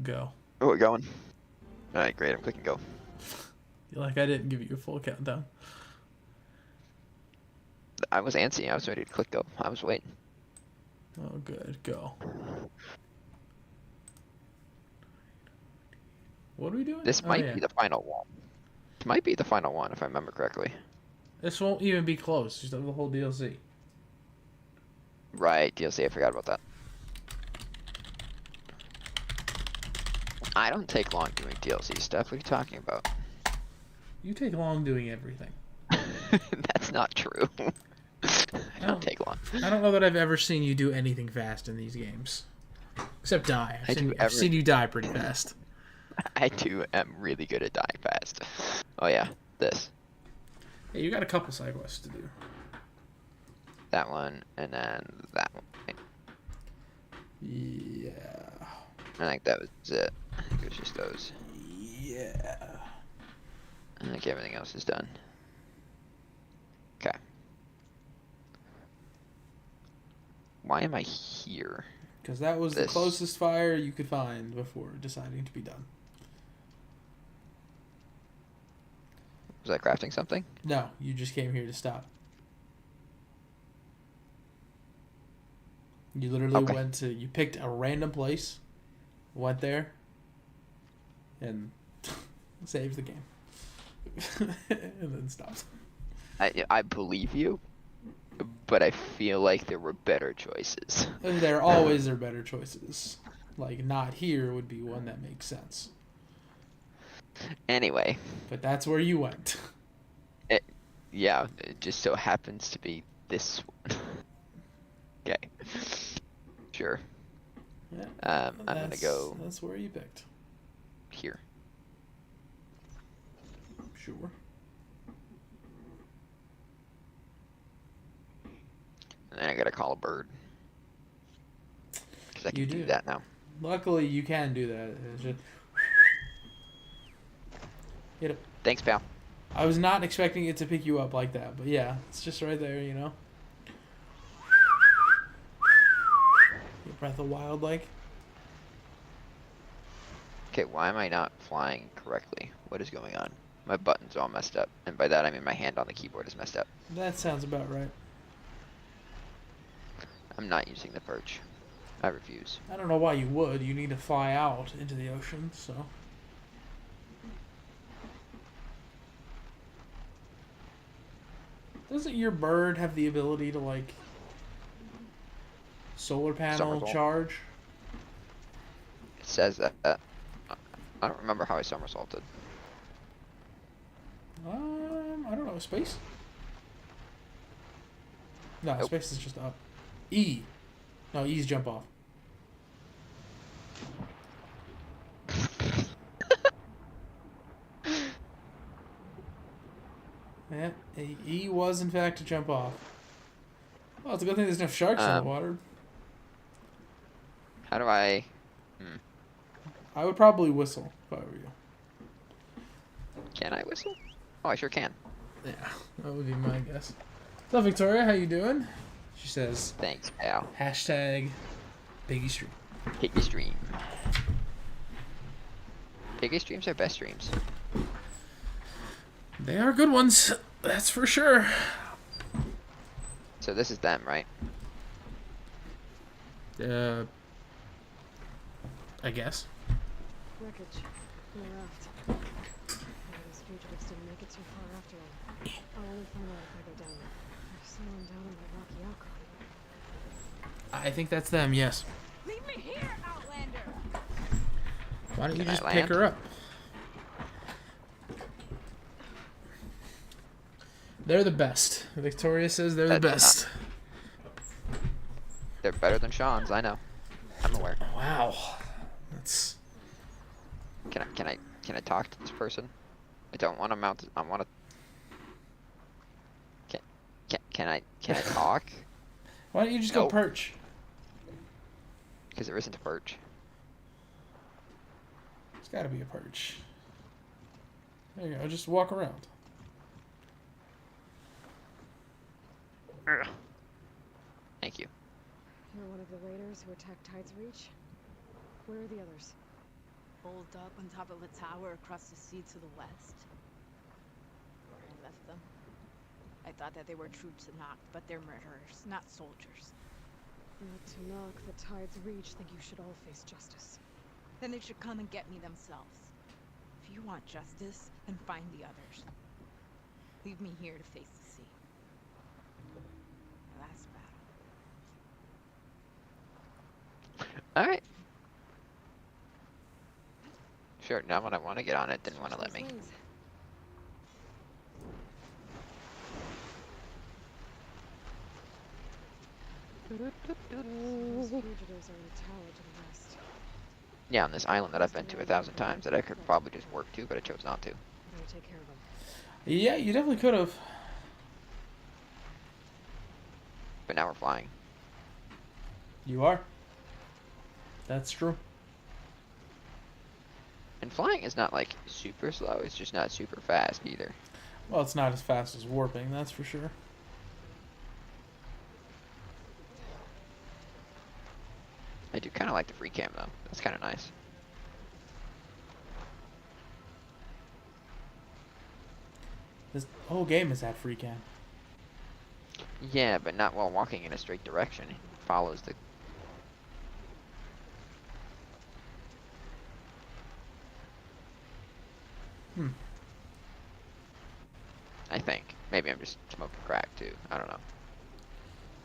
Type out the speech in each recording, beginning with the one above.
Go. Oh, we're going. All right, great. I'm clicking go. Like I didn't give you a full countdown. I was antsy. I was ready to click go. I was waiting. Oh, good. Go. What are we doing? This Oh, might yeah. be the final one. This might be the final one if I remember correctly. This won't even be close. Just have the whole DLC. Right, DLC. I forgot about that. I don't take long doing DLC stuff. What are you talking about? You take long doing everything. That's not true. I don't take long. I don't know that I've ever seen you do anything fast in these games. Except die. I've seen you die pretty fast. I too am really good at dying fast. Oh yeah, this. Hey, you got a couple side quests to do. That one, and then that one. Right? Yeah. I think that was it. I think it was just those. Yeah. I think everything else is done. Okay. Why am I here? Because that was the closest fire you could find before deciding to be done. Was I crafting something? No, you just came here to stop. You literally went to... You picked a random place, went there, and saved the game. And then stopped. I believe you, but I feel like there were better choices. And there always are better choices. Like, not here would be one that makes sense. Anyway. But that's where you went. Yeah, it just so happens to be this one. Okay. Sure. Yeah, I'm gonna go... That's where you picked. Here. Sure. And then I gotta call a bird. Because I can do that now. Luckily, you can do that. It's just... Hit it. Thanks, pal. I was not expecting it to pick you up like that, but yeah, it's just right there, you know? Your Breath of Wild like. Okay, why am I not flying correctly? What is going on? My button's all messed up. And by that I mean my hand on the keyboard is messed up. That sounds about right. I'm not using the perch. I refuse. I don't know why you would. You need to fly out into the ocean, so... Doesn't your bird have the ability to, like, solar panel charge? It says that. I don't remember how I somersaulted. I don't know. Space? No, Nope. space is just up. E. No, E's jump off. Yeah, E was in fact to jump off. Well, it's a good thing there's no sharks in the water. How do I... I would probably whistle if I were you. Can I whistle? Oh, I sure can. Yeah, that would be my guess. What's up, Victoria? How you doing? She says... Thanks, pal. Hashtag Piggy Stream. Piggy Stream. Piggy Streams are best streams. They are good ones, that's for sure. So this is them, right? I guess. Wreckage. On the raft. Those fugitives didn't make it too far after all. I'll only find out if I go down there. There's someone down in that rocky outcrop. I think that's them, yes. Leave me here, Outlander! Why don't you just pick her up? They're the best. Victoria says they're the best. They're better than Sean's, I know. I'm aware. Wow. That's... Can I talk to this person? I don't want to mount. I want to. Can I talk? Why don't you just go perch? Because there isn't a perch. There's got to be a perch. There you go. Just walk around. Thank you. You're one of the raiders who attacked Tide's Reach? Where are the others? Holed up on top of a tower across the sea to the west. I left them. I thought that they were troops to knock, but they're murderers, not soldiers. To knock the tide's reach, think you should all face justice. Then they should come and get me themselves. If you want justice, then find the others. Leave me here to face the sea. My last battle. Alright. Sure, now when I want to get on it, didn't want to let me. Those fugitives are in a tower to the west. Yeah, on this island that I've been to 1,000 times that I could probably just work to, but I chose not to. Better take care of them. Yeah, you definitely could have. But now we're flying. You are. That's true. And flying is not like super slow, it's just not super fast either. Well, it's not as fast as warping, that's for sure. I do kind of like the free cam though. That's kind of nice. This whole game is that free cam. Yeah, but not while walking in a straight direction. It follows the... I think. Maybe I'm just smoking crack too. I don't know.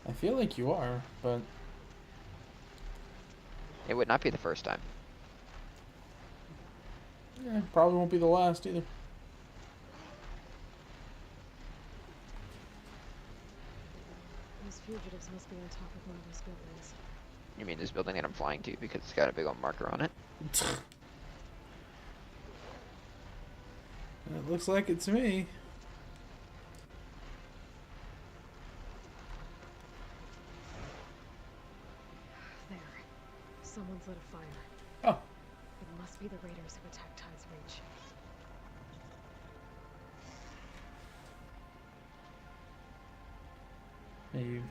I feel like you are, but It would not be the first time. yeah, probably won't be the last either. Those fugitives must be on top of one of those buildings. You mean this building that I'm flying to because it's got a big old marker on it? It looks like it to me. There. Someone's lit a fire. Oh, It must be the raiders who attacked Tide's Reach. are you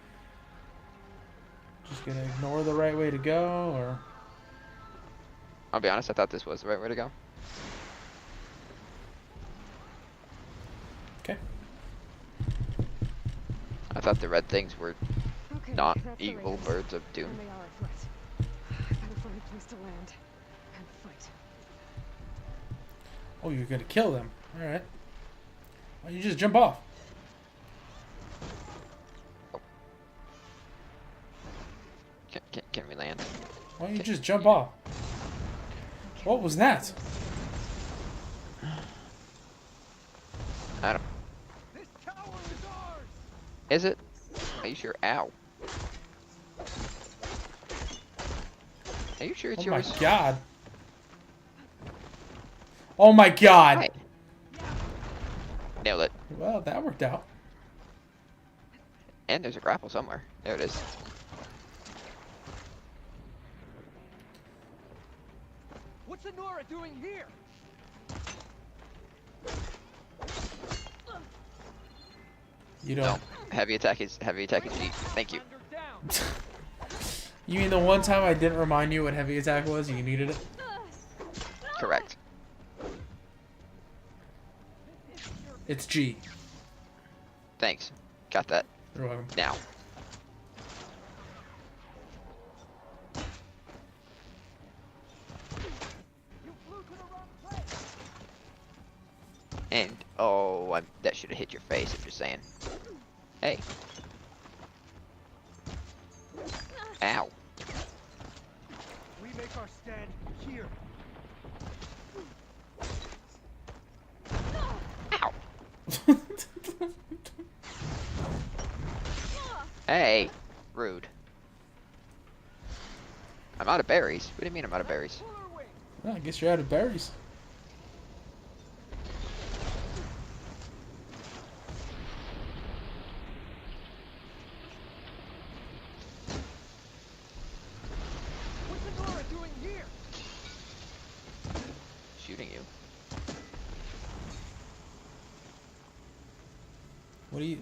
just gonna ignore the right way to go, or? I'll be honest, I thought this was the right way to go. Okay. I thought the red things were Okay, not that's the evil raiders. birds of doom. And they are a threat. I better find a place to land and fight. Oh, you're gonna kill them. All right. Why don't you just jump off? Can we land? Why don't you just jump off? What was that? I don't... This tower is ours! Is it? Are you sure? Ow. Are you sure it's Oh my yours? god. Oh my god. Hi. Nailed it. Well, that worked out. And there's a grapple somewhere. There it is. What's Honora doing here? You No. don't. Heavy attack is G. Thank you. Hand her down. You mean the one time I didn't remind you what heavy attack was and you needed it? Correct. It's G. Thanks. Got that. You're welcome. Now. You flew to the wrong place. And oh, that should have hit your face. I'm just saying. Hey. Ow. We make our stand here. Ow. Hey. Rude. I'm out of berries. What do you mean I'm out of berries? Pull her wing. Well, I guess you're out of berries. What's Honora doing here? Shooting you. What do you...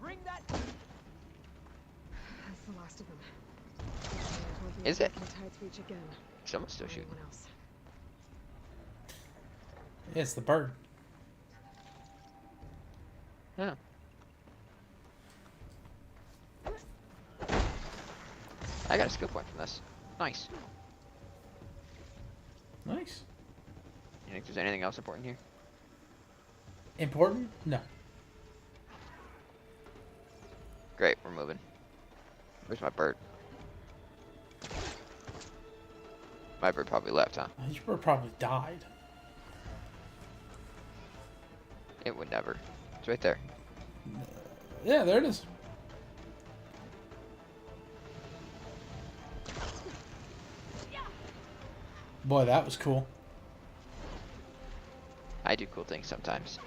Bring that. last of them. Is it? Tide's reach again. Someone's still shooting. Anyone else? Yeah, it's the bird. Yeah. I got a skill point from this. Nice. Nice. You think there's anything else important here? Important? No. Great, we're moving. Where's my bird? My bird probably left, huh? Your bird probably died. It would never. It's right there. Yeah, there it is. Boy, that was cool. I do cool things sometimes.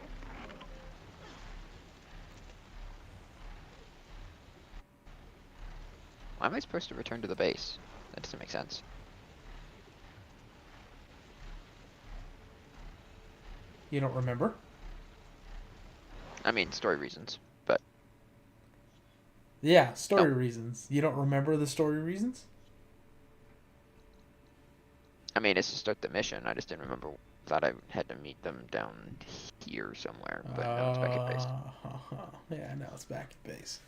Why am I supposed to return to the base? That doesn't make sense. You don't remember? I mean, story reasons, but Yeah, story No. reasons. You don't remember the story reasons? I mean, it's to start the mission. I just didn't remember. Thought I had to meet them down here somewhere, but no, it's back at base. Yeah, no, it's back at base.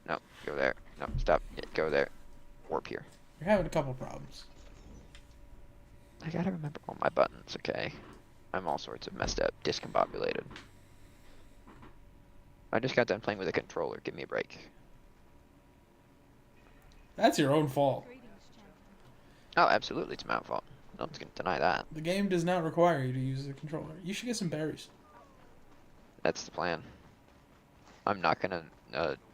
No, go there. No, stop. Yeah, go there. Warp here. You're having a couple problems. I gotta remember all my buttons, okay? I'm all sorts of messed up, discombobulated. I just got done playing with a controller. Give me a break. That's your own fault. Oh, absolutely, it's my own fault. No one's gonna deny that. The game does not require you to use the controller. You should get some berries. That's the plan. I'm not gonna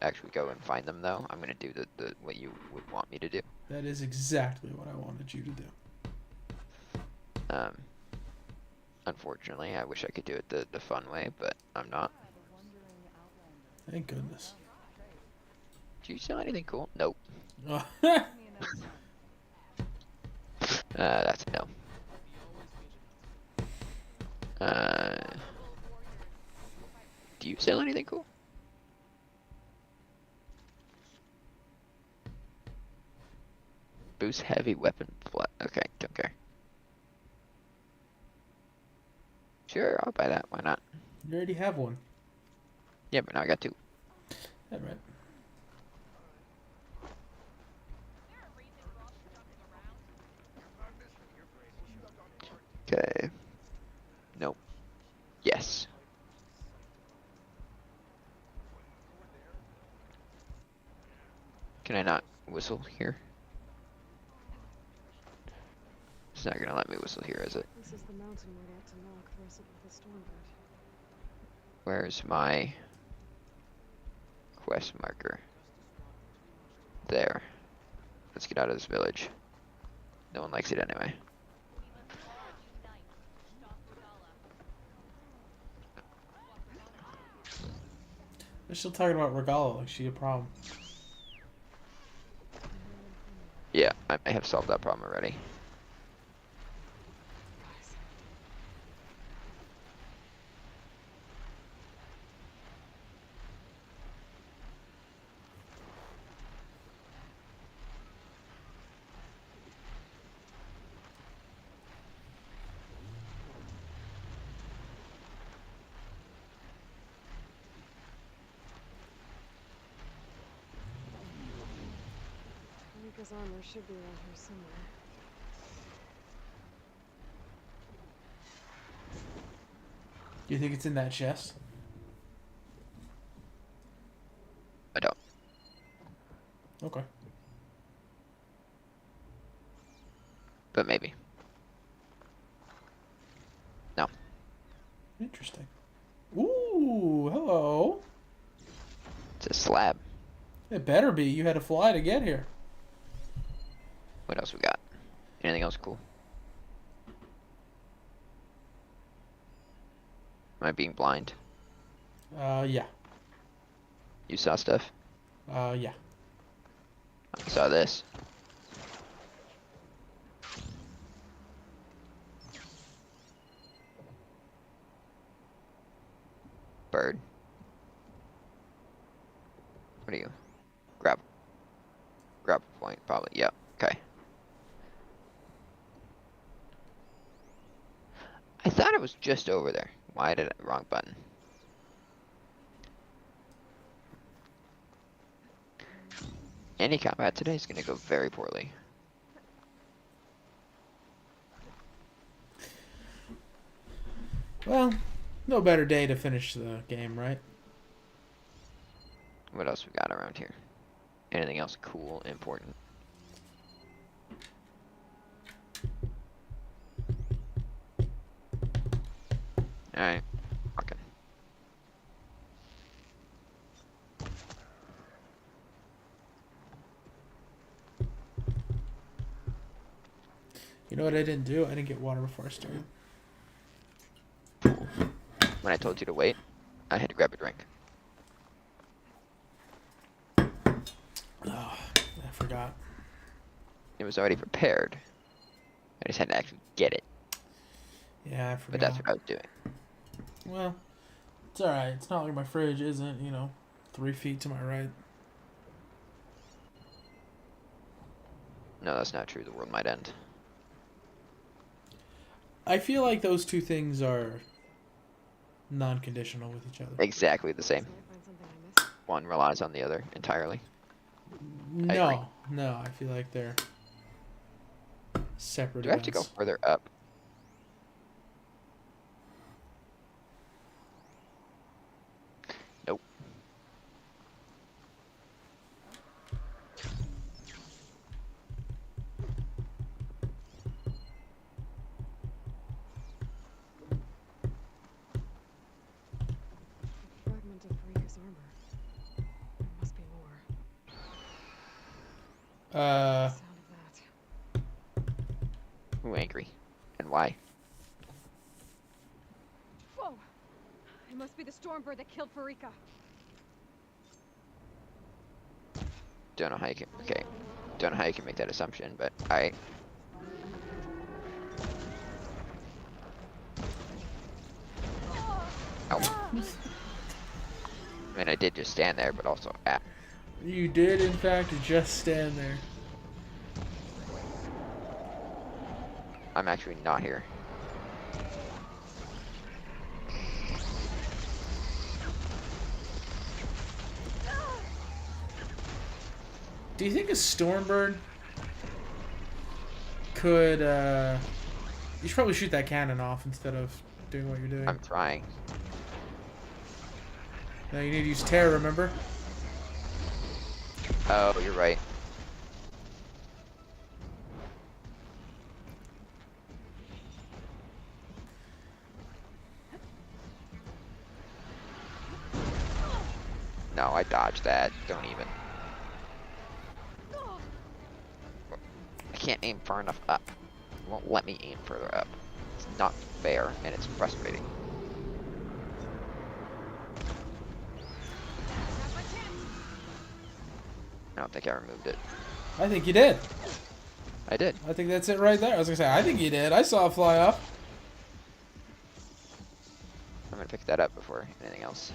actually go and find them though. I'm gonna do the what you would want me to do. That is exactly what I wanted you to do. Unfortunately, I wish I could do it the fun way, but I'm not. Thank goodness. Do you sell anything cool? Nope. Oh, That's a no. Do you sell anything cool? Boost heavy weapon flat. Okay, don't care. Sure, I'll buy that. Why not? you already have one. Yeah, but now I got two. Yeah, right. Okay. Nope. Yes. Can I not whistle here? It's not gonna let me whistle here, is it? This is the mountain we're about to knock through with the stormbird. Where's my quest marker? There. Let's get out of this village. No one likes it anyway. They're still talking about Regala like she a problem. Yeah, I may have solved that problem already. Rika's armor should be around here somewhere. Do you think it's in that chest? I don't. Okay. But maybe. No. Interesting. Ooh, hello. It's a slab. It better be. You had to fly to get here. What else we got? Anything else cool? Am I being blind? Yeah. You saw stuff? Yeah. I saw this. Bird. What are you? Grab. point, probably. Yep. Okay. I thought it was just over there. Why did I wrong button? Any combat today is gonna go very poorly. Well, no better day to finish the game, right? What else we got around here? Anything else cool, important? Alright, fucking. You know what I didn't do? I didn't get water before I started. When I told you to wait, I had to grab a drink. Oh, I forgot. It was already prepared. I just had to actually get it. Yeah, I forgot. But that's what I was doing. Well, it's alright. It's not like my fridge isn't, 3 feet to my right. No, that's not true. The world might end. I feel like those two things are non-conditional with each other. Exactly the same. Did I find something I missed? One relies on the other entirely. agree. No, I feel like they're separate Do I have to go events. further up? Nope. A fragment of Rika's armor. There must be more. Uh, Sound of that. Ooh, angry. And why? Whoa! It must be the Stormbird that killed Farika. Don't know how you can. Okay. Don't know how you can make that assumption, but alright. Oh. I mean, I did just stand there, but also, you did, in fact, just stand there. I'm actually not here. Do you think a Stormbird could, you should probably shoot that cannon off instead of doing what you're doing. I'm trying. No, you need to use terror, remember? Oh, you're right. No, I dodged that. Don't even. I can't aim far enough up. It won't let me aim further up. It's not fair, and it's frustrating. I don't think I removed it. I think you did. I did. I think that's it right there. I was gonna say, I think you did. I saw it fly up. I'm gonna pick that up before anything else.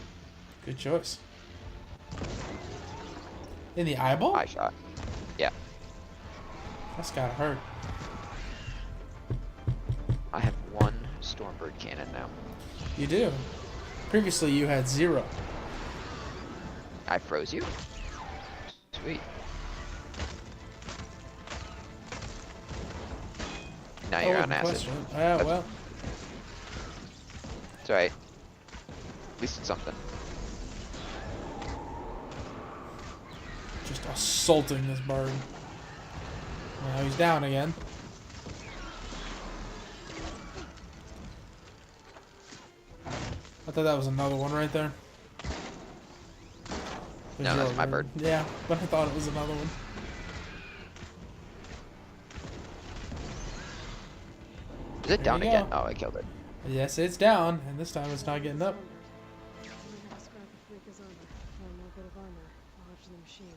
Good choice. In the eyeball? Eye shot. Yeah. That's gotta hurt. I have one Stormbird cannon now. You do. Previously, you had 0. I froze you? Sweet. Now you're on acid. Well, It's alright. At least it's something. just assaulting this bird. Now he's down again. I thought that was another one right there. No, that's my bird. Yeah, but I thought it was another one. Is it There down you again? go. Oh, I killed it. Yes, it's down, and this time it's not getting up. I have a scrap of Rika's armor. One more bit of armor. Lodged in the machine.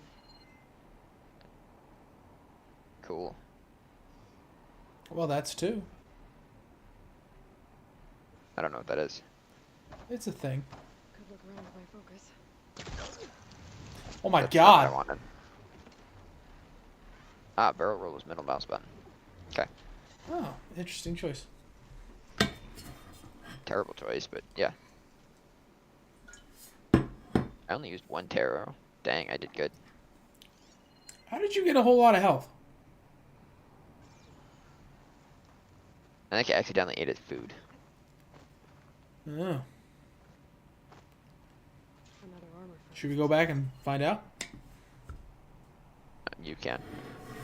Cool. Well, that's 2. I don't know what that is. It's a thing. Could look around by focus. Oh my That's not what I god! wanted. Ah, barrel roll is middle mouse button. Okay. Oh, interesting choice. Terrible choice, but yeah. I only used one tarot. Dang, I did good. How did you get a whole lot of health? I think I accidentally ate his food. Oh. Another armor. Should we go back and find out? You can.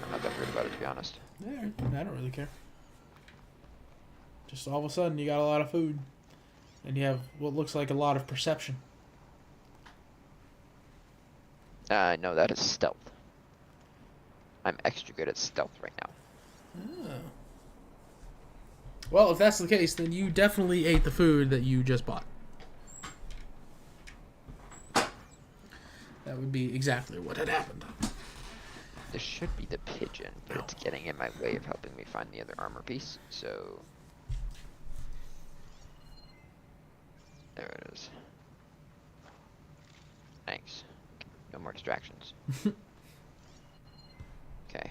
I'm not that worried about it, to be honest. Yeah, I don't really care. Just all of a sudden, you got a lot of food. And you have what looks like a lot of perception. No, that is stealth. I'm extra good at stealth right now. Oh. Well, if that's the case, then you definitely ate the food that you just bought. That would be exactly what had happened. This should be the pigeon, but it's getting in my way of helping me find the other armor piece, so... There it is. Thanks. No more distractions. Okay.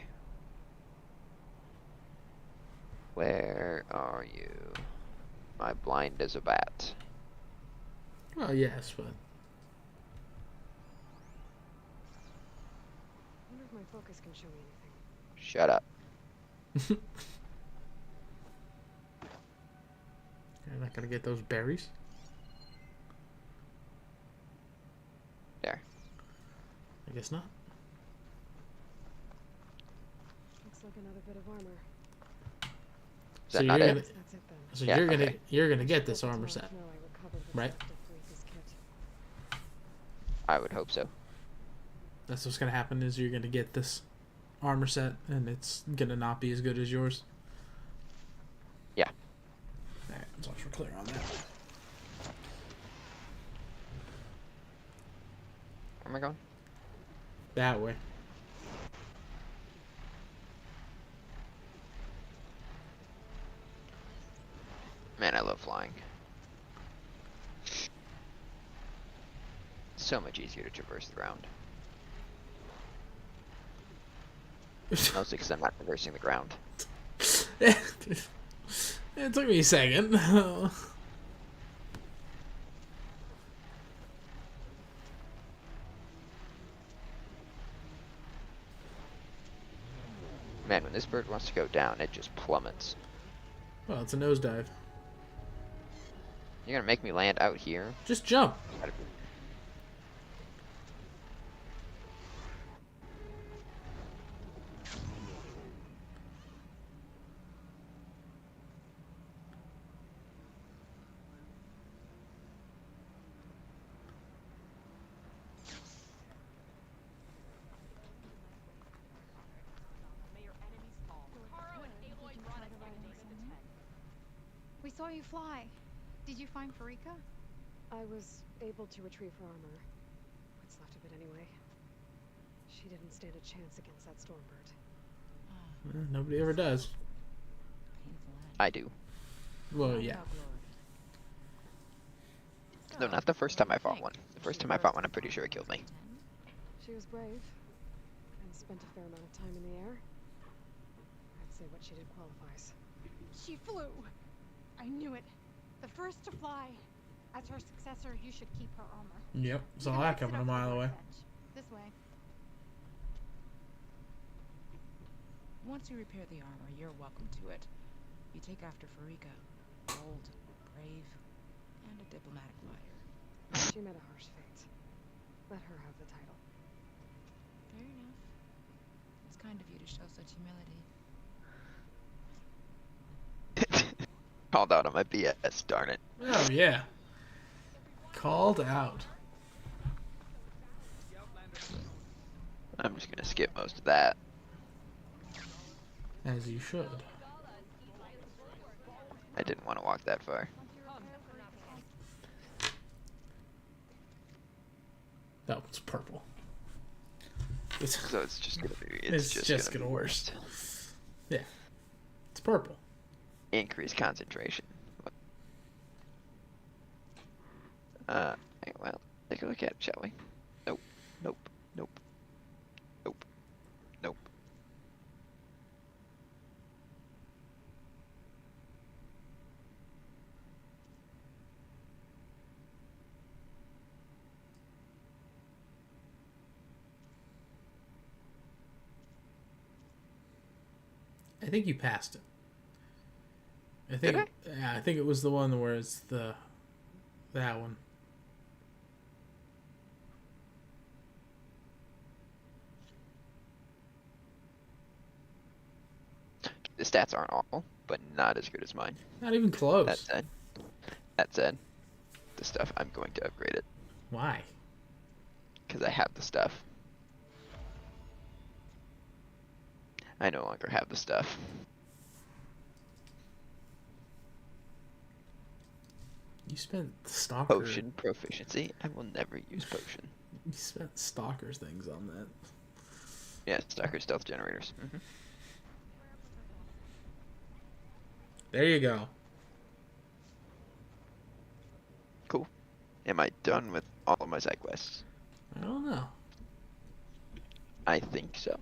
Where are you? My blind as a bat. Well, yes, but... I wonder if my focus can show me anything. Shut up. You're not gonna get those berries? There. I guess not. Looks like another bit of armor. Is that not you're it? gonna, That's it then. so Yeah, okay. you're gonna get this armor set, No, I recovered what's right? left of Felice's kit. I would hope so. That's what's gonna happen. Is you're gonna get this armor set, and it's gonna not be as good as yours. Yeah. Alright, as long as we're clear on that. Where am I going? That way. Man, I love flying. So much easier to traverse the ground. Mostly because I'm not traversing the ground. It took me a second. Man, when this bird wants to go down, it just plummets. Well, it's a nosedive. You're gonna make me land out here? Just jump. We saw you fly. Did you find Farika? I was able to retrieve her armor. What's left of it anyway. She didn't stand a chance against that Stormbird. Nobody ever does. I do. Well, yeah. No, not the first time I fought one. The first time I fought one, I'm pretty sure it killed me. She was brave and spent a fair amount of time in the air. I'd say what she did qualifies. She flew. I knew it. The first to fly. As her successor, you should keep her armor. Yep. Saw You can that fix it coming a up mile with away. workbench. This way. Once you repair the armor, you're welcome to it. You take after Farika. Bold, brave, and a diplomatic liar. She met a harsh fate. Let her have the title. Fair enough. It's kind of you to show such humility. Called out on my BS, darn it. Oh, yeah. Called out. I'm just gonna skip most of that. As you should. I didn't want to walk that far. No, it's purple. It's, So it's just gonna be. it's just gonna be worse. Yeah. It's purple. Increased concentration. Well, take a look at it, shall we? Nope. Nope. Nope. Nope. Nope. I think you passed it. I think. Did Yeah, I think it was the one where it's that one. The stats aren't awful, but not as good as mine. Not even close. That said, the stuff, I'm going to upgrade it. Why? Because I have the stuff. I no longer have the stuff. You spent stalker. Potion proficiency. I will never use potion. You spent stalker's things on that. Yeah, stalker stealth generators. There you go. Cool. Am I done with all of my side quests? I don't know. I think so.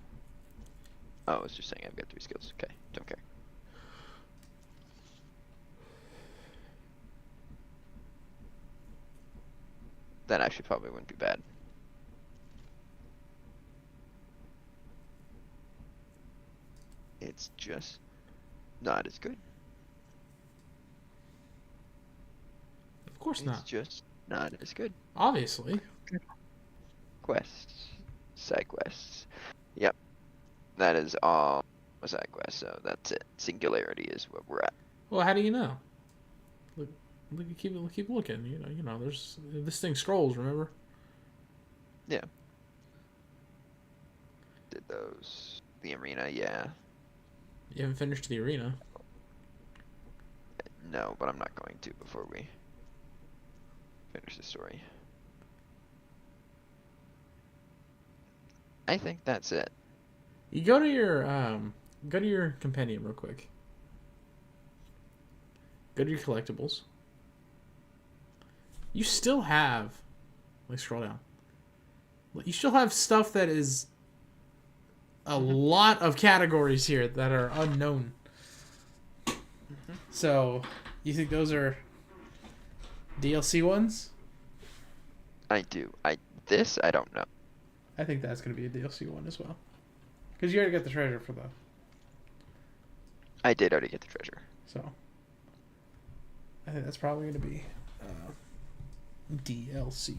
Oh, I was just saying I've got 3 skills. Okay, don't care. That actually probably wouldn't be bad. It's just not as good. Of course It's not. just not as good. Obviously. Quests. Side quests. Yep. That is all my side quests, so that's it. Singularity is where we're at. Well, how do you know? Look, keep looking. You know. There's this thing scrolls. Remember? Yeah. Did those. The arena, yeah. You haven't finished the arena. No, but I'm not going to before we finish the story. I think that's it. You go to your compendium real quick. Go to your collectibles. You still have. Let me scroll down. You still have stuff that is a lot of categories here that are unknown. So, you think those are DLC ones? I do. This I don't know. I think that's going to be a DLC one as well. Because you already got the treasure for the... I did already get the treasure. So, I think that's probably going to be DLC.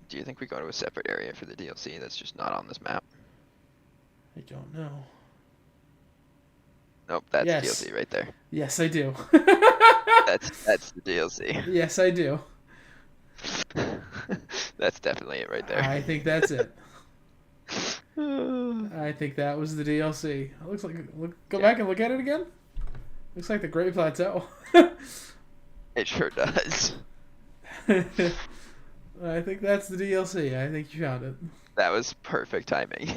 Do you think we go to a separate area for the DLC that's just not on this map? I don't know. Nope, that's Yes. DLC right there. Yes, I do. That's the DLC. Yes, I do. That's definitely it right there. I think that's it. I think that was the DLC. It looks like... Go back and look at it again. Looks like the Great Plateau. It sure does. I think that's the DLC. I think you found it. That was perfect timing.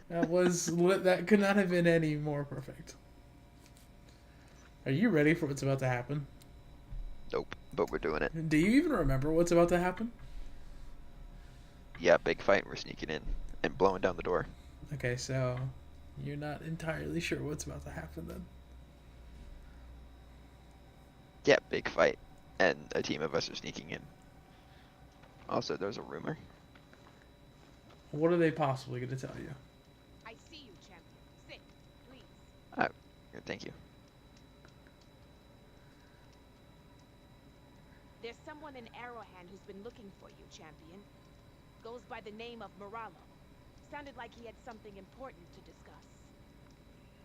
That could not have been any more perfect. Are you ready for what's about to happen? Nope, but we're doing it. Do you even remember what's about to happen? Yeah, big fight. We're sneaking in and blowing down the door. Okay, so you're not entirely sure what's about to happen then. Yeah, big fight. And a team of us are sneaking in. Also, there's a rumor. What are they possibly going to tell you? I see you, champion. Sit, please. Here, thank you. There's someone in Arrowhand who's been looking for you, champion. Goes by the name of Moralo. Sounded like he had something important to discuss.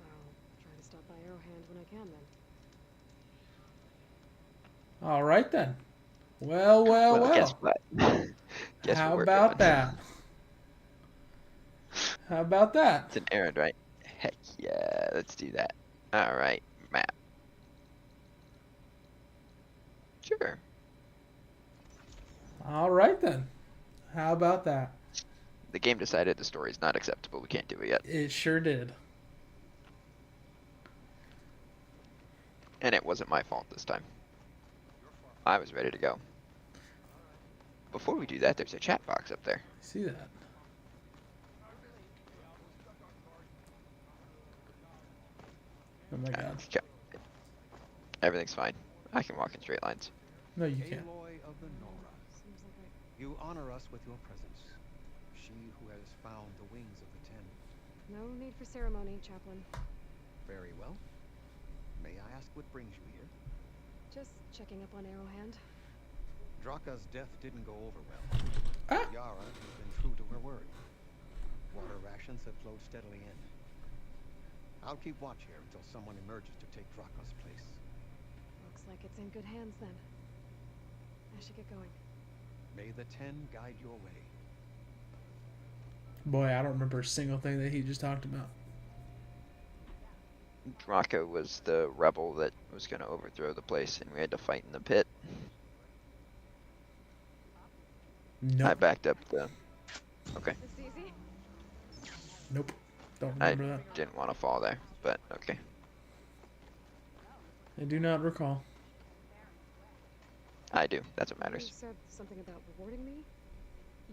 I'll try to stop by Arrowhand when I can, then. All right then. Well. Guess what? Guess How what we're about doing. that? How about that? It's an errand, right? Heck yeah, let's do that. Alright, map. Sure. All right then. How about that? The game decided the story's not acceptable. We can't do it yet. It sure did. And it wasn't my fault this time. I was ready to go. Before we do that, there's a chat box up there. See that? Oh my god. Okay. Everything's fine. I can walk in straight lines. No, you can't. Aloy of the Nora, Seems like I... you honor us with your presence. She who has found the wings of the Ten. No need for ceremony, Chaplain. Very well. May I ask what brings you here? Just checking up on Arrowhand. Draka's death didn't go over well. Ah. Yara has been true to her word. Water rations have flowed steadily in. I'll keep watch here until someone emerges to take Draka's place. Looks like it's in good hands then. I should get going. May the 10 guide your way. Boy, I don't remember a single thing that he just talked about. Draka was the rebel that was going to overthrow the place, and we had to fight in the pit. Nope. I backed up the... Okay. This easy? Nope. Don't I remember that. didn't want to fall there, but okay. I do not recall. I do. That's what You matters. said something about rewarding me?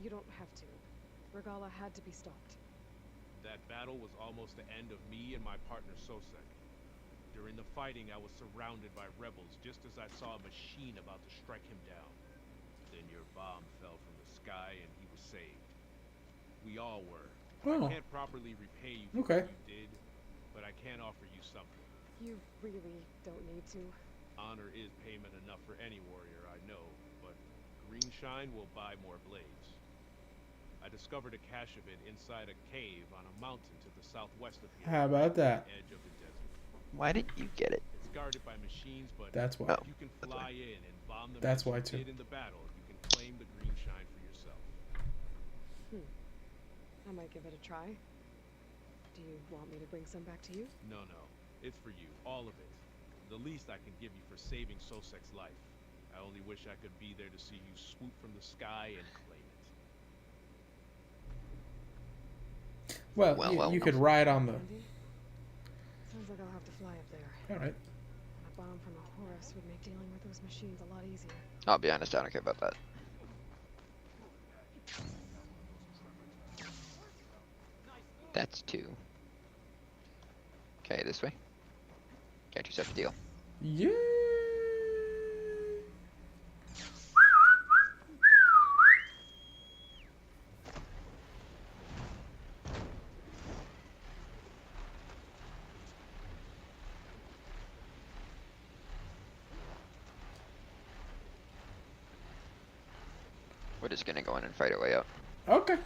You don't have to. Regala had to be stopped. That battle was almost the end of me and my partner Sosek. During the fighting, I was surrounded by rebels just as I saw a machine about to strike him down. Then your bomb fell from the sky and he was saved. We all were. Oh. I can't properly repay you for Okay. what you did, but I can offer you something. You really don't need to. Honor is payment enough for any warrior, I know, but green shine will buy more blades. I discovered a cache of it inside a cave on a mountain to the southwest of here. How about that? Edge of the desert. Why didn't you get it? It's guarded by machines, but That's why. Oh. if you can fly in and bomb them That's as why, you too. did in the battle, you can claim the green shine for yourself. I might give it a try. Do you want me to bring some back to you? No, it's for you, all of it. The least I can give you for saving Sosek's life. I only wish I could be there to see you swoop from the sky and claim it. Well, you could ride on the... Andy? Sounds like I'll have to fly up there. Alright. A bomb from a Horus would make dealing with those machines a lot easier. I'll be honest, I don't care about that. That's 2. Okay, this way. Get yourself a deal. Yeah. We're just gonna go in and fight our way up. Okay.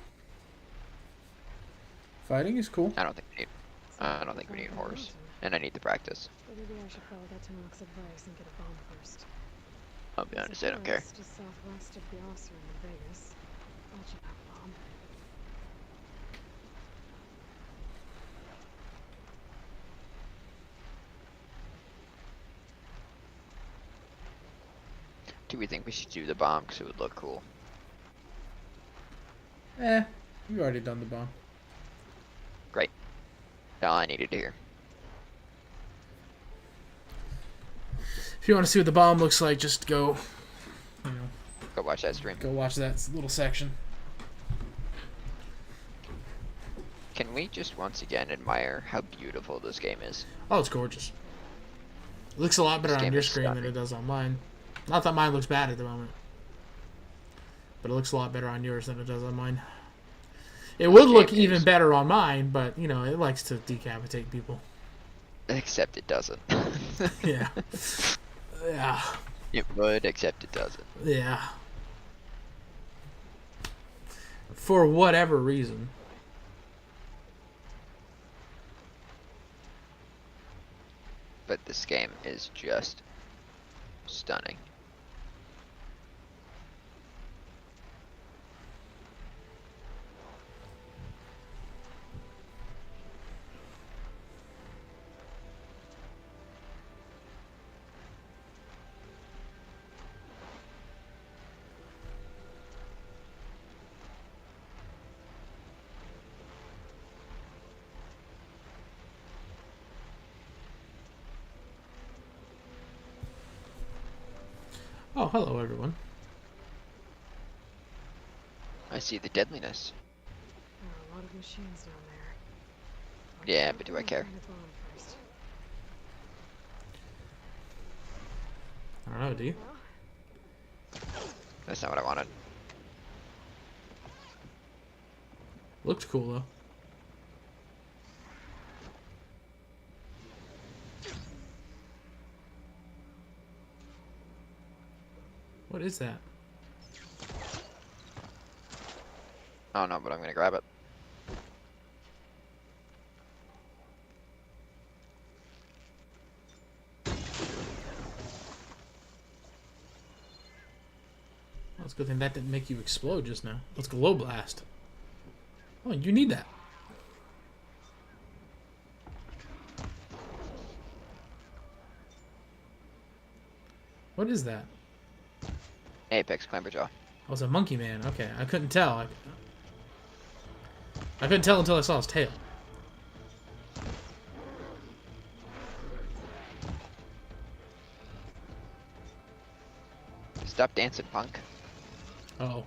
Fighting is cool. I don't think we need horse, and I need the practice. But maybe I should follow Datanok's advice and get a bomb first. I'll be There's honest, a I don't care. Horus just southwest of Biosser in Vegas. I'll check out a bomb. Do we think we should do the bomb because it would look cool? We've already done the bomb. Great. All I needed to hear. If you want to see what the bomb looks like, just go, Go watch that stream. go watch that little section. Can we just once again admire how beautiful this game is? Oh, it's gorgeous. It looks a lot better This on game your is screen than stunning. it does on mine. Not that mine looks bad at the moment. But it looks a lot better on yours than it does on mine. It would look Game even is- better on mine, but, it likes to decapitate people. Except it doesn't. Yeah. Yeah. It would, except it doesn't. Yeah. For whatever reason. But this game is just stunning. Oh, hello, everyone. I see the deadliness. There are a lot of machines down there. Yeah, but do I care? Find a bomb first. I don't know, do you? Well, That's not what I wanted. Looks cool, though. What is that? I don't know, but I'm gonna grab it. Well, it's a good thing that didn't make you explode just now. Let's glow blast. Oh, you need that. What is that? Apex Clamberjaw. Oh, it's a monkey man. Okay, I couldn't tell. I couldn't tell until I saw his tail. Stop dancing, punk. Uh-oh.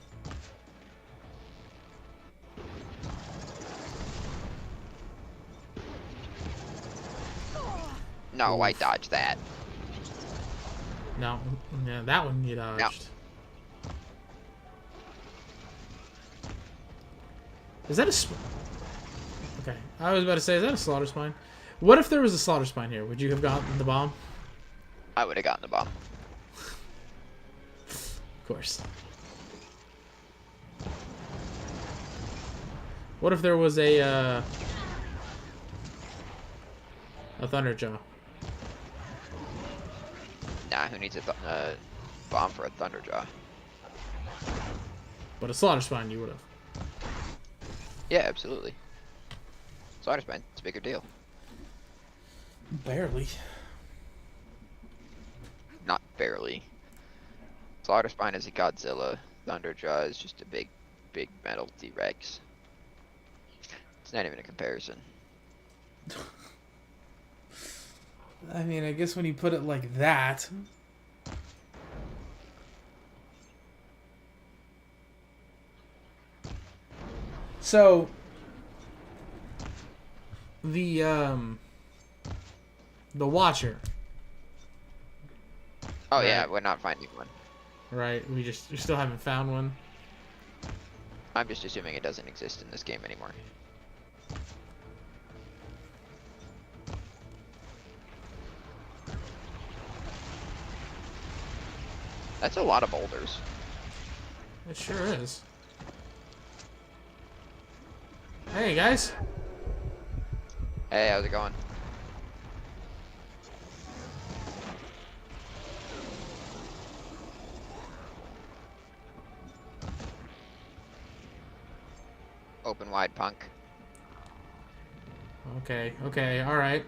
No, I dodged that. No, yeah, that one you dodged. No. Is that a... Okay, I was about to say, is that a slaughter spine? What if there was a slaughter spine here? Would you have gotten the bomb? I would have gotten the bomb. Of course. What if there was a Thunderjaw? Nah, who needs a bomb for a Thunderjaw? But a slaughter spine you would have. Yeah, absolutely. Slaughter Spine, it's a bigger deal. Barely. Not barely. Slaughter Spine is a Godzilla. Thunderjaw is just a big metal T-Rex. It's not even a comparison. I mean, I guess when you put it like that... So... The Watcher. Oh Right. yeah, we're not finding one. Right, we still haven't found one. I'm just assuming it doesn't exist in this game anymore. That's a lot of boulders. It sure is. Hey, guys. Hey, how's it going? Open wide, punk. Okay, alright.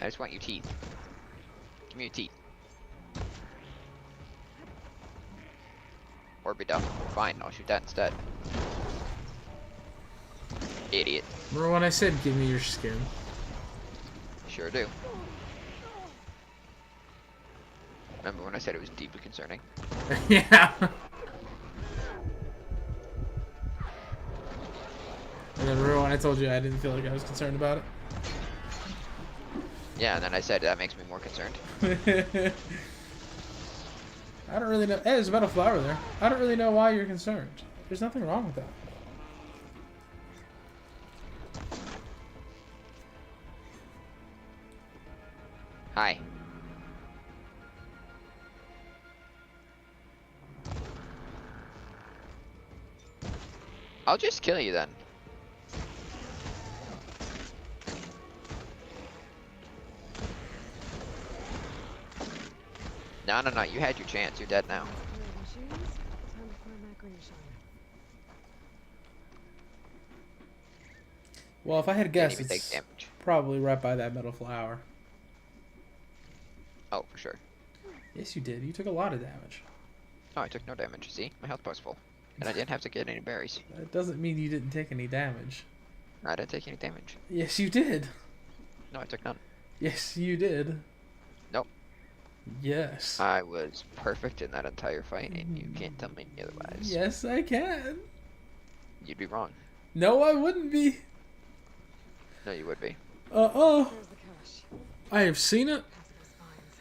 I just want your teeth. Give me your teeth. Or be dumb. Fine, I'll shoot that instead. Idiot. Remember when I said give me your skin? Sure do. Remember when I said it was deeply concerning? Yeah. And then remember when I told you I didn't feel like I was concerned about it? Yeah, and then I said that makes me more concerned. I don't really know. Hey, there's a metal flower there. I don't really know why you're concerned. There's nothing wrong with that. Hi. I'll just kill you then. No, you had your chance. You're dead now. Time to find that green shine. Well, if I had guessed, Didn't even it's take damage. probably right by that metal flower. Oh, for sure. Yes, you did. You took a lot of damage. Oh, I took no damage. See? My health bar's full. And I didn't have to get any berries. That doesn't mean you didn't take any damage. I didn't take any damage. Yes, you did. No, I took none. Yes, you did. Nope. Yes. I was perfect in that entire fight, and you can't tell me otherwise. Yes, I can. You'd be wrong. No, I wouldn't be. No, you would be. There's the cache. I have seen it. Passable spines.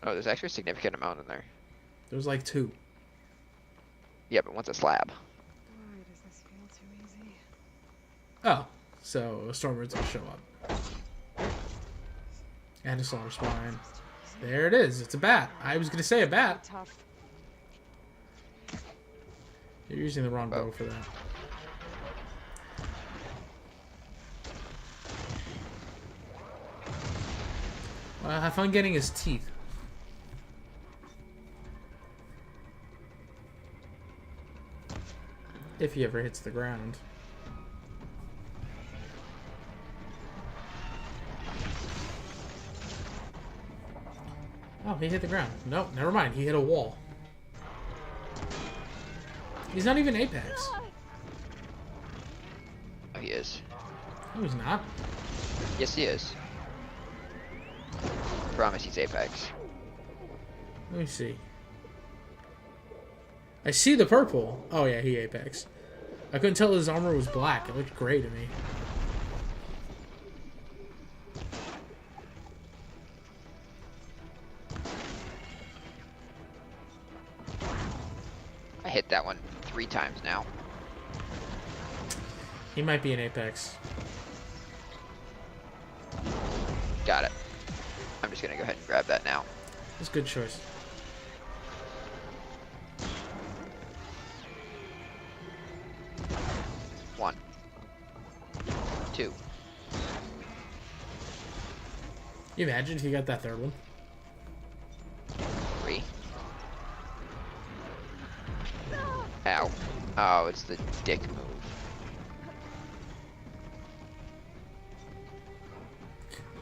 Oh, there's actually a significant amount in there. There's like 2. Yeah, but one's a slab. Why does this feel too easy? Oh, so Stormbird's will show up. And a solar spine. There it is. It's a bat. I was gonna say a bat. Tough. You're using the wrong bow for that. Well, have fun getting his teeth. If he ever hits the ground. Oh, he hit the ground. No, never mind. He hit a wall. He's not even Apex. Oh, he is. No, he's not. Yes, he is. Promise he's Apex. Let me see. I see the purple. Oh, yeah, he Apex. I couldn't tell his armor was black. It looked gray to me. I hit that one 3 times now. He might be an Apex. Got it. I'm just gonna go ahead and grab that now. That's a good choice. One. 2. You imagine if he got that third one? 3. Ow. Oh, it's the dick move.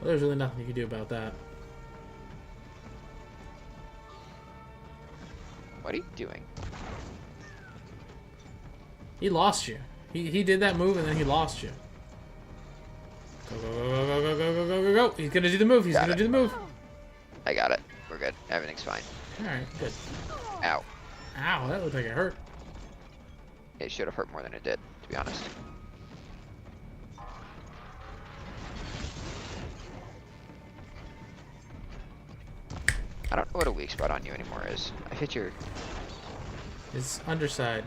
Well, there's really nothing you can do about that. What are you doing? He lost you. He did that move and then he lost you. Go, go, go, go, go, go, go, go, go, go. He's gonna do the move. He's gonna do the move. I got it. We're good. Everything's fine. Alright, good. Ow. Ow, that looked like it hurt. It should have hurt more than it did, to be honest. I don't know what a weak spot on you anymore is. I hit your... His underside.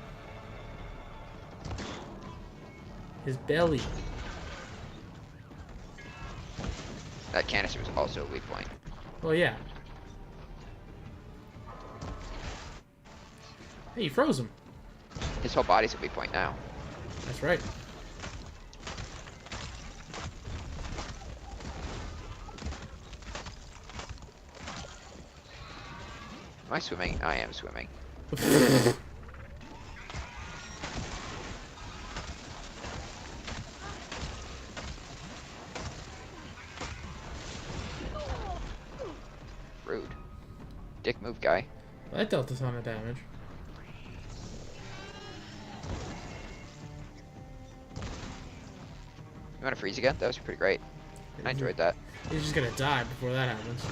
His belly. That canister was also a weak point. Well, yeah. Hey, you froze him. His whole body's a weak point now. That's right. Am I swimming? I am swimming. Rude. Dick move, guy. Well, that dealt a ton of damage. You want to freeze again? That was pretty great. I enjoyed that. He's just gonna die before that happens.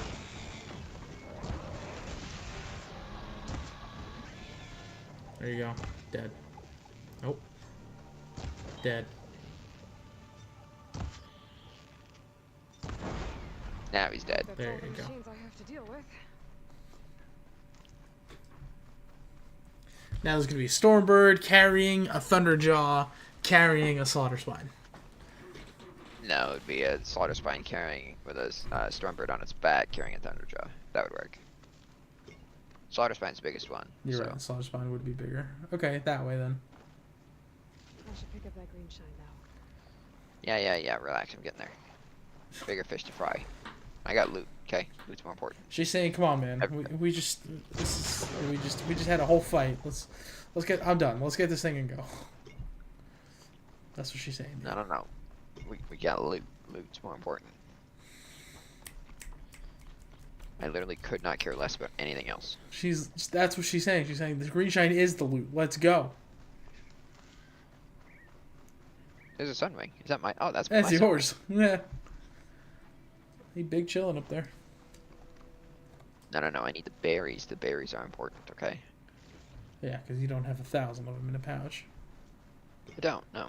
There you go. Dead. Nope. Dead. Now he's dead. That's There all the you go. machines I have to deal with. Now there's gonna be a Stormbird carrying a Thunderjaw, carrying a Slaughter Spine. No, it would be a Slaughter Spine carrying with a Stormbird on its back carrying a Thunderjaw. That would work. Slaughter Spine's the biggest one. You're so. right. Slaughter Spine would be bigger. Okay, that way then. I should pick up that green shine now. Yeah. Relax. I'm getting there. Bigger fish to fry. I got loot. Okay, loot's more important. She's saying, "Come on, man. We just had a whole fight. Let's get. I'm done. Let's get this thing and go." That's what she's saying. No. We got loot. Loot's more important. I literally could not care less about anything else. That's what she's saying. She's saying the green shine is the loot. Let's go. There's a Sunwing. Is that my? Oh, that's That's my yours. Yeah. He big chilling up there. Sunwing. No. I need the berries. The berries are important. Okay. Yeah, because you don't have 1,000 of them in a pouch. I don't. No.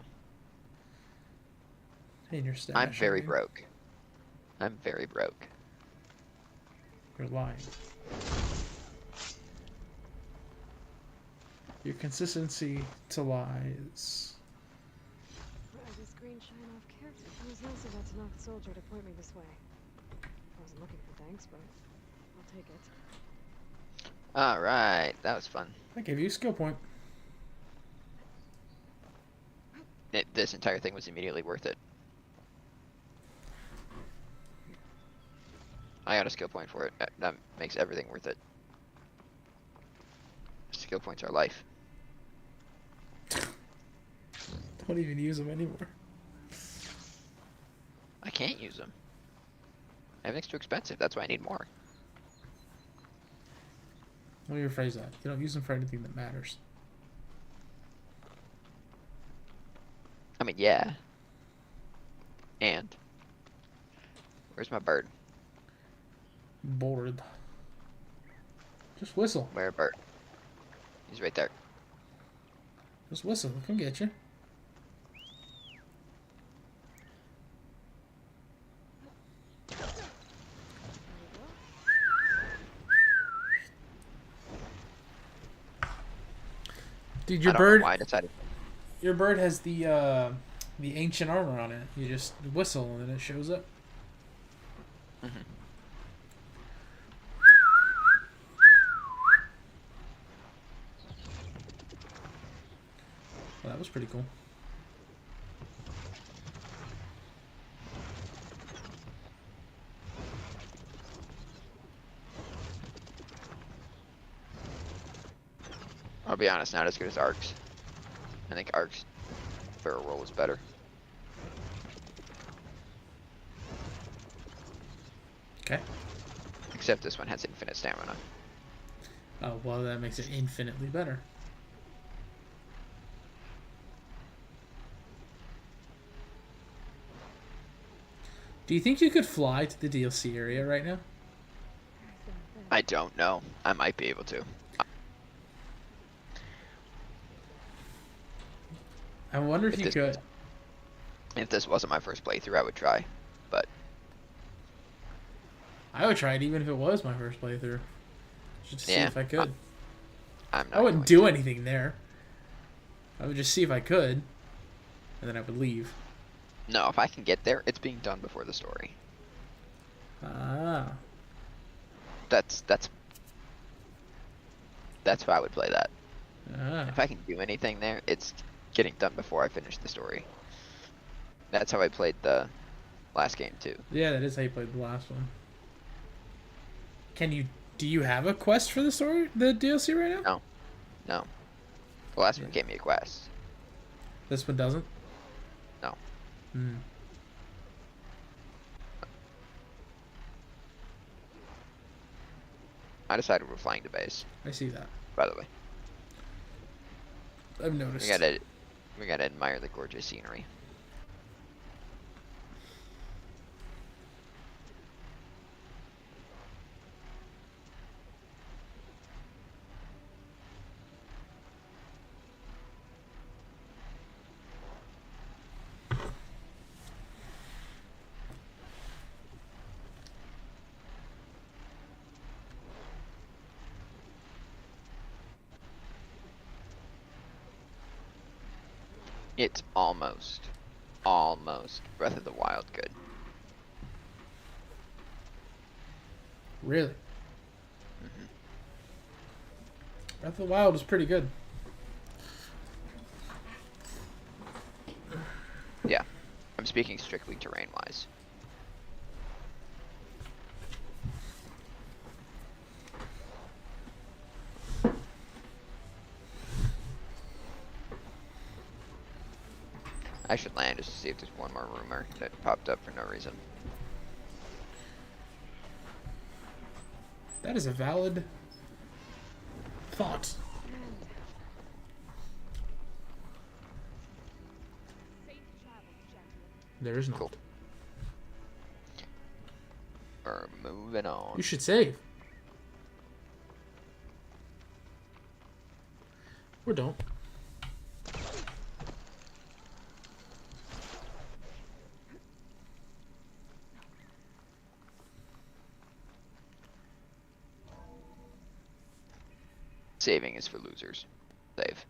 In your stash. I'm very I mean. broke. I'm very broke. You're lying. Your consistency to lies. This green shine off character. It was nice of that to knock the soldier to point me this way. wasn't looking for thanks, but I'll take it. Alright, that was fun. I gave you a skill point. This entire thing was immediately worth it. I got a skill point for it. That makes everything worth it. Skill points are life. Don't even use them anymore. I can't use them. Everything's too expensive. That's why I need more. Let me rephrase that. You don't use them for anything that matters. I mean, yeah. And where's my bird? Bored. Just whistle. Where a bird? He's right there. Just whistle. He'll come get you. Dude, your I don't know bird. why I decided. Your bird has the ancient armor on it. You just whistle and then it shows up. Mhm. Well, that was pretty cool. I'll be honest, not as good as Arcs. I think Arcs barrel roll is better. Okay. Except this one has infinite stamina. Oh, well, that makes it infinitely better. Do you think you could fly to the DLC area right now? I don't know. I might be able to. I wonder if you could. If this wasn't my first playthrough, I would try. But I would try it even if it was my first playthrough. Just to see Yeah, if I could. I'm not I wouldn't going do anything there. I would just see if I could. And then I would leave. to. No, if I can get there, it's being done before the story. Ah. That's how I would play that. Ah. If I can do anything there, it's getting done before I finish the story. That's how I played the last game too. Yeah, that is how you played the last one. Do you have a quest for the story, the DLC right now? No. No. The last one gave me a quest. This one doesn't? No. Hmm. I decided we're flying to base, I see that. by the way. I've noticed. We gotta admire the gorgeous scenery. It's almost Breath of the Wild good. Really? Breath of the Wild is pretty good. Yeah. I'm speaking strictly terrain-wise. I should land just to see if there's one more rumor that popped up for no reason. That is a valid thought. Safe travels, gentlemen. There is not. Cool. We're moving on. You should save. Or don't. Saving is for losers. Save.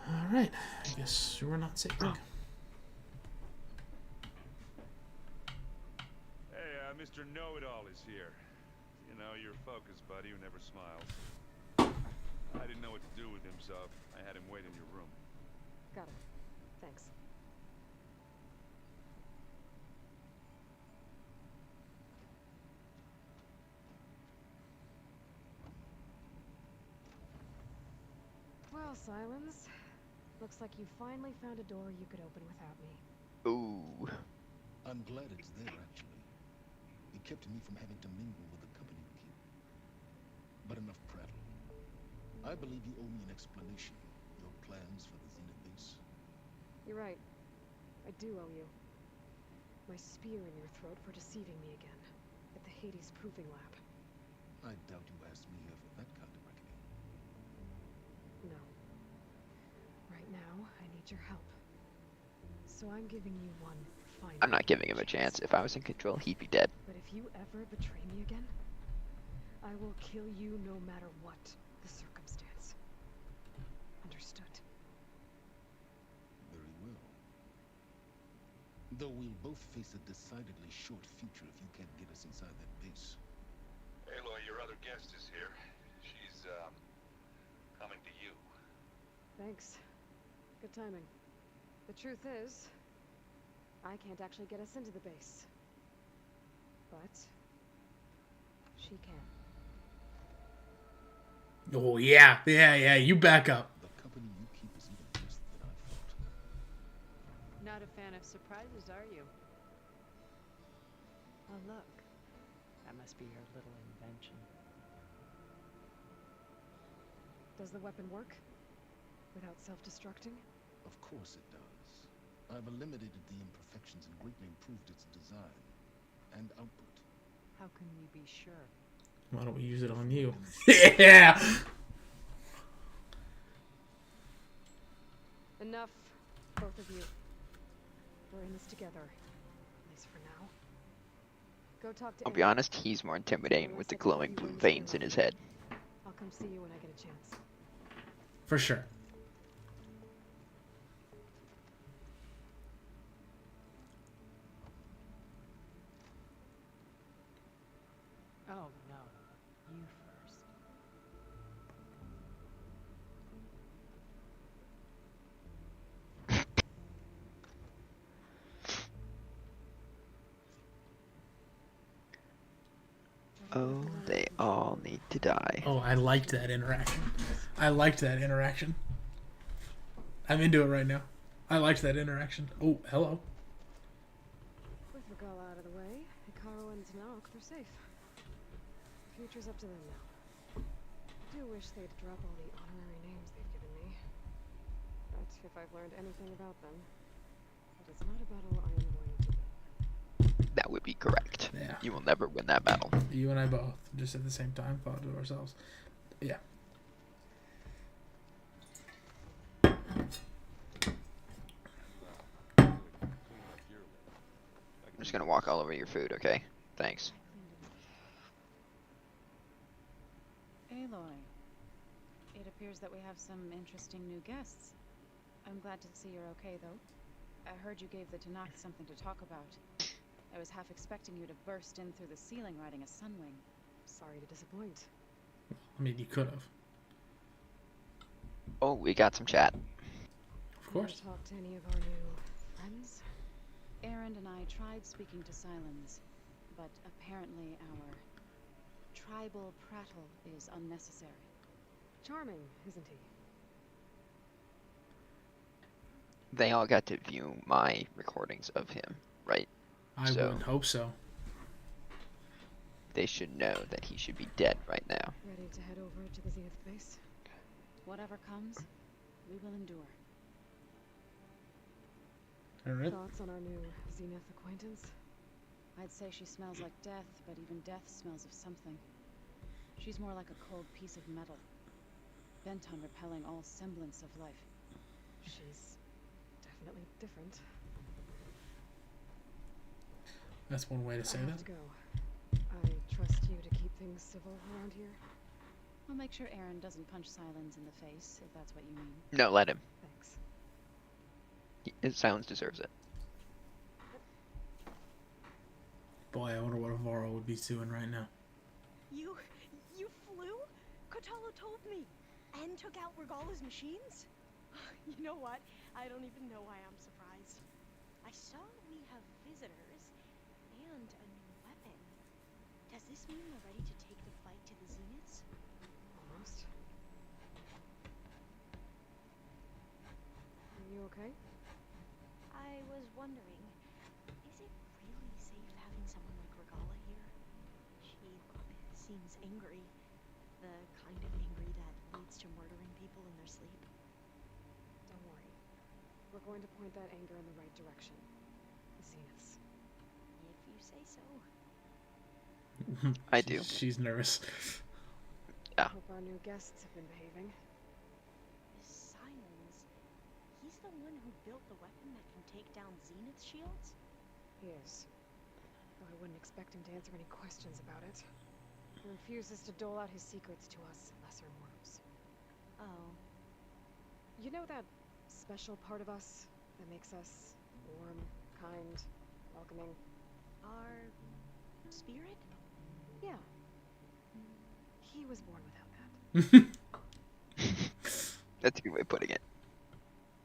Alright. I guess we're not saving. Mr. Know-It-All is here. You know, your focus buddy who never smiles. I didn't know what to do with him, so I had him wait in your room. Got it. Thanks. Well, Silence. Looks like you finally found a door you could open without me. Ooh. I'm glad it's there, actually. It kept me from having to mingle with the company we keep. But enough prattle. I believe you owe me an explanation. Your plans for the Zenith base. You're right. I do owe you. My spear in your throat for deceiving me again. At the Hades Proving Lab. I doubt you asked me here for that kind of reckoning. No. Right now, I need your help. So I'm giving you one final I'm not giving him a chance. If I was in control, he'd be dead. But if you ever betray me again, I will kill you no matter what the circumstance. Understood? Very well. Though we'll both face a decidedly short future if you can't get us inside that base. Aloy, your other guest is here. She's, coming to you. Thanks. Good timing. The truth is, I can't actually get us into the base. But she can. Oh yeah, yeah. You back up. The company you keep is even worse than I thought. Not a fan of surprises, are you? Oh, look. That must be your little invention. Does the weapon work? Without self-destructing? Of course it does. I've eliminated the imperfections and greatly improved its design and output. How can we be sure? Why don't we use it on you? Yeah! Enough, both of you. We're in this together. At least for now. Go talk to I'll be Aaron. honest, he's more intimidating with the glowing blue veins in his head. I'll come see you when I get a chance. For sure. Oh, no. You first. Oh, they all need to die. Oh, I liked that interaction. I'm into it right now. I liked that interaction. Oh, hello. With Regal out of the way, Hikaru and Tanok, they're safe. Future's up to them now. I do wish they'd drop all the honorary names they've given me. But if I've learned anything about them, it is not a battle I am going to win. That would be correct. Yeah. You will never win that battle. You and I both, just at the same time, thought to ourselves. Yeah. I'm just gonna walk all over your food, okay? Thanks. Aloy, it appears that we have some interesting new guests. I'm glad to see you're okay, though. I heard you gave the Tanakh something to talk about. I was half expecting you to burst in through the ceiling riding a sunwing. Sorry to disappoint. I mean, you could have. Oh, we got some chat. Of course. Talk to any of our new friends? Aaron and I tried speaking to Silence, but apparently our tribal prattle is unnecessary. Charming, isn't he? They all got to view my recordings of him, right? I would hope so. They should know that he should be dead right now. Ready to head over to the Zenith base? Whatever comes, we will endure. Alright. Thoughts on our new Zenith acquaintance? I'd say she smells like death, but even death smells of something. She's more like a cold piece of metal, bent on repelling all semblance of life. She's definitely different. That's one way to say I have that. to go. I trust you to keep things civil around here. I'll make sure Aaron doesn't punch Silence in the face, if that's what you mean. No, let him. Thanks. Silence deserves it. Boy, I wonder what Avaro would be doing right now. You flew? Kotalo told me. And took out Regala's machines? You know what? I don't even know why I'm surprised. I saw we have visitors and a new weapon. Does this mean we're ready to take the fight to the Zeniths? Almost. Are you okay? I was wondering, is it really safe having someone like Regala here? She seems angry. The kind of angry that leads to murdering people in their sleep. Don't worry. We're going to point that anger in the right direction. The Zeniths. If you say so. I do. She's nervous. Yeah. Hope our new guests have been behaving. Silence. He's the one who built the weapon that can take down Zenith shields? He is. Though I wouldn't expect him to answer any questions about it. He refuses to dole out his secrets to us lesser mortals. Oh. You know that special part of us that makes us warm, kind, welcoming? Our spirit? Yeah. He was born without that. That's a good way of putting it.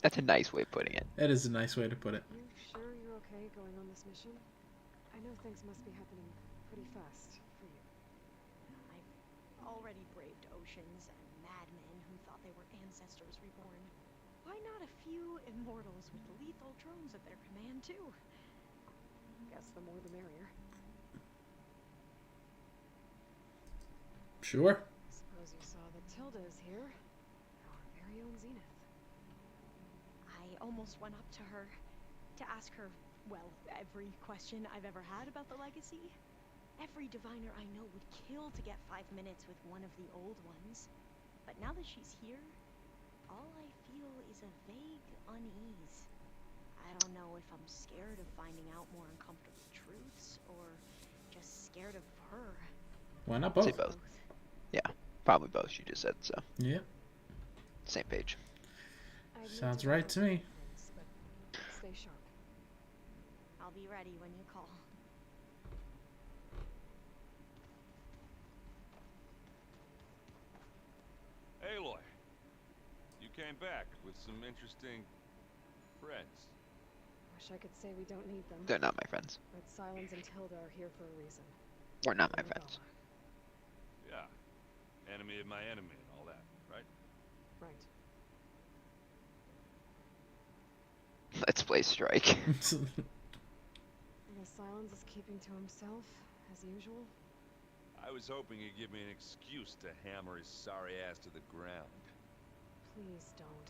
That's a nice way of putting it. That is a nice way to put it. You sure you're okay going on this mission? I know things must be happening pretty fast for you. I've already braved oceans and madmen who thought they were ancestors reborn. Why not a few immortals with lethal drones at their command, too? Guess the more the merrier. Sure. Suppose you saw that Tilda is here. Our very own Zenith. I almost went up to her to ask her, well, every question I've ever had about the legacy. Every diviner I know would kill to get 5 minutes with one of the old ones. But now that she's here, all I feel is a vague unease. I don't know if I'm scared of finding out more uncomfortable truths, or just scared of her. Why not Say both? both. Yeah, probably both. She just said so. Yeah. Same page. Sounds right to me. But stay sharp. I'll be ready when you call. Aloy, you came back with some interesting friends. Wish I could say we don't need them. They're not my friends. But Silence and Tilda are here for a reason. Or not my And friends. Regala. Yeah. Enemy of my enemy and all that, right? Right. Let's play Strike. I guess Silence is keeping to himself, as usual. I was hoping he'd give me an excuse to hammer his sorry ass to the ground. Please don't.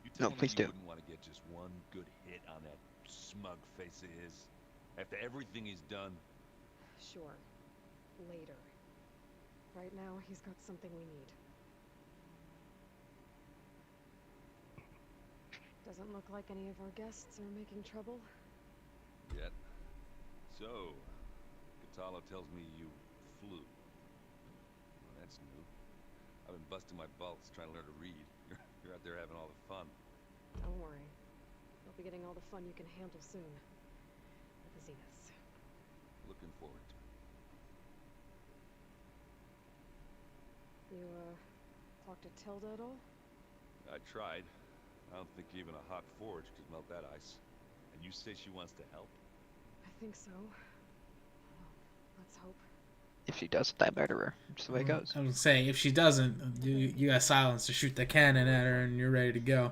You No, tell me please you do. wouldn't want to get just one good hit on that smug face of his? After everything he's done? Sure. Later. Right now, he's got something we need. Doesn't look like any of our guests are making trouble. Yet. So, Katala tells me you flew. Well, that's new. I've been busting my balls trying to learn to read. You're out there having all the fun. Don't worry. You'll be getting all the fun you can handle soon. With the Zeniths. Looking forward to it. You, talk to Tilda at all? I tried. I don't think even a hot forge could melt that ice. And you say she wants to help? I think so. Well, let's hope. If she doesn't, I murder her. Just the way it goes. I was saying, if she doesn't, you got Silence to shoot the cannon at her and you're ready to go.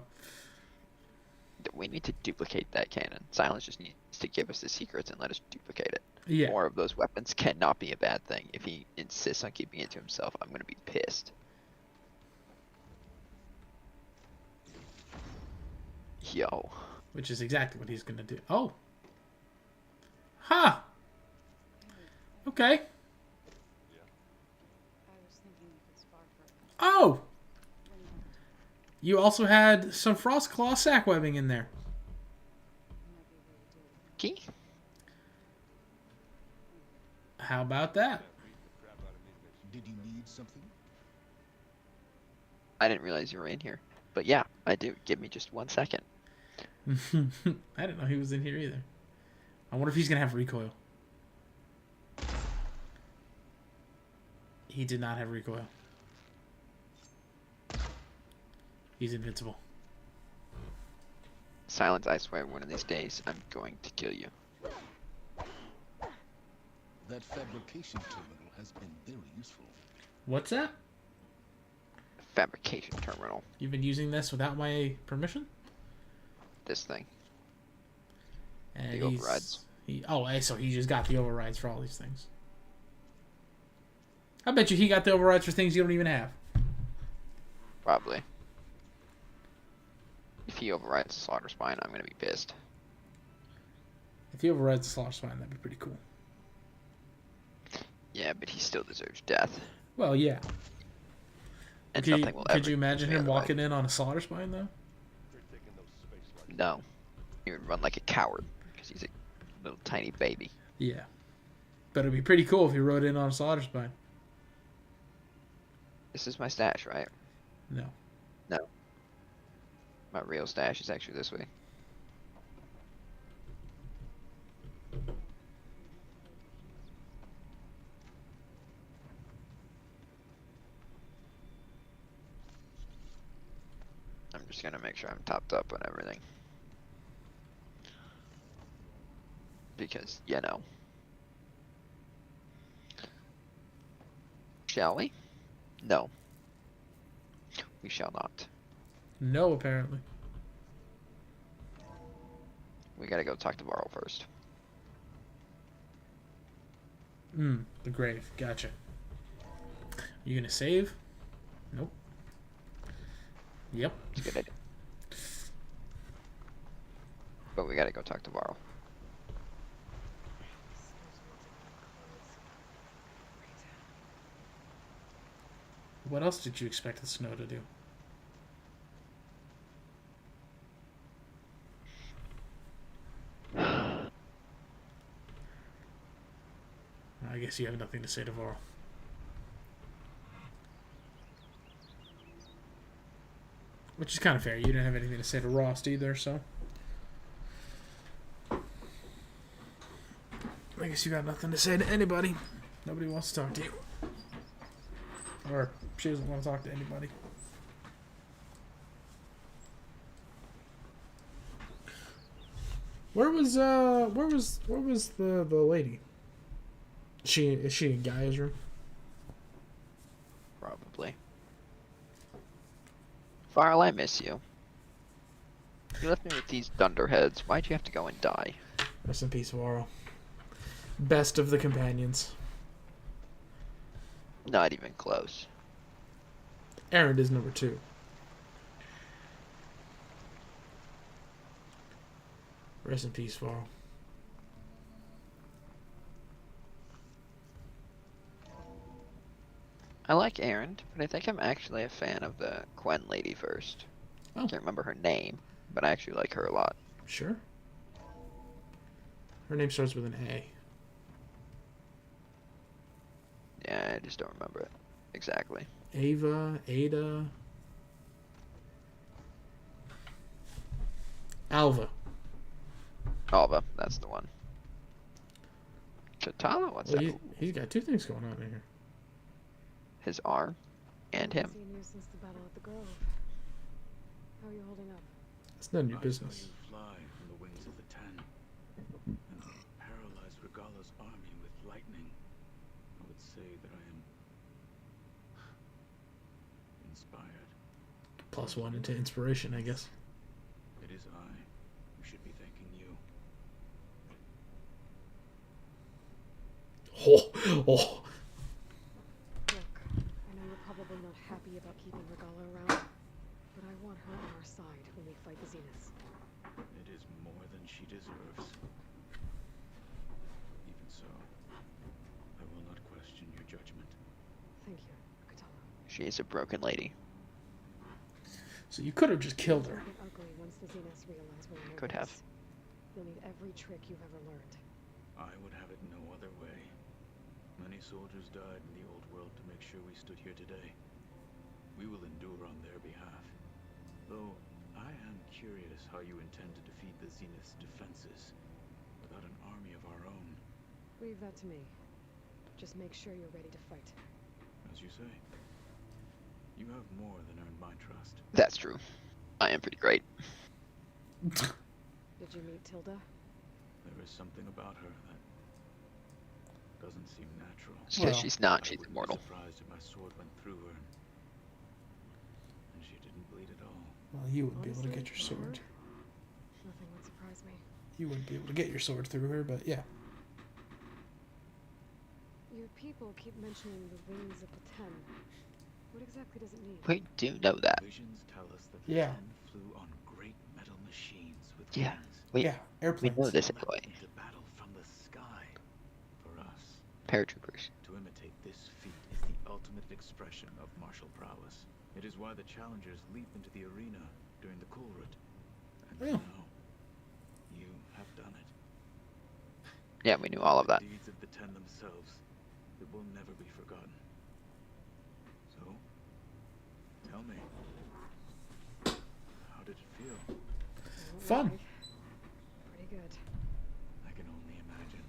We need to duplicate that cannon. Silence just needs to give us the secrets and let us duplicate it. Yeah. More of those weapons cannot be a bad thing. If he insists on keeping it to himself, I'm going to be pissed. Yo. Which is exactly what he's going to do. Oh. Huh. Okay. I was thinking if it's far further. Oh. You also had some Frost Claw sack webbing in there. Might be a way to do it. Key? How about that? Did you need something? I didn't realize you were in here. But yeah, I do. Give me just 1 second. I didn't know he was in here either. I wonder if he's going to have recoil. He did not have recoil. He's invincible. Silence, I swear one of these days I'm going to kill you. That fabrication terminal has been very useful. What's that? Fabrication terminal. You've been using this without my permission? This thing. And The overrides. So he just got the overrides for all these things. I bet you he got the overrides for things you don't even have. Probably. If he overrides the Slaughter Spine, I'm gonna be pissed. If he overrides the Slaughter Spine, that'd be pretty cool. Yeah, but he still deserves death. Well, yeah. And Could you imagine him walking in on a Slaughter Spine, though? No. He would run like a coward, because he's a little tiny baby. Yeah. But it'd be pretty cool if he rode in on a Slaughter Spine. This is my stash, right? No. No. My real stash is actually this way. I'm just gonna make sure I'm topped up on everything. Because, you know. Shall we? No. We shall not. No, apparently. We gotta go talk to Varl first. The grave. Gotcha. You gonna save? Nope. Yep. It's a good idea. But we gotta go talk to Varl. What else did you expect the snow to do? I guess you have nothing to say to Varl. Which is kind of fair. You didn't have anything to say to Rost either, so. I guess you got nothing to say to anybody. Nobody wants to talk to you. Or she doesn't want to talk to anybody. Where was the lady? Is she in Gaia's room? Probably. Varl, I miss you. You left me with these dunderheads. Why'd you have to go and die? Rest in peace, Varl. Best of the companions. Not even close. Aaron is number 2. Rest in peace, Varl. I like Aaron, but I think I'm actually a fan of the Quen lady first. Oh. I can't remember her name, but I actually like her a lot. Sure. Her name starts with an A. Yeah, I just don't remember it exactly. Ava, Ada. Alva. Alva, that's the one. Katala, what's that? He's got 2 things going on here. His arm and him. Seen you since the battle at the Grove. How are you holding up? It's none of your business. I saw you fly from the wings of the Ten and paralyze Regala's army with lightning. I would say that I am inspired. +1 into inspiration, I guess. It is I who should be thanking you. Oh. Look, I know you're probably not happy about keeping Regala around, but I want her on our side when we fight the Zeniths. It is more than she deserves. Even so, I will not question your judgment. Thank you, Katala. She is a broken lady. So you could have just killed her. It'll get ugly once the Zeniths realize we're in their Could have. base. You'll need every trick you've ever learned. I would have it no other way. Many soldiers died in the old world to make sure we stood here today. We will endure on their behalf. Though, I am curious how you intend to defeat the Zenith's defenses without an army of our own. Leave that to me. Just make sure you're ready to fight. As you say, you have more than earned my trust. That's true. I am pretty great. Did you meet Tilda? There is something about her that doesn't seem natural. Because she's not. I She's wouldn't be immortal. surprised if my sword went through her and she didn't bleed at all. Well, you wouldn't be able to Honestly, get your for her, sword. nothing would surprise me. You wouldn't be able to get your sword through her, but yeah. Your people keep mentioning the wings of the Ten. What exactly does it mean? We do know that. Visions tell us that the Yeah. Ten flew on great metal machines with Yeah. wings. Yeah, We airplanes. know this Leapt anyway. into battle from the sky. For us, Paratroopers. to imitate this feat is the ultimate expression of martial prowess. It is why the challengers leap into the arena during the Kulrut. And Yeah. now, you have done it. Yeah, we knew all of that. The deeds of the Ten themselves, it will never be forgotten. So, tell me, how did it feel? Fun. Right. Pretty good. I can only imagine.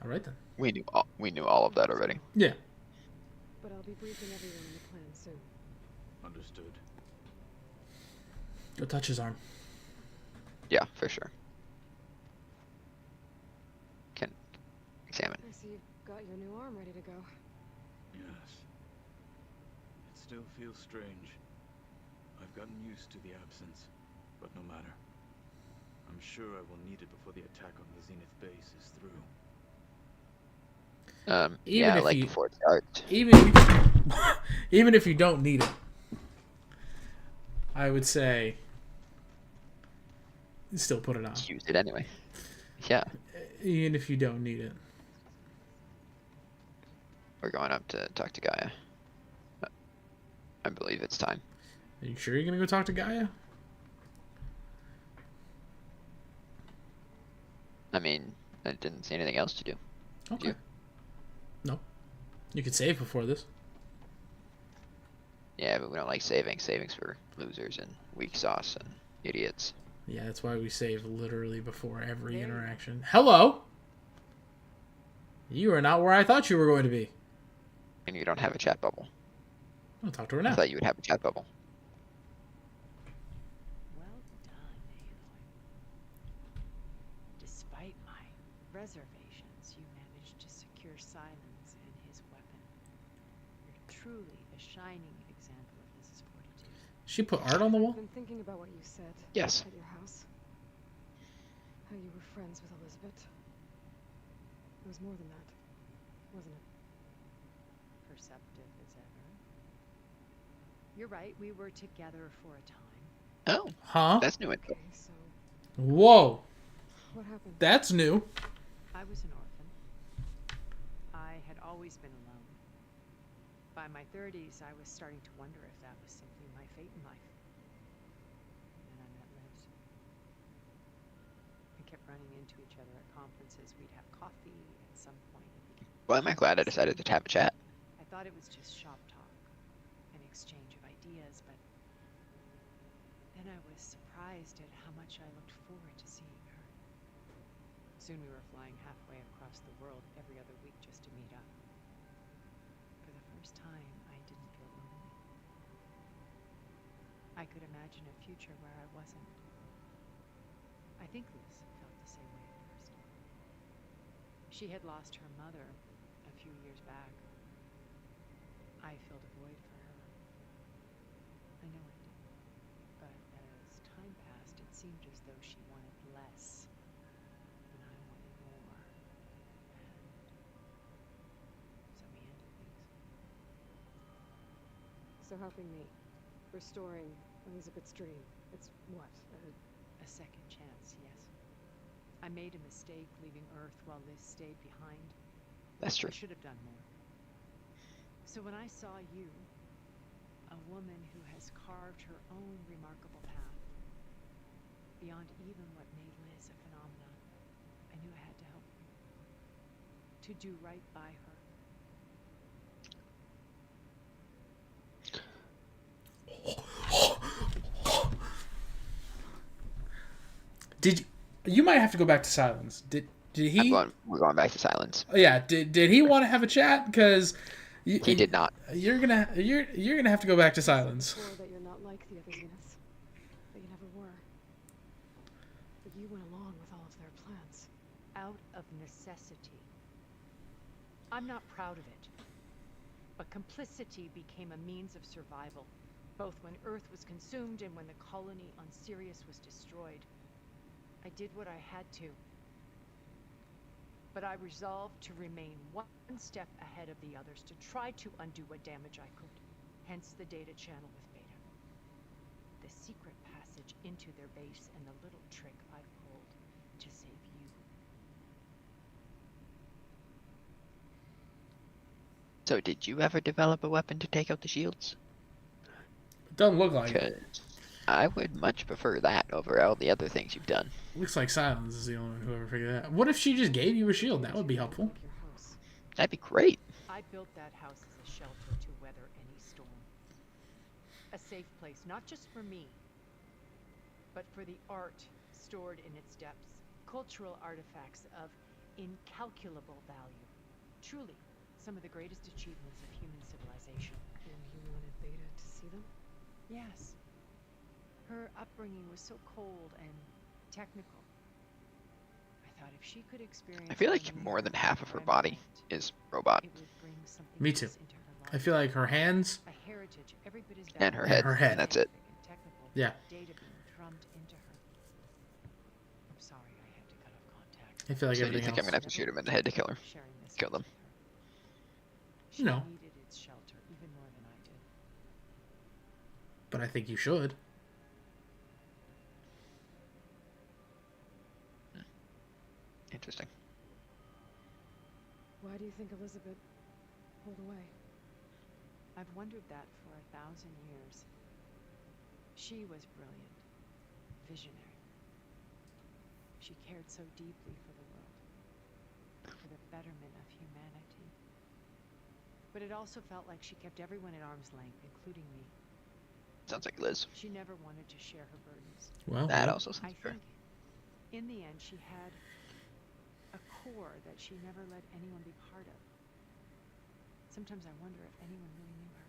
All right then. We knew all of that already. Yeah. But I'll be briefing everyone on the plan soon. Understood. Go touch his arm. Yeah, for sure. Can examine. I see you've got your new arm ready to go. Yes. It still feels strange. I've gotten used to the absence, but no matter. I'm sure I will need it before the attack on the Zenith base is through. Even Yeah, if like you- before it starts. Even if you don't need it, I would say still put it on. Use it anyway. Yeah. Even if you don't need it. We're going up to talk to Gaia. I believe it's time. Are you sure you're gonna go talk to Gaia? I mean, I didn't see anything else to do. Okay. No. You could save before this. Yeah, but we don't like saving. Savings for losers and weak sauce and idiots. Yeah, that's why we save literally before every interaction. Hello! You are not where I thought you were going to be. And you don't have a chat bubble. I'll talk to her I now. thought you would have a chat bubble. Well done, Aloy. Despite my reservations, you managed to secure Silence and his weapon. You're truly a shining example of Mrs. Fortitude. She put art on the wall? I've been thinking about what you said. Yes. At your house. How you were friends with Elizabeth. It was more than that, wasn't it? Perceptive as ever. You're right, we were together for a time. Oh. Huh? That's new info. Okay, so Whoa. what happened? That's new. I was an orphan. I had always been alone. By my 30s, I was starting to wonder if that was simply my fate in life. And then I met Liz. We kept running into each other at conferences. We'd have coffee at some point. Well, am I glad I decided to have a chat? I thought it was just shop talk, an exchange of ideas, but then I was surprised at how much I looked forward to seeing her. Soon we were flying halfway across the world every other week just to meet up. For the first time, I didn't feel lonely. I could imagine a future where I wasn't. I think Liz felt the same way at first. She had lost her mother a few years back. I filled a void for her. I know I did. But as time passed, it seemed as though she wanted less, and I wanted more. And so we ended things. So helping me. Restoring Elizabeth's dream. It's what? A second chance, yes. I made a mistake leaving Earth while Liz stayed behind. That's true. I should have done more. So when I saw you, a woman who has carved her own remarkable path, beyond even what made Liz a phenomenon, I knew I had to help you. To do right by her. Did you might have to go back to Silence. Did Did he? We're going back to silence. Yeah. Did he want to have a chat? Because he did not. You're gonna have to go back to silence. Before that you're not like the other Zeniths, but you never were. But you went along with all of their plans. Out of necessity. I'm not proud of it. But complicity became a means of survival, both when Earth was consumed and when the colony on Sirius was destroyed. I did what I had to. But I resolved to remain one step ahead of the others, to try to undo what damage I could. Hence the data channel with Beta. The secret passage into their base and the little trick I pulled to save you. So did you ever develop a weapon to take out the shields? Doesn't look like it. I would much prefer that over all the other things you've done. Looks like Silence is the only one who ever figured that out. What if she just gave you a shield? That would be helpful. That'd be great. I built that house as a shelter to weather any storm. A safe place, not just for me, but for the art stored in its depths. Cultural artifacts of incalculable value. Truly, some of the greatest achievements of human civilization. And you wanted Beta to see them? Yes. Her upbringing was so cold and technical. I thought if she could experience... I feel like more than half of her body is robot. Me too. I feel like her hands... And her head. And that's it. Yeah. I feel like so everything do you think else. I'm gonna have to shoot him in the head to kill her? Kill them. No. But I think you should. Interesting. Why do you think Elizabeth pulled away? I've wondered that for 1,000 years. She was brilliant, visionary. She cared so deeply for the world, for the betterment of humanity. But it also felt like she kept everyone at arm's length, including me. Sounds like Liz. She never wanted to share her burdens. Well, that also sounds fair. I think in the end she had a core that she never let anyone be part of. Sometimes I wonder if anyone really knew her.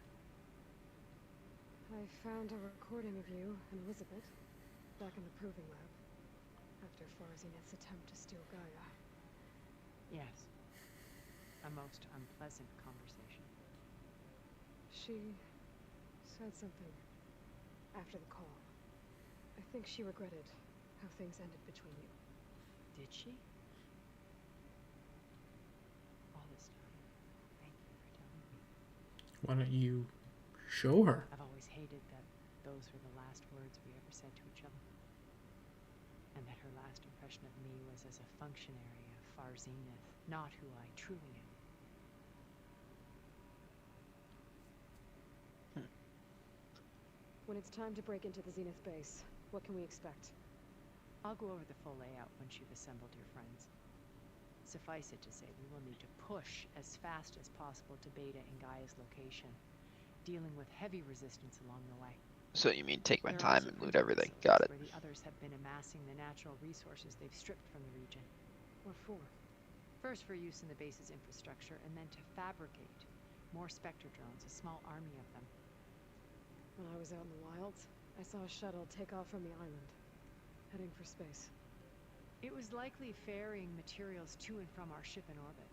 I found a recording of you and Elizabeth back in the proving lab after Farzineth's attempt to steal Gaia. Yes. A most unpleasant conversation. She said something after the call. I think she regretted how things ended between you. Did she? All this time. Thank you for telling me. Why don't you show her? I've always hated that those were the last words we ever said to each other. And that her last impression of me was as a functionary of Farzineth, not who I truly am. When it's time to break into the Zenith base, what can we expect? I'll go over the full layout once you've assembled your friends. Suffice it to say, we will need to push as fast as possible to Beta and Gaia's location, dealing with heavy resistance along the way. So you mean take my time and loot everything? Got it. Where the others have been amassing the natural resources they've stripped from the region. What for? First for use in the base's infrastructure, and then to fabricate more Spectre drones, a small army of them. When I was out in the wilds, I saw a shuttle take off from the island, heading for space. It was likely ferrying materials to and from our ship in orbit.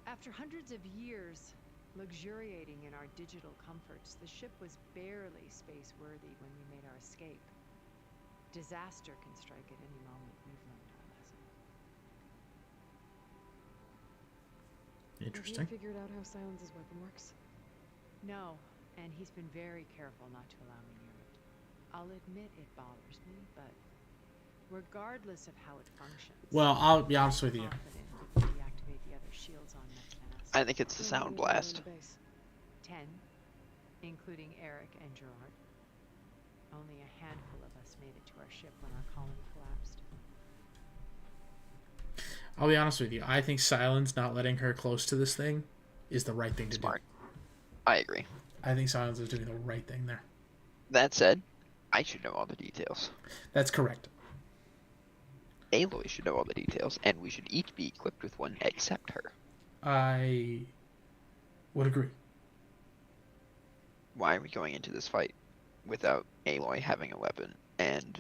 After hundreds of years luxuriating in our digital comforts, the ship was barely space-worthy when we made our escape. Disaster can strike at any moment. We've learned our lesson. Interesting. Have you figured out how Silence's weapon works? No, and he's been very careful not to allow me near it. I'll admit it bothers me, but regardless of how it functions... Well, I'll be honest with you. Deactivate the other shields on I think it's the sound blast. 10, including Eric and Gerard. Only a handful of us made it to our ship when our colony collapsed. I'll be honest with you. I think Silence not letting her close to this thing is the right thing to do. I agree. I think Silence is doing the right thing there. That said, I should know all the details. That's correct. Aloy should know all the details, and we should each be equipped with one except her. I would agree. Why are we going into this fight without Aloy having a weapon, and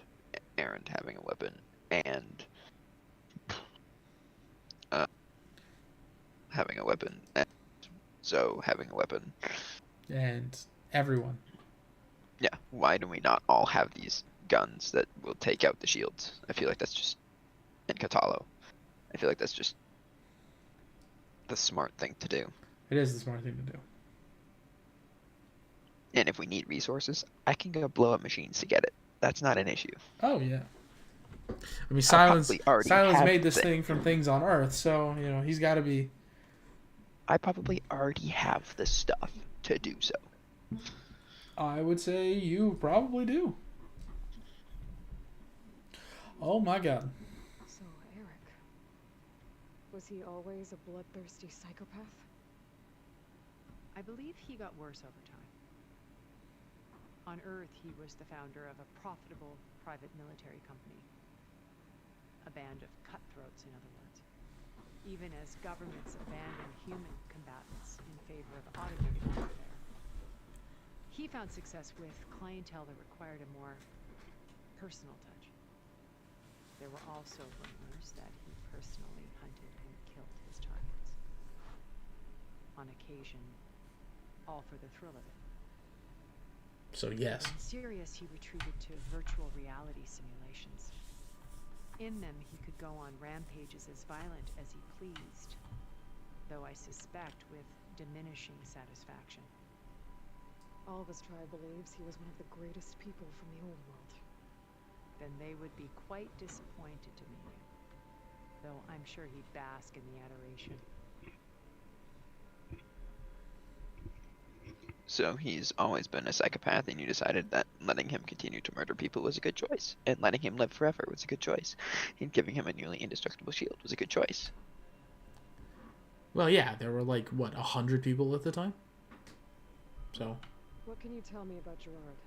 Aaron having a weapon, and having a weapon, and Zoe having a weapon? And everyone. Yeah, why do we not all have these guns that will take out the shields? I feel like that's just... And Katalo. I feel like that's just the smart thing to do. It is the smart thing to do. And if we need resources, I can go blow up machines to get it. That's not an issue. Oh, yeah. I mean, Silence have made this thing from things on Earth, so, you know, he's got to be... I probably already have the stuff to do so. I would say you probably do. Oh my god. So, Eric. Was he always a bloodthirsty psychopath? I believe he got worse over time. On Earth, he was the founder of a profitable private military company. A band of cutthroats, in other words. Even as governments abandoned human combatants in favor of automated warfare. He found success with clientele that required a more personal touch. There were also rumors that he personally hunted and killed his targets. On occasion, all for the thrill of it. So yes. In Sirius, he retreated to virtual reality simulations. In them, he could go on rampages as violent as he pleased, though I suspect with diminishing satisfaction. All of his tribe believes he was one of the greatest people from the old world. Then they would be quite disappointed to meet him, though I'm sure he'd bask in the adoration. So he's always been a psychopath, and you decided that letting him continue to murder people was a good choice, and letting him live forever was a good choice, and giving him a nearly indestructible shield was a good choice. Well, yeah, there were like, what, 100 people at the time? So... What can you tell me about Gerard?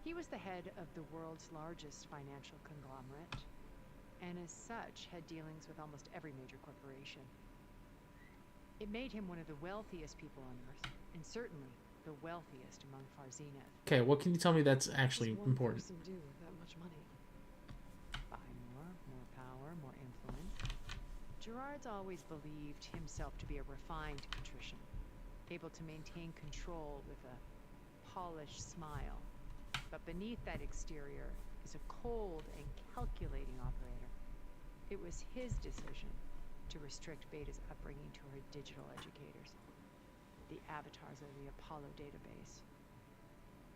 He was the head of the world's largest financial conglomerate, and as such had dealings with almost every major corporation. It made him one of the wealthiest people on Earth, and certainly the wealthiest among Farzeneth. Okay, what can you tell me that's actually important? What does one person do with that much money? Buy more power, more influence. Gerard's always believed himself to be a refined patrician, able to maintain control with a polished smile. But beneath that exterior is a cold and calculating operator. It was his decision to restrict Beta's upbringing to her digital educators, the avatars of the Apollo database,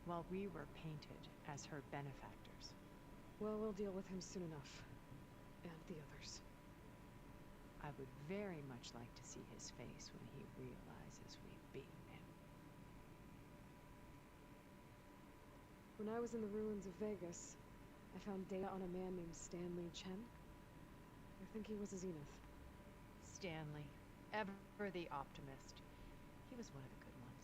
while we were painted as her benefactors. Well, we'll deal with him soon enough. And the others. I would very much like to see his face when he realizes we've beaten him. When I was in the ruins of Vegas, I found data on a man named Stanley Chen. I think he was a Zenith. Stanley, ever the optimist. He was one of the good ones.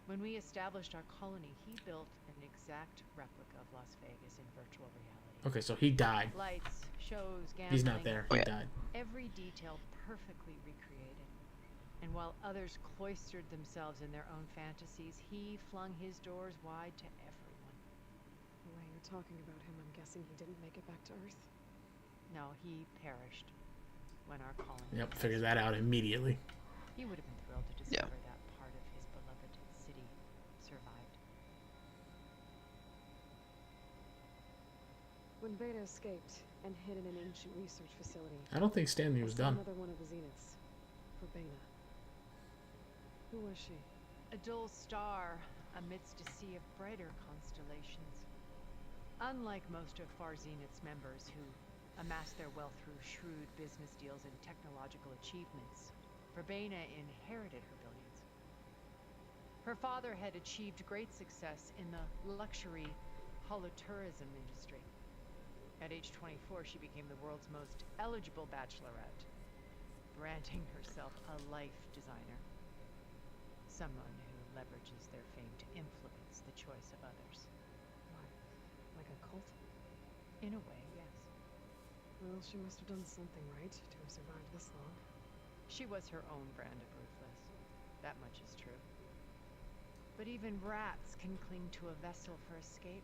When we established our colony, he built an exact replica of Las Vegas in virtual reality. Okay, so he died. Lights, shows, gambling. He's not there. He died. Every detail perfectly recreated. And while others cloistered themselves in their own fantasies, he flung his doors wide to everyone. The way you're talking about him, I'm guessing he didn't make it back to Earth? No, he perished when our colony... Yep, figure that out immediately. He would have been thrilled to discover that part of his beloved city survived. When Beta escaped and hid in an ancient research facility... I don't think Stanley was done. Another one of the Zeniths. For Beta. Who was she? A dull star amidst a sea of brighter constellations. Unlike most of Farzeneth's members who amassed their wealth through shrewd business deals and technological achievements, Verbena inherited her billions. Her father had achieved great success in the luxury holotourism industry. At age 24, she became the world's most eligible bachelorette, branding herself a life designer. Someone who leverages their fame to influence the choice of others. What? Like a cult? In a way, yes. Well, she must have done something right to have survived this long. She was her own brand of ruthless. That much is true. But even rats can cling to a vessel for escape.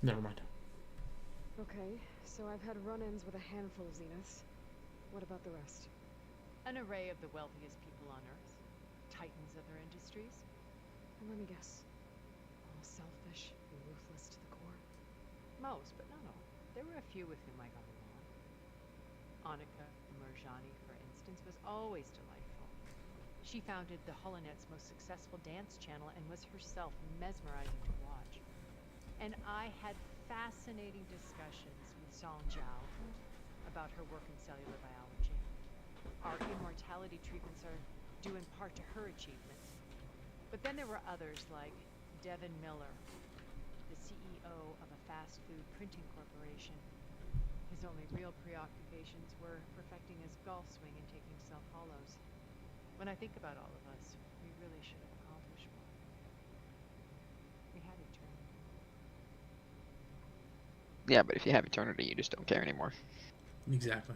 Never mind. Okay, so I've had run-ins with a handful of Zeniths. What about the rest? An array of the wealthiest people on Earth. Titans of their industries. And let me guess. All selfish and ruthless to the core. Most, but not all. There were a few with whom I got along. Annika Murjani, for instance, was always delightful. She founded the Holonet's most successful dance channel and was herself mesmerizing to watch. And I had fascinating discussions with ChallengeOwn about her work in cellular biology. Our immortality treatments are due in part to her achievements. But then there were others like Devin Miller, the CEO of a fast food printing corporation. His only real preoccupations were perfecting his golf swing and taking self-hollows. When I think about all of us, we really should have accomplished more. We had eternity. Yeah, but if you have eternity, you just don't care anymore. Exactly.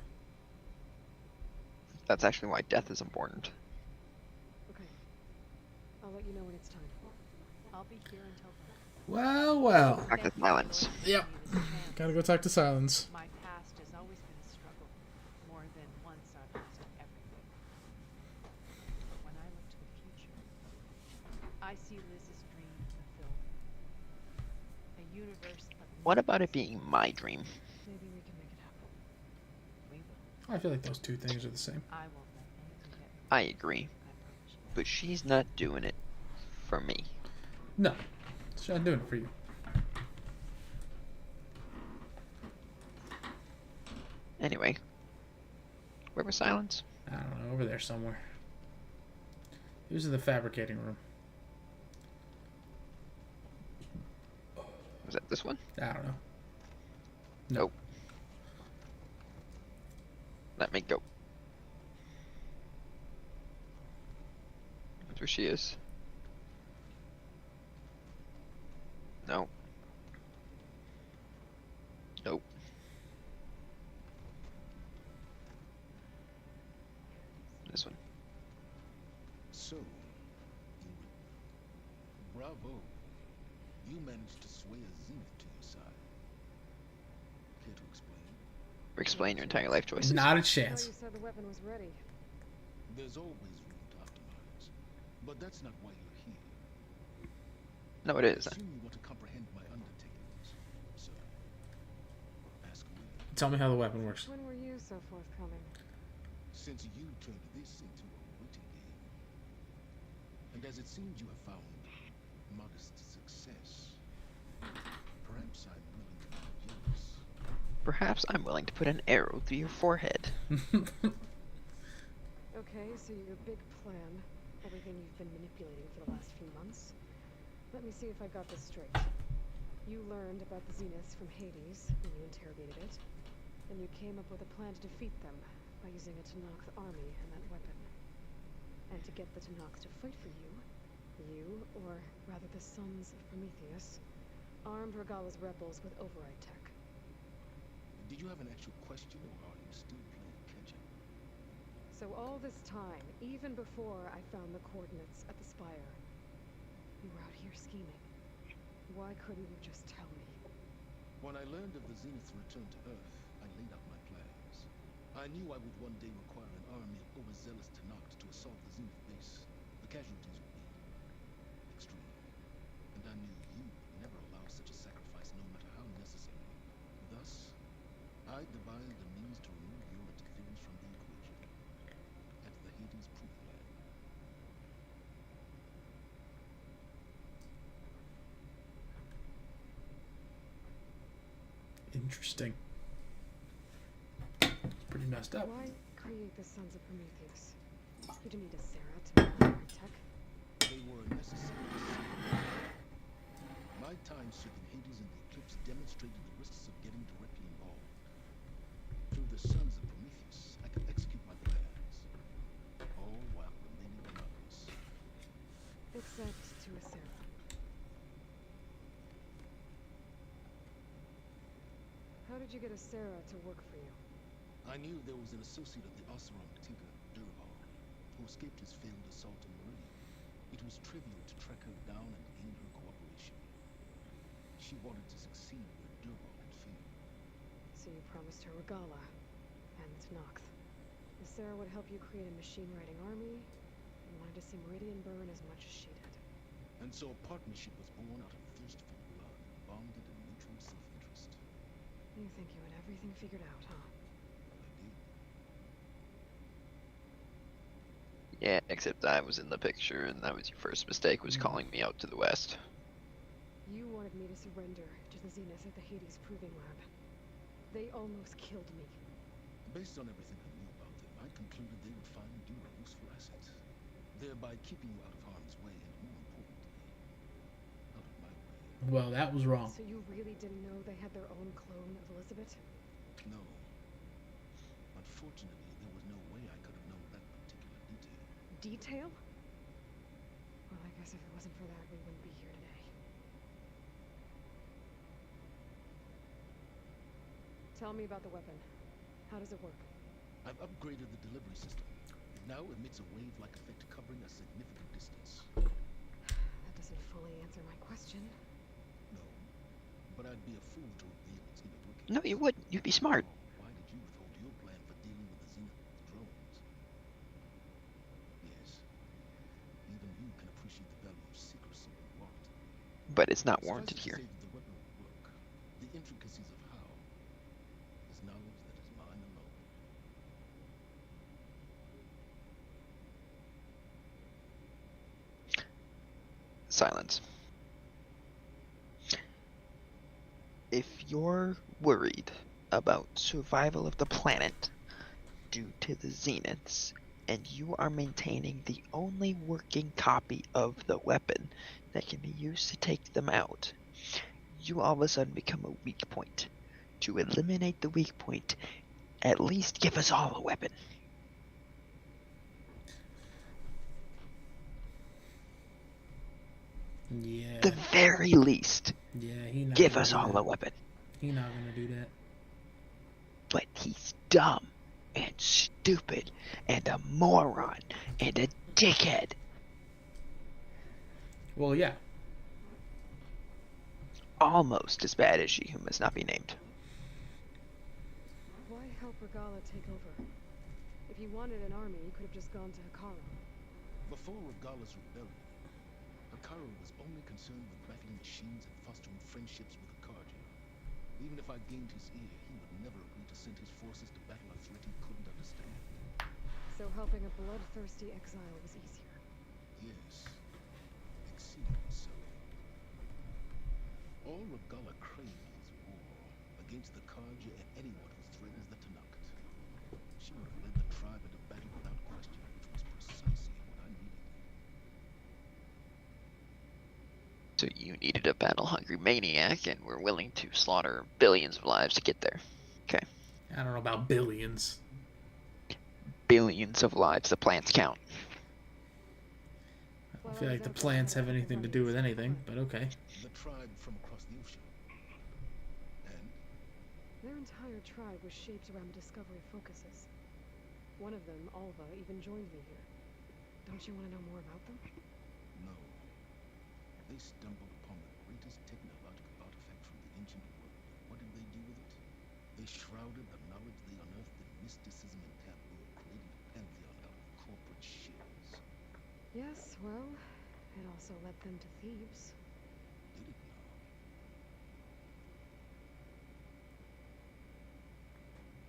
That's actually why death is important. Okay. I'll let you know when it's time. I'll be here until then. Well, well. Back to silence. Yep. Gotta go talk to Silence. My past has always been a struggle. More than once I've lost everything. But when I look to the future, I see Liz's dream fulfilled. A universe of What about it being my dream? Maybe we can make it happen. We will. I feel like those two things are the same. I won't let anything get me. I agree. I promise you. But she's not doing it for me. No. She's not doing it for you. Anyway. Where was Silence? I don't know. Over there somewhere. He was in the fabricating room. Was that this one? I don't know. Nope. Let me go. That's where she is. No. Nope. This one. So, bravo. You managed to sway a Zenith to your side. Care to explain? Explain your entire life choices. Not a I thought chance. you said the weapon was ready. There's always room to optimize. But that's not why you're here. No, it is. I assume you want to comprehend my undertakings, sir. Ask me. Tell me how the weapon works. When were you so forthcoming? Since you turned this into a witty game, and as it seems you have found modest success, perhaps I'm willing to be jealous. Perhaps I'm willing to put an arrow through your forehead. Okay, so your big plan, everything you've been manipulating for the last few months. Let me see if I got this straight. You learned about the Zeniths from Hades when you interrogated it, and you came up with a plan to defeat them by using a Tanakh army and that weapon. And to get the Tanakh to fight for you, or rather the sons of Prometheus, armed Regala's rebels with override tech. Did you have an actual question, or are you still playing catch-up? So all this time, even before I found the coordinates at the Spire, you were out here scheming. Why couldn't you just tell me? When I learned of the Zenith's return to Earth, I laid out my plans. I knew I would one day require an army of overzealous Tanakh to assault the Zenith base. The casualties would be extreme. And I knew you would never allow such a sacrifice, no matter how necessary. Thus, I devised a means to remove your interference from the equation. At the Hades proof plan. Interesting. Pretty messed up. Why create the sons of Prometheus? You didn't need a Sarah to override tech. They were necessary. My time serving Hades and the Eclipse demonstrated the risks of getting directly involved. Through the sons of Prometheus, I could execute my plans, all while remaining anonymous. Except to a Sarah. you get a Sarah to work for you? I knew there was an associate of the Oseram Tigger, Durval, who escaped his failed assault on Meridian. It was trivial to track her down and gain her cooperation. She wanted to succeed where Durval had failed. So you promised her Regala and Nox. The Sarah would help you create a machine-writing army, and wanted to see Meridian burn as much as she did. And so a partnership was born out of thirst for blood, bonded in mutual self-interest. You think you had everything figured out, huh? I did. Yeah, except I was in the picture, and that was your first mistake, was calling me out to the west. You wanted me to surrender to the Zenith at the Hades Proving Lab. They almost killed me. Based on everything I knew about them, I concluded they would find you a useful asset, thereby keeping you out of harm's way and, more importantly, out of my way. Well, that was wrong. So you really didn't know they had their own clone of Elizabeth? No. Unfortunately, there was no way I could have known that particular detail. Detail? Well, I guess if it wasn't for that, we wouldn't be here today. Tell me about the weapon. How does it work? I've upgraded the delivery system. It now emits a wave-like effect covering a significant distance. That doesn't fully answer my question. No, but I'd be a fool to reveal its inner workings. No, you wouldn't. You'd be smart. Why did you withhold your plan for dealing with the Zenith drones? Yes, even you can appreciate the value of secrecy when warranted. But it's not Suffice warranted it to here. say that the weapon will work. The intricacies of how is knowledge that is mine alone. Silence. If you're worried about survival of the planet due to the Zeniths, and you are maintaining the only working copy of the weapon that can be used to take them out, you all of a sudden become a weak point. To eliminate the weak point, at least give us all a weapon. Yeah. The very least, Yeah, he not give gonna us do all that. a weapon. He not gonna do that. But he's dumb and stupid and a moron and a dickhead. Well, yeah. Almost as bad as she who must not be named. Why help Regala take over? If you wanted an army, you could have just gone to Hikaru. Before Regala's rebellion, Hikaru was only concerned with battling machines and fostering friendships with Hikaru. Even if I gained his ear, he would never agree to send his forces to battle a threat he couldn't understand. So helping a bloodthirsty exile was easier. Yes, exceedingly so. All Regala craved was war against the Karja and anyone who threatens the Tanakh. She would have led the tribe into battle without question, which was precisely what I needed. So you needed a battle-hungry maniac, and were willing to slaughter billions of lives to get there. Okay. I don't know about billions. Billions of lives, the plants count. I don't feel like the plants have anything to do with anything, but okay. The tribe from across the ocean. And Their entire tribe was shaped around the discovery focuses. One of them, Alva, even joined me here. Don't you want to know more about them? no, they stumbled upon the greatest technological artifact from the ancient world. What did they do with it? They shrouded the knowledge they unearthed in mysticism and taboo, creating a pantheon out of corporate shells. Yes, well, it also led them to thieves.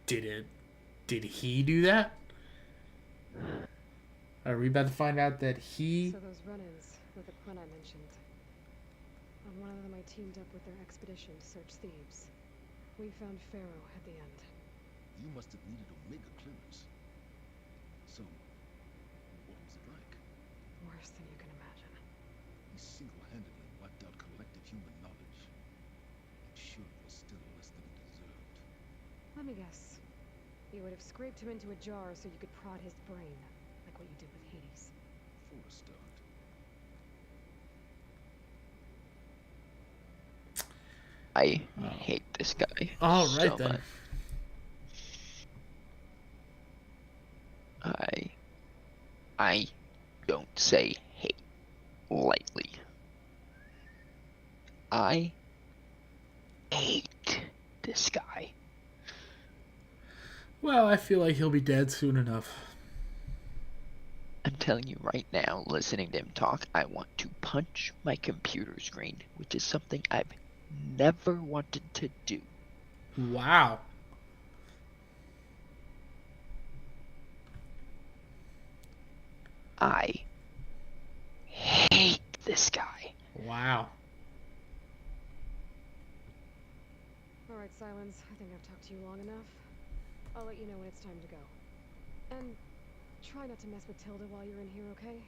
Did it now? Did he do that? Are we about to find out that he... So those run-ins with the clan I mentioned. On one of them I teamed up with their expedition to search Thebes. We found Pharaoh at the end. You must have needed Omega clearance. So, what was it like? Worse than you can imagine. He single-handedly wiped out collective human knowledge. I'm sure it was still less than he deserved. Let me guess. You would have scraped him into a jar so you could prod his brain, like what you did with Hades. For a start. I hate this guy All right so then. much. I don't say hate lightly. I hate this guy. Well, I feel like he'll be dead soon enough. I'm telling you right now, listening to him talk, I want to punch my computer screen, which is something I've never wanted to do. Wow. I hate this guy. Wow. Alright, Silence. I think I've talked to you long enough. I'll let you know when it's time to go. And try not to mess with Tilda while you're in here, okay?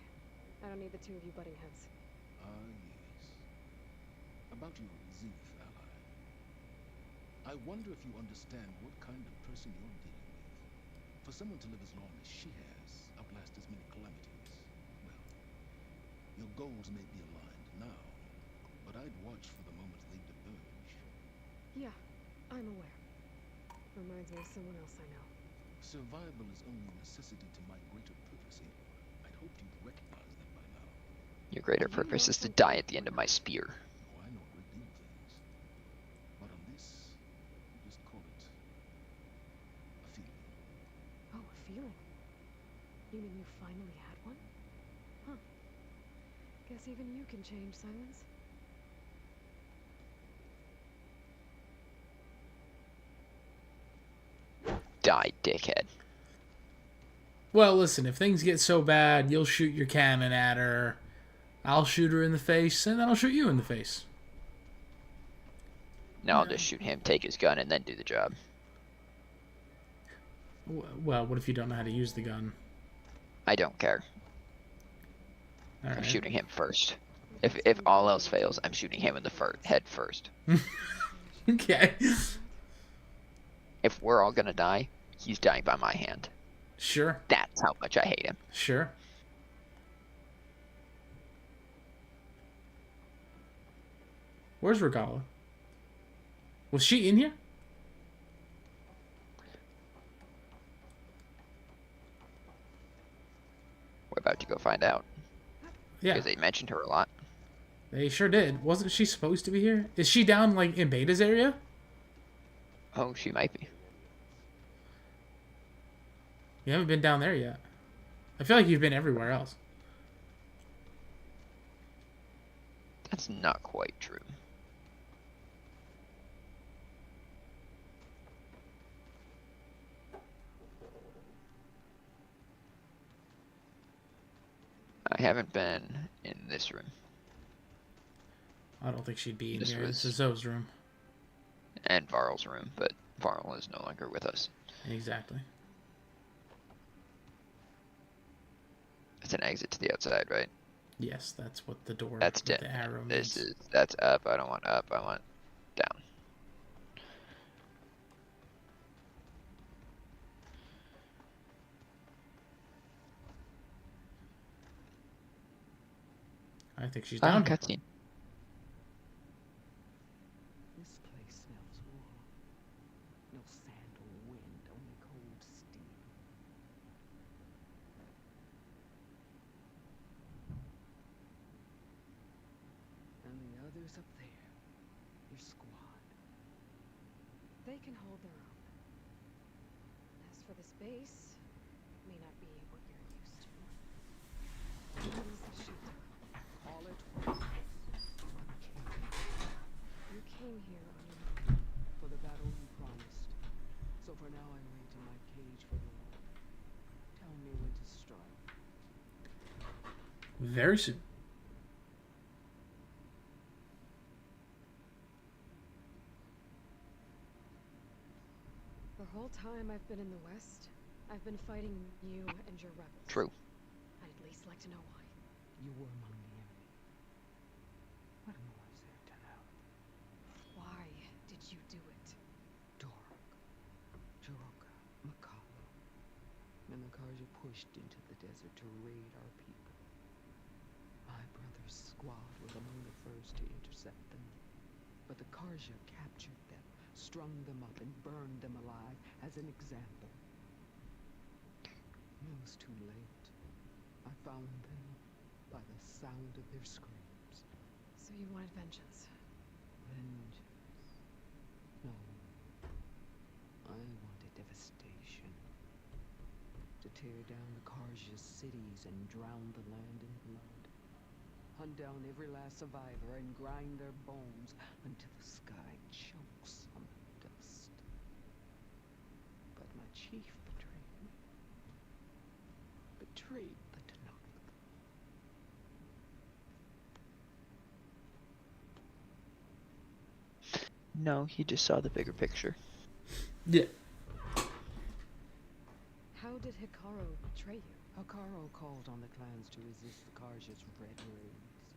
I don't need the two of you butting heads. Yes. About your Zeef ally. I wonder if you understand what kind of person you're dealing with. For someone to live as long as she has, outlast as many calamities, well, your goals may be aligned now, but I'd watch for the moment they diverge. Yeah, I'm aware. Reminds me of someone else I know. Survival is only a necessity to my greater purpose, Aloy. I'd hoped you'd recognize that by now. Your greater purpose is to die at the end of my spear. Oh, I know a great deal of things. But on this, just call it a feeling. Oh, a feeling? You mean you finally had one? Huh. Guess even you can change, Silence. Die, dickhead. Well, listen, if things get so bad, you'll shoot your cannon at her. I'll shoot her in the face, and then I'll shoot you in the face. No, I'll just shoot him, take his gun, and then do the job. Well, what if you don't know how to use the gun? I don't care. All I'm right. shooting him first. If all else fails, I'm shooting him in the head first. Okay. If we're all gonna die, he's dying by my hand. Sure. That's how much I hate him. Sure. Where's Regala? Was she in here? We're about to go find out. Yeah. Because they mentioned her a lot. They sure did. Wasn't she supposed to be here? Is she down, like, in Beta's area? Oh, she might be. You haven't been down there yet. I feel like you've been everywhere else. That's not quite true. I haven't been in this room. I don't think she'd be in This here. was- This is Zoe's room. And Varl's room, but Varl is no longer with us. Exactly. It's an exit to the outside, right? Yes, that's what the door That's with down. the arrow means. That's up. I don't want up. I want down. I think she's down. Cutscene. This place smells warm. No sand or wind, only cold steel. And the others up there, your squad. They can hold their own. As for this base, it may not be what you're used to. It is a shelter. All at once. You came here on your own. For the battle you promised. So for now I wait in my cage for the war. Tell me when to strike. Very soon. The whole time I've been in the West, I've been fighting you and your rebels. True. I'd at least like to know why. You were among the enemy. What more is there to know? Why did you do it? Dork, Jiroka, Makalo. And the Karja pushed into the desert to raid our people. My brother's squad was among the first to intercept them. But the Karja captured them, strung them up, and burned them alive as an example. It was too late. I found them by the sound of their screams. So you wanted vengeance? Vengeance? No. I wanted devastation. To tear down the Karja's cities and drown the land in blood. Hunt down every last survivor and grind their bones until the sky chokes on the dust. But my chief betrayed me. Betrayed the Tanakh. No, he just saw the bigger picture. Yeah. How did Hikaru betray you? Hikaru called on the clans to resist the Karja's red raids.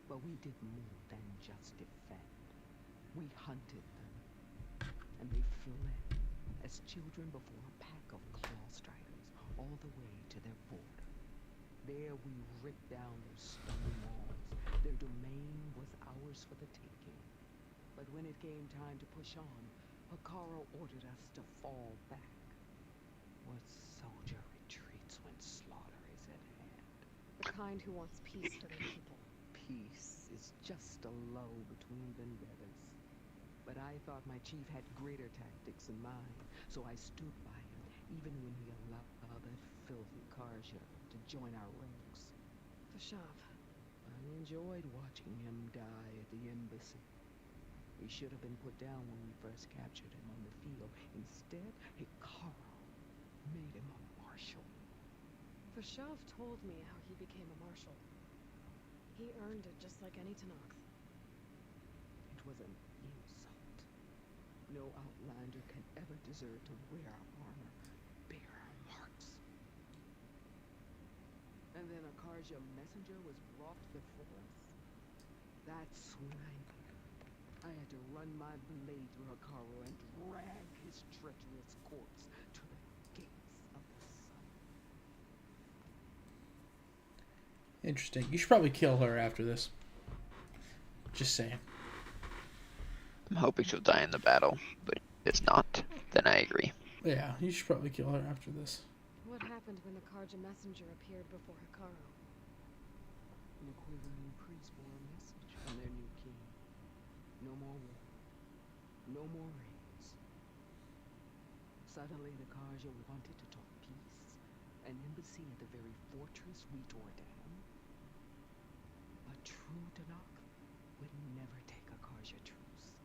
But we did more than just defend. We hunted them, and they fled as children before a pack of claw strikers all the way to their border. There we ripped down their stone walls. Their domain was ours for the taking. But when it came time to push on, Hikaru ordered us to fall back. What soldier retreats when slaughter is at hand? The kind who wants peace for their people. Peace is just a lull between vendettas. But I thought my chief had greater tactics in mind, so I stood by him, even when he allowed that filthy Karja to join our ranks. Vashav. I enjoyed watching him die at the embassy. He should have been put down when we first captured him on the field. Instead, Hikaru made him a marshal. Vashav told me how he became a marshal. He earned it just like any Tanakh. It was an insult. No outlander can ever deserve to wear armor, bear marks. And then a Karja messenger was brought before us. That's when I knew. I had to run my blade through Hikaru and drag his treacherous corpse to the gates of the sun. Interesting. You should probably kill her after this. Just saying. I'm hoping she'll die in the battle, but if it's not, then I agree. Yeah, you should probably kill her after this. What happened when the Karja messenger appeared before Hikaru? The quivering priest bore a message from their new king. No more war. No more raids. Suddenly the Karja wanted to talk peace. An embassy at the very fortress we tore down. A true Tanakh would never take a Karja truce.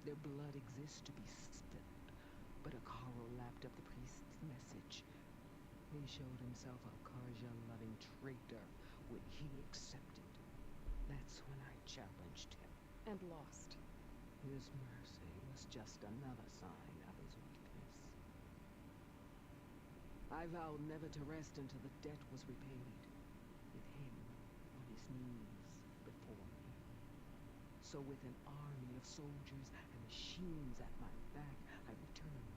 Their blood exists to be spilled. But Hikaru lapped up the priest's message. He showed himself a Karja-loving traitor when he accepted. That's when I challenged him. And lost. His mercy was just another sign of his weakness. I vowed never to rest until the debt was repaid, with him on his knees before me. So with an army of soldiers and machines at my back, I returned.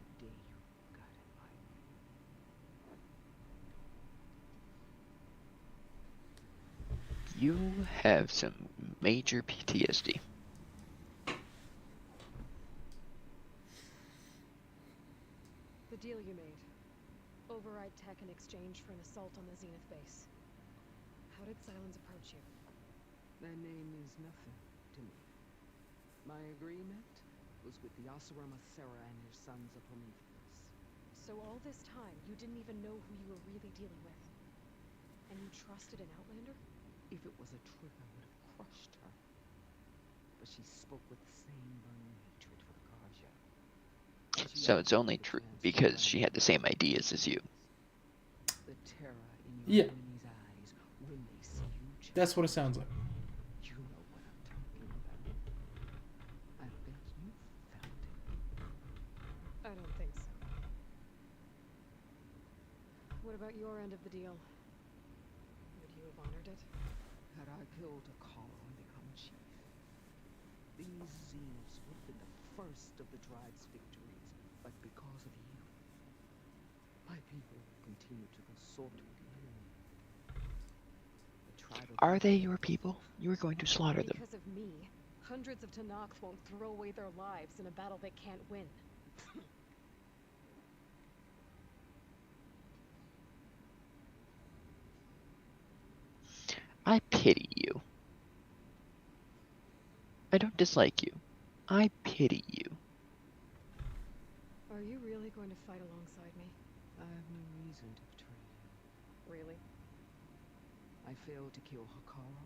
The day you got in my way. You have some major PTSD. The deal you made. Override tech in exchange for an assault on the Zenith base. How did Silence approach you? That name means nothing to me. My agreement was with the Oseram Sarah and her sons of Prometheus. So all this time, you didn't even know who you were really dealing with? And you trusted an Outlander? If it was a trick, I would have crushed her. But she spoke with the same burning hatred for the Karja. So it's only true because she had the same ideas as you. The terror in your enemy's eyes when they see you. That's what it sounds like. You know what I'm talking about. I bet you felt it. I don't think so. What about your end of the deal? Would you have honored it? Had I killed Hikaru and become chief, these Zeniths would have been the first of the tribe's victories, but because of you, my people continue to consort with you. The tribe Are they your people? You were going to slaughter them. Because of me, hundreds of Tanaks won't throw away their lives in a battle they can't win. I pity you. I don't dislike you. I pity you. Are you really going to fight alongside me? I have no reason to betray you. Really? I failed to kill Hakara,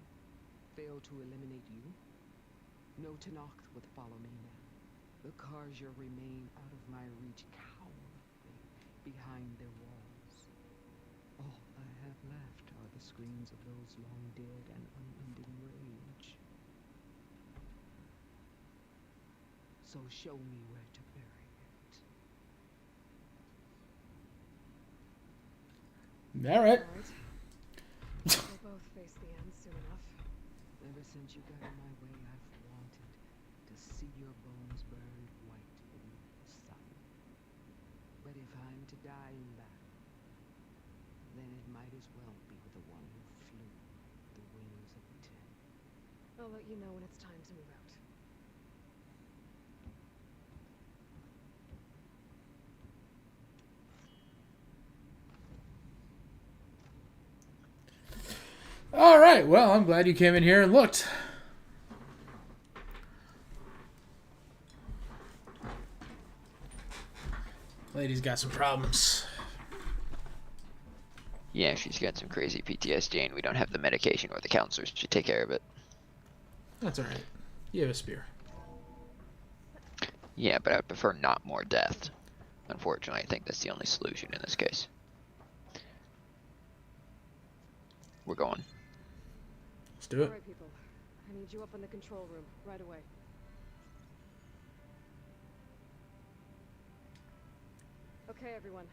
failed to eliminate you. No Tanakh would follow me now. The Karja remain out of my reach cowardly behind their walls. All I have left are the screams of those long dead and unending rage. So show me where to bury it. All right. We'll both face the end soon enough. Ever since you got in my way, I've wanted to see your bones burned white beneath the sun. But if I'm to die in battle, then it might as well be with the one who flew the wings of the ten. I'll let you know when it's time to move out. All right. Well, I'm glad you came in here and looked. Lady's got some problems. Yeah, she's got some crazy PTSD and we don't have the medication or the counselors to take care of it. That's all right. You have a spear. Yeah, but I would prefer not more death. Unfortunately, I think that's the only solution in this case. We're going. Let's do it. All right, people. I need you up in the control room right away. Okay, everyone.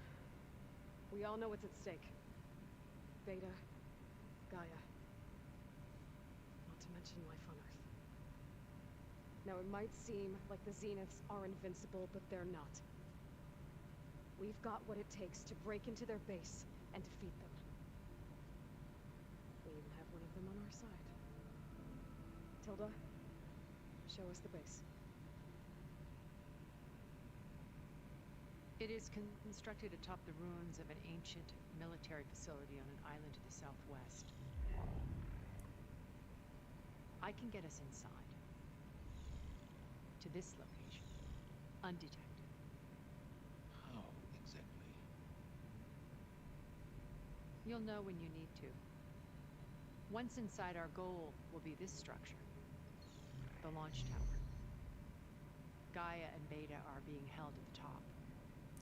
We all know what's at stake. Beta, Gaia. Not to mention life on Earth. Now, it might seem like the Zeniths are invincible, but they're not. We've got what it takes to break into their base and defeat them. We even have one of them on our side. Tilda, show us the base. It is constructed atop the ruins of an ancient military facility on an island to the southwest. I can get us inside. To this location. Undetected. How exactly? You'll know when you need to. Once inside, our goal will be this structure. The launch tower. Gaia and Beta are being held at the top.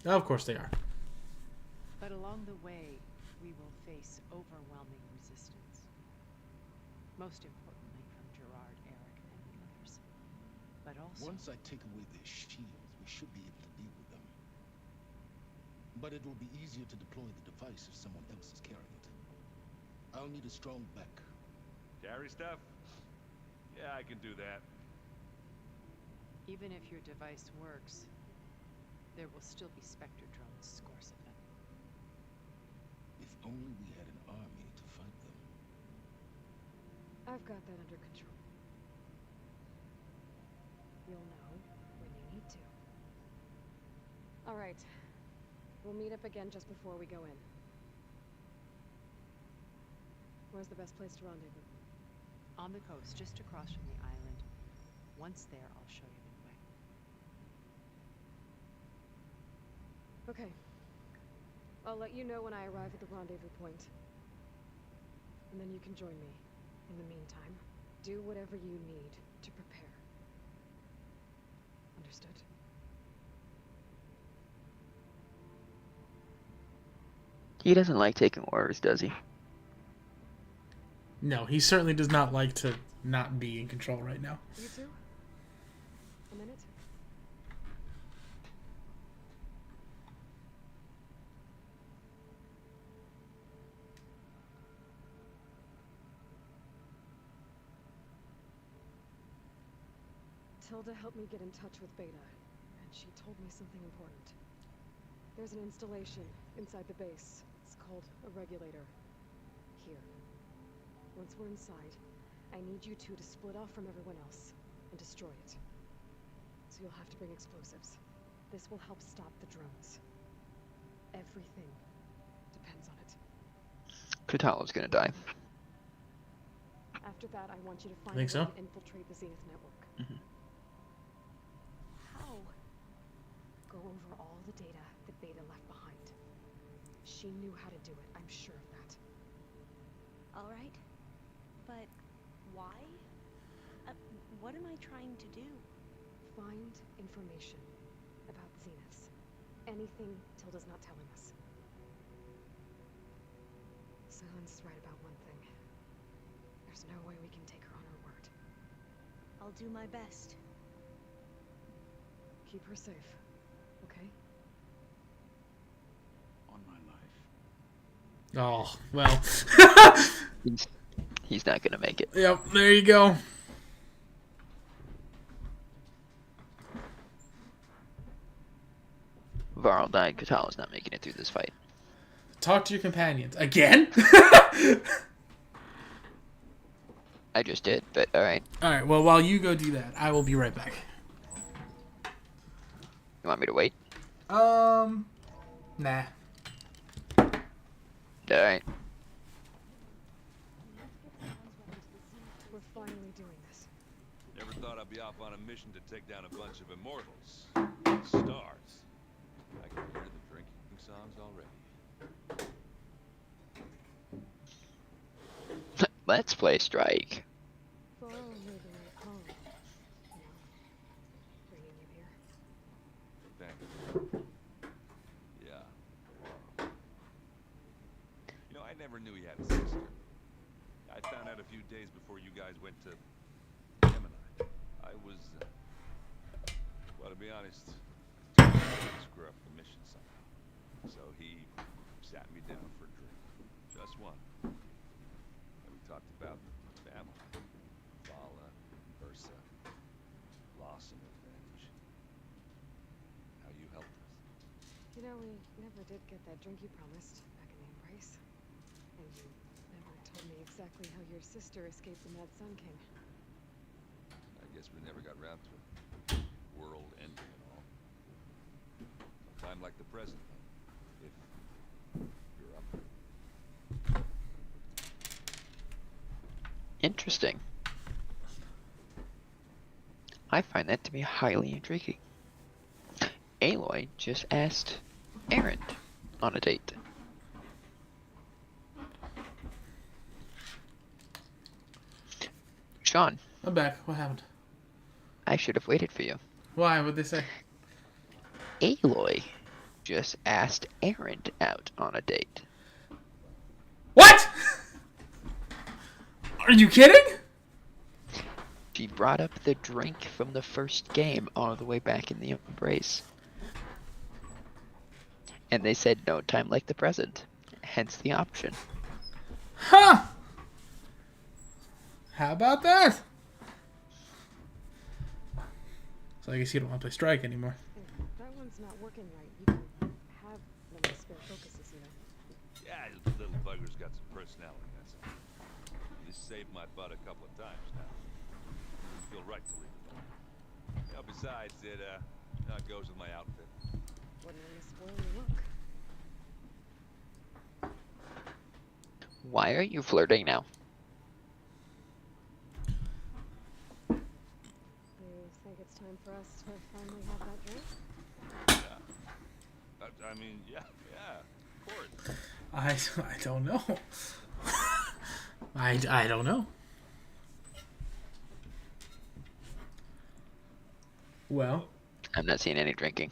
Of course they are. But along the way, we will face overwhelming resistance. Most importantly from Gerard, Eric, and the others. But also... Once I take away their shields, we should be able to deal with them. But it will be easier to deploy the device if someone else is carrying it. I'll need a strong back. Carry stuff? Yeah, I can do that. Even if your device works, there will still be Spectre drones, scores of them. If only we had an army to fight them. I've got that under control. You'll know when you need to. All right. We'll meet up again just before we go in. Where's the best place to rendezvous? On the coast, just across from the island. Once there, I'll show you the way. Okay. I'll let you know when I arrive at the rendezvous point. And then you can join me. In the meantime, do whatever you need to prepare. Understood? He doesn't like taking orders, does he? No, he certainly does not like to not be in control right now. You too? A minute? Tilda helped me get in touch with Beta, and she told me something important. There's an installation inside the base. It's called a regulator. Here. Once we're inside, I need you two to split off from everyone else and destroy it. So you'll have to bring explosives. This will help stop the drones. Everything depends on it. Katala's gonna die. After that, I want you to find Think a way so? to infiltrate the Zenith network. Mhm. How? Go over all the data that Beta left behind. She knew how to do it, I'm sure of that. All right. But why? What am I trying to do? Find information about the Zeniths. Anything Tilda's not telling us. Silence is right about one thing. There's no way we can take her on her word. I'll do my best. Keep her safe, okay? On my life. Oh, well. He's not gonna make it. Yep, there you go. Varl died. Katala's not making it through this fight. Talk to your companions. Again? I just did, but alright. Alright, well, while you go do that, I will be right back. You want me to wait? Nah. Alright. We're finally doing this. Never thought I'd be off on a mission to take down a bunch of immortals. Stars. I can hear the drinking songs already. Let's play Strike. Varl made the right call. You know, bringing you here. Thanks. Yeah. You know, I never knew he had a sister. I found out a few days before you guys went to GameAny. I was, well, to be honest, I was trying to screw up the mission somehow. So he sat me down for a drink. Just one. And we talked about family. Vala, Ursa, loss and revenge. How you helped us. You know, we never did get that drink you promised back in the Embrace. And you never told me exactly how your sister escaped the Mad Sun King. I guess we never got around to it. World ending and all. A time like the present, if you're up. Interesting. I find that to be highly intriguing. Aloy just asked Aaron on a date. Sean, I'm back. What happened? I should have waited for you. Why? What'd they say? Aloy just asked Aaron out on a date. What? Are you kidding? She brought up the drink from the first game all the way back in the Embrace. And they said no time like the present. Hence the option. Huh? How about that? So I guess you don't want to play Strike anymore. If that one's not working right, you can have one of the spare focuses, you know. Yeah, this little bugger's got some personality, that's all. You saved my butt a couple of times now. Doesn't feel right to leave it alone. You know, besides, it goes with my outfit. Wouldn't want to spoil your look. Why are you flirting now? You think it's time for us to finally have that drink? Yeah. I mean, yeah, of course. I don't know. I don't know. Well, I'm not seeing any drinking.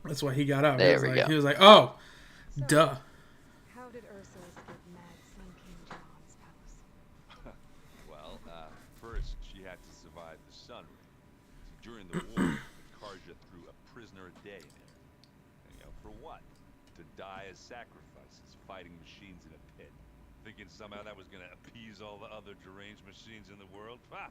that's why he got up. There we go. He was like, oh, So, duh. How did Ursa escape Mad Sun King John's palace? Well, first she had to survive the sun ray. During the war, the Karja threw a prisoner a day in there. And, you know, for what? To die as sacrifices, fighting machines in a pit. Thinking somehow that was gonna appease all the other deranged machines in the world? Ha!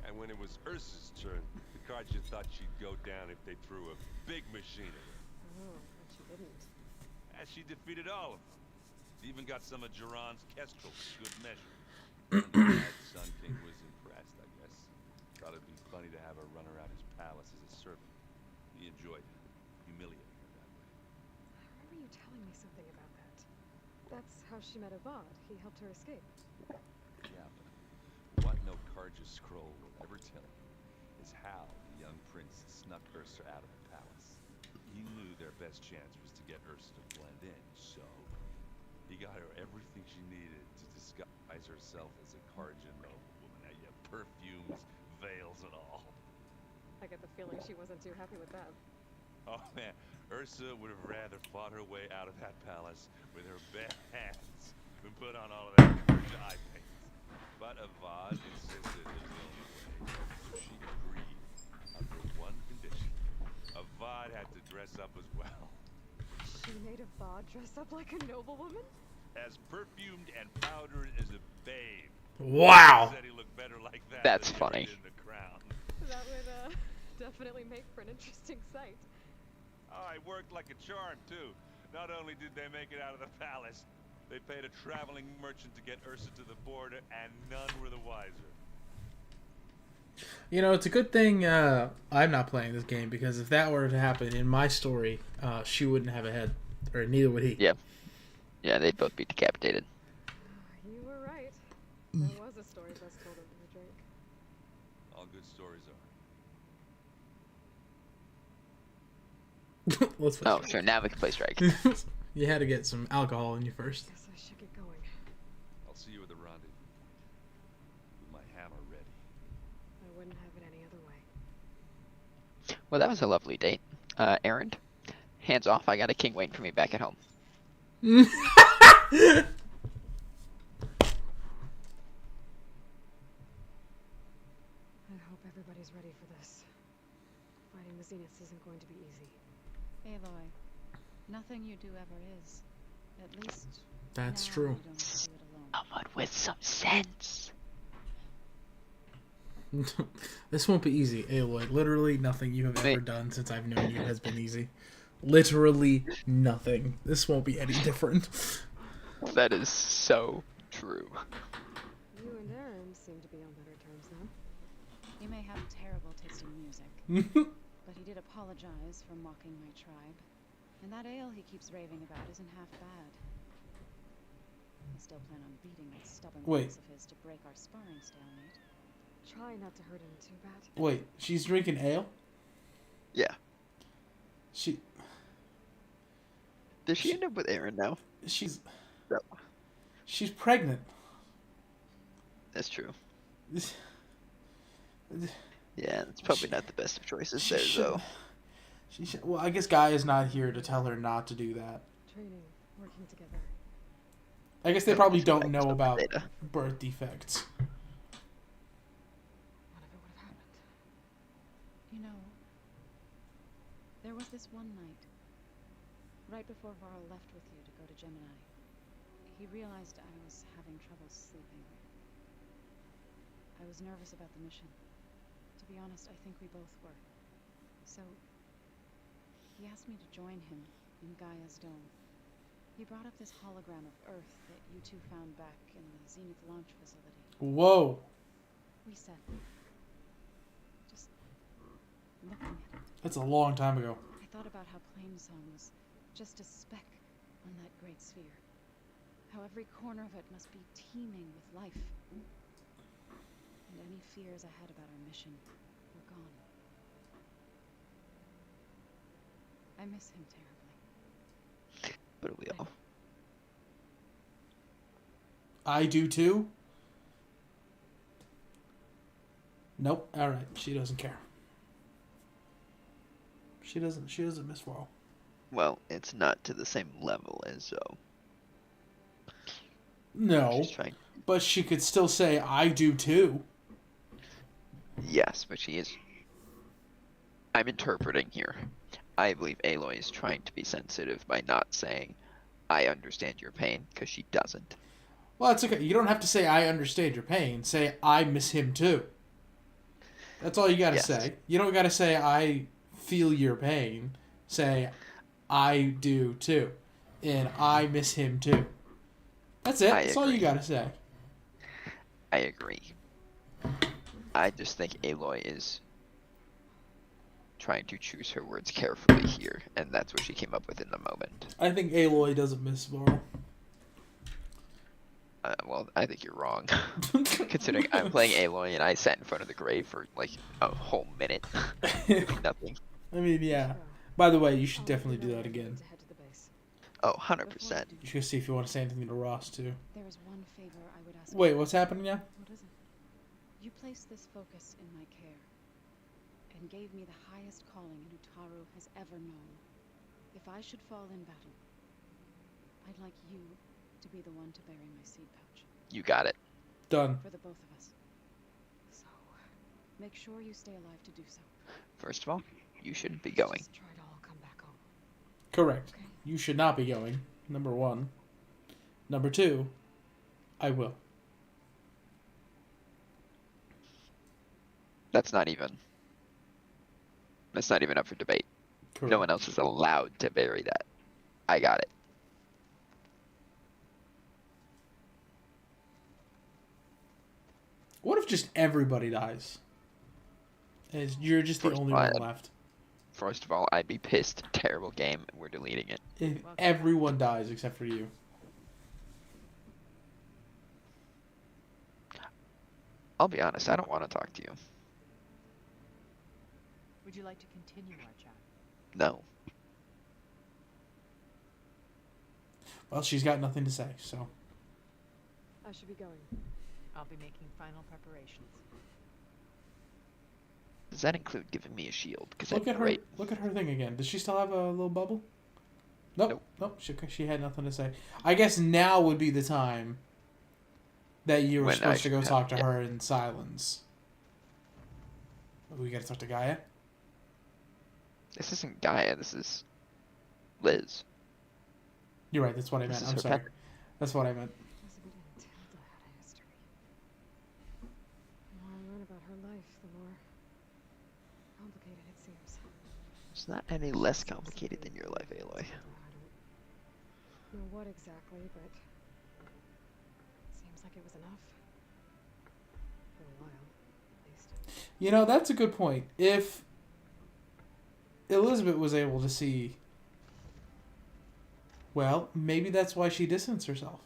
And when it was Ursa's turn, the cards you thought she'd go down if they threw a big machine at her. Oh, but she didn't. And she defeated all of them. Even got some of Duran's kestrels, good measure. That Sun King was impressed, I guess. Thought it'd be funny to have her run around his palace as a servant. He enjoyed humiliating her that way. I remember you telling me something about that. That's how she met Avad. He helped her escape. Yeah, but what no Karja scroll will ever tell you is how the young prince snuck Ursa out of the palace. He knew their best chance was to get Ursa to blend in, so he got her everything she needed to disguise herself as a Karja noblewoman. Now, yeah, perfumes, veils, and all. I get the feeling she wasn't too happy with that. Oh man, Ursa would have rather fought her way out of that palace with her bare hands than put on all of that Karja eye paint. But Avad insisted it was the only way, so she agreed under one condition. Avad had to dress up as well. She made Avad dress up like a noblewoman? As perfumed and powdered as a babe. Wow. Said he looked better like that That's than he funny. did in the crown. That would definitely make for an interesting sight. Oh, it worked like a charm, too. Not only did they make it out of the palace, they paid a traveling merchant to get Ursa to the border, and none were the wiser. You know, it's a good thing I'm not playing this game, because if that were to happen in my story, she wouldn't have a head, or neither would he. Yeah. Yeah, they'd both be decapitated. You were right. There was a story best told over a drink. All good stories are. Let's play Oh, Strike. sure. Now we can play Strike. You had to get some alcohol in you first. Guess I should get going. I'll see you at the rendezvous. With my hammer ready. I wouldn't have it any other way. Well, that was a lovely date. Errand, hands off. I got a king waiting for me back at home. I hope everybody's ready for this. Fighting the Zeniths isn't going to be easy. Aloy, nothing you do ever is. At least That's now true. you don't have to do it alone. Someone with some sense. This won't be easy, Aloy. Literally nothing you have ever Wait. done since I've known you has been easy. Literally nothing. This won't be any different. That is so true. You and Aaron seem to be on better terms now. He may have terrible taste in music, but he did apologize for mocking my tribe. And that ale he keeps raving about isn't half bad. I still plan on beating that stubborn Wait. ass of his to break our sparring stalemate. Try not to hurt him too bad. Wait, she's drinking ale? Yeah. She Does she end up with Aaron now? she's No. she's pregnant. That's true. This- Yeah, it's probably not the best of choices She there, should- though. She should, well, I guess Guy is not here to tell her not to do that. Training, working together. I guess they probably don't Expect know some about data. birth defects. What if it would have happened? You know, there was this one night, right before Varl left with you to go to GameAny. He realized I was having trouble sleeping. I was nervous about the mission. To be honest, I think we both were. So, he asked me to join him in Gaia's dome. He brought up this hologram of Earth that you two found back in the Zenith launch facility. Whoa. We sat there, just looking at it. That's a long time ago. I thought about how Plainsong was just a speck on that great sphere. How every corner of it must be teeming with life. And any fears I had about our mission were gone. I miss him terribly. But we all. I do too. Nope. All right. She doesn't care. She doesn't miss Varl. Well, it's not to the same level as No, she's trying. but she could still say I do too. Yes, but she is. I'm interpreting here. I believe Aloy is trying to be sensitive by not saying, I understand your pain, because she doesn't. Well, it's okay. You don't have to say I understand your pain. Say I miss him too. That's all you gotta Yes. say. You don't gotta say, I feel your pain. Say, I do too. And I miss him too. That's it. I That's all you agree. gotta say. I agree. I just think Aloy is trying to choose her words carefully here, and that's what she came up with in the moment. I think Aloy doesn't miss Varl. Well, I think you're wrong. Considering I'm playing Aloy and I sat in front of the grave for like a whole minute doing nothing. I mean, yeah. By the way, you should definitely do that again. Oh, 100%. You should see if you want to say anything to Ross too. There is one favor I would ask. Wait, what's happening now? What is it? You placed this focus in my care and gave me the highest calling an Utaru has ever known. If I should fall in battle, I'd like you to be the one to bury my seed pouch. You got it. Done. For the both of us. So, make sure you stay alive to do so. First of all, you shouldn't be going. Try to all come back home. Correct. You should not be going. Number one. Number two, I will. That's not even up for debate. Correct. No one else is allowed to bury that. I got it. What if just everybody dies? And you're just the only one left. First of all, I'd be pissed. Terrible game. We're deleting it. If everyone dies except for you. I'll be honest, I don't want to talk to you. Would you like to continue our chat? No. Well, she's got nothing to say, so. I should be going. I'll be making final preparations. Does that include giving me a shield? Because Look that'd at be her. great. Look at her thing again. Does she still have a little bubble? Nope. Nope. She had nothing to say. I guess now would be the time that you were When I supposed to go should talk to have- her in silence. We gotta talk to Gaia. This isn't Gaia. This is Liz. You're right. That's what I This meant. is I'm her sorry. pet. That's what I meant. The more I learn about her life, the more complicated it seems. It's not any less complicated than your life, Aloy. I don't know what exactly, but it seems like it was enough. For a while, at least. You know, that's a good point. If Elizabeth was able to see, well, maybe that's why she distanced herself.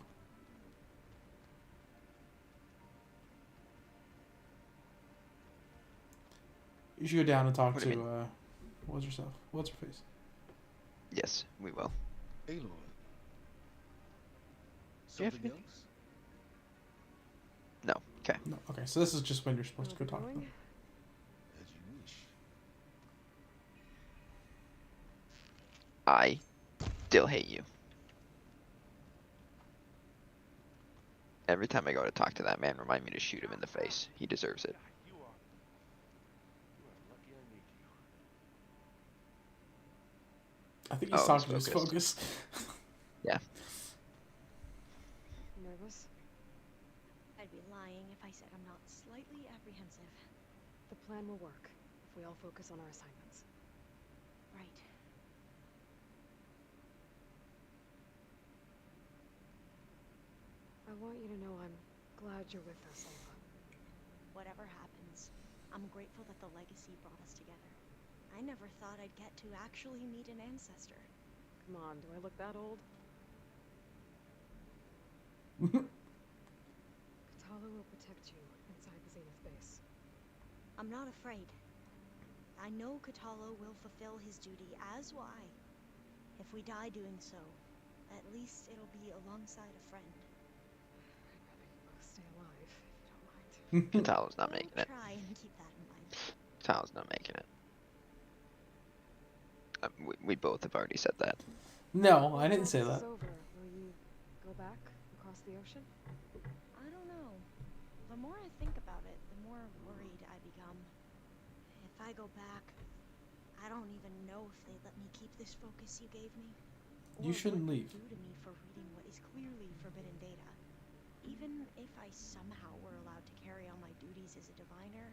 You should go down and talk What do you to, what's her face? Yes, we will. Aloy. Do you have Something anything? else? No. Okay. No, okay, so this is just when you're supposed to go talk to them. As you wish. I still hate you. Every time I go to talk to that man, remind me to shoot him in the face. He deserves it. You are lucky I need you. I think he's Oh, talking to he's his focused. focus. Yeah. Nervous? I'd be lying if I said I'm not slightly apprehensive. The plan will work if we all focus on our assignments. Right. I want you to know I'm glad you're with us, Ava. Whatever happens, I'm grateful that the legacy brought us together. I never thought I'd get to actually meet an ancestor. Come on, do I look that old? Katala will protect you inside the Zenith base. I'm not afraid. I know Katala will fulfill his duty as Y. If we die doing so, at least it'll be alongside a friend. I'd rather you both stay alive, if you don't mind. Katala's not making it. Try and keep that in mind. Katala's not making it. We both have already said that. No, I didn't say Once that. this is over, will you go back across the ocean? I don't know. The more I think about it, the more worried I become. If I go back, I don't even know if they let me keep this focus you gave me. You shouldn't what leave. they do to me for reading what is clearly forbidden data. Even if I somehow were allowed to carry on my duties as a diviner,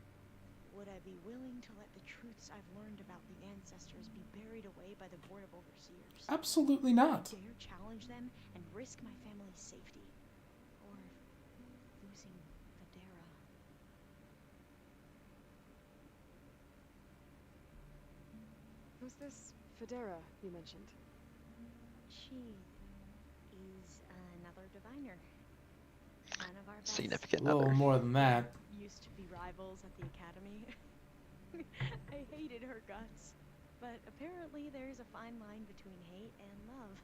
would I be willing to let the truths I've learned about the ancestors be buried away by the Board of Overseers? Absolutely not. Dare challenge them and risk my family's safety? Or losing Federa? Who's this Federa you mentioned? She is another diviner. One of our best. Significant A little other. more than that. Used to be rivals at the academy. I hated her guts. But apparently there's a fine line between hate and love.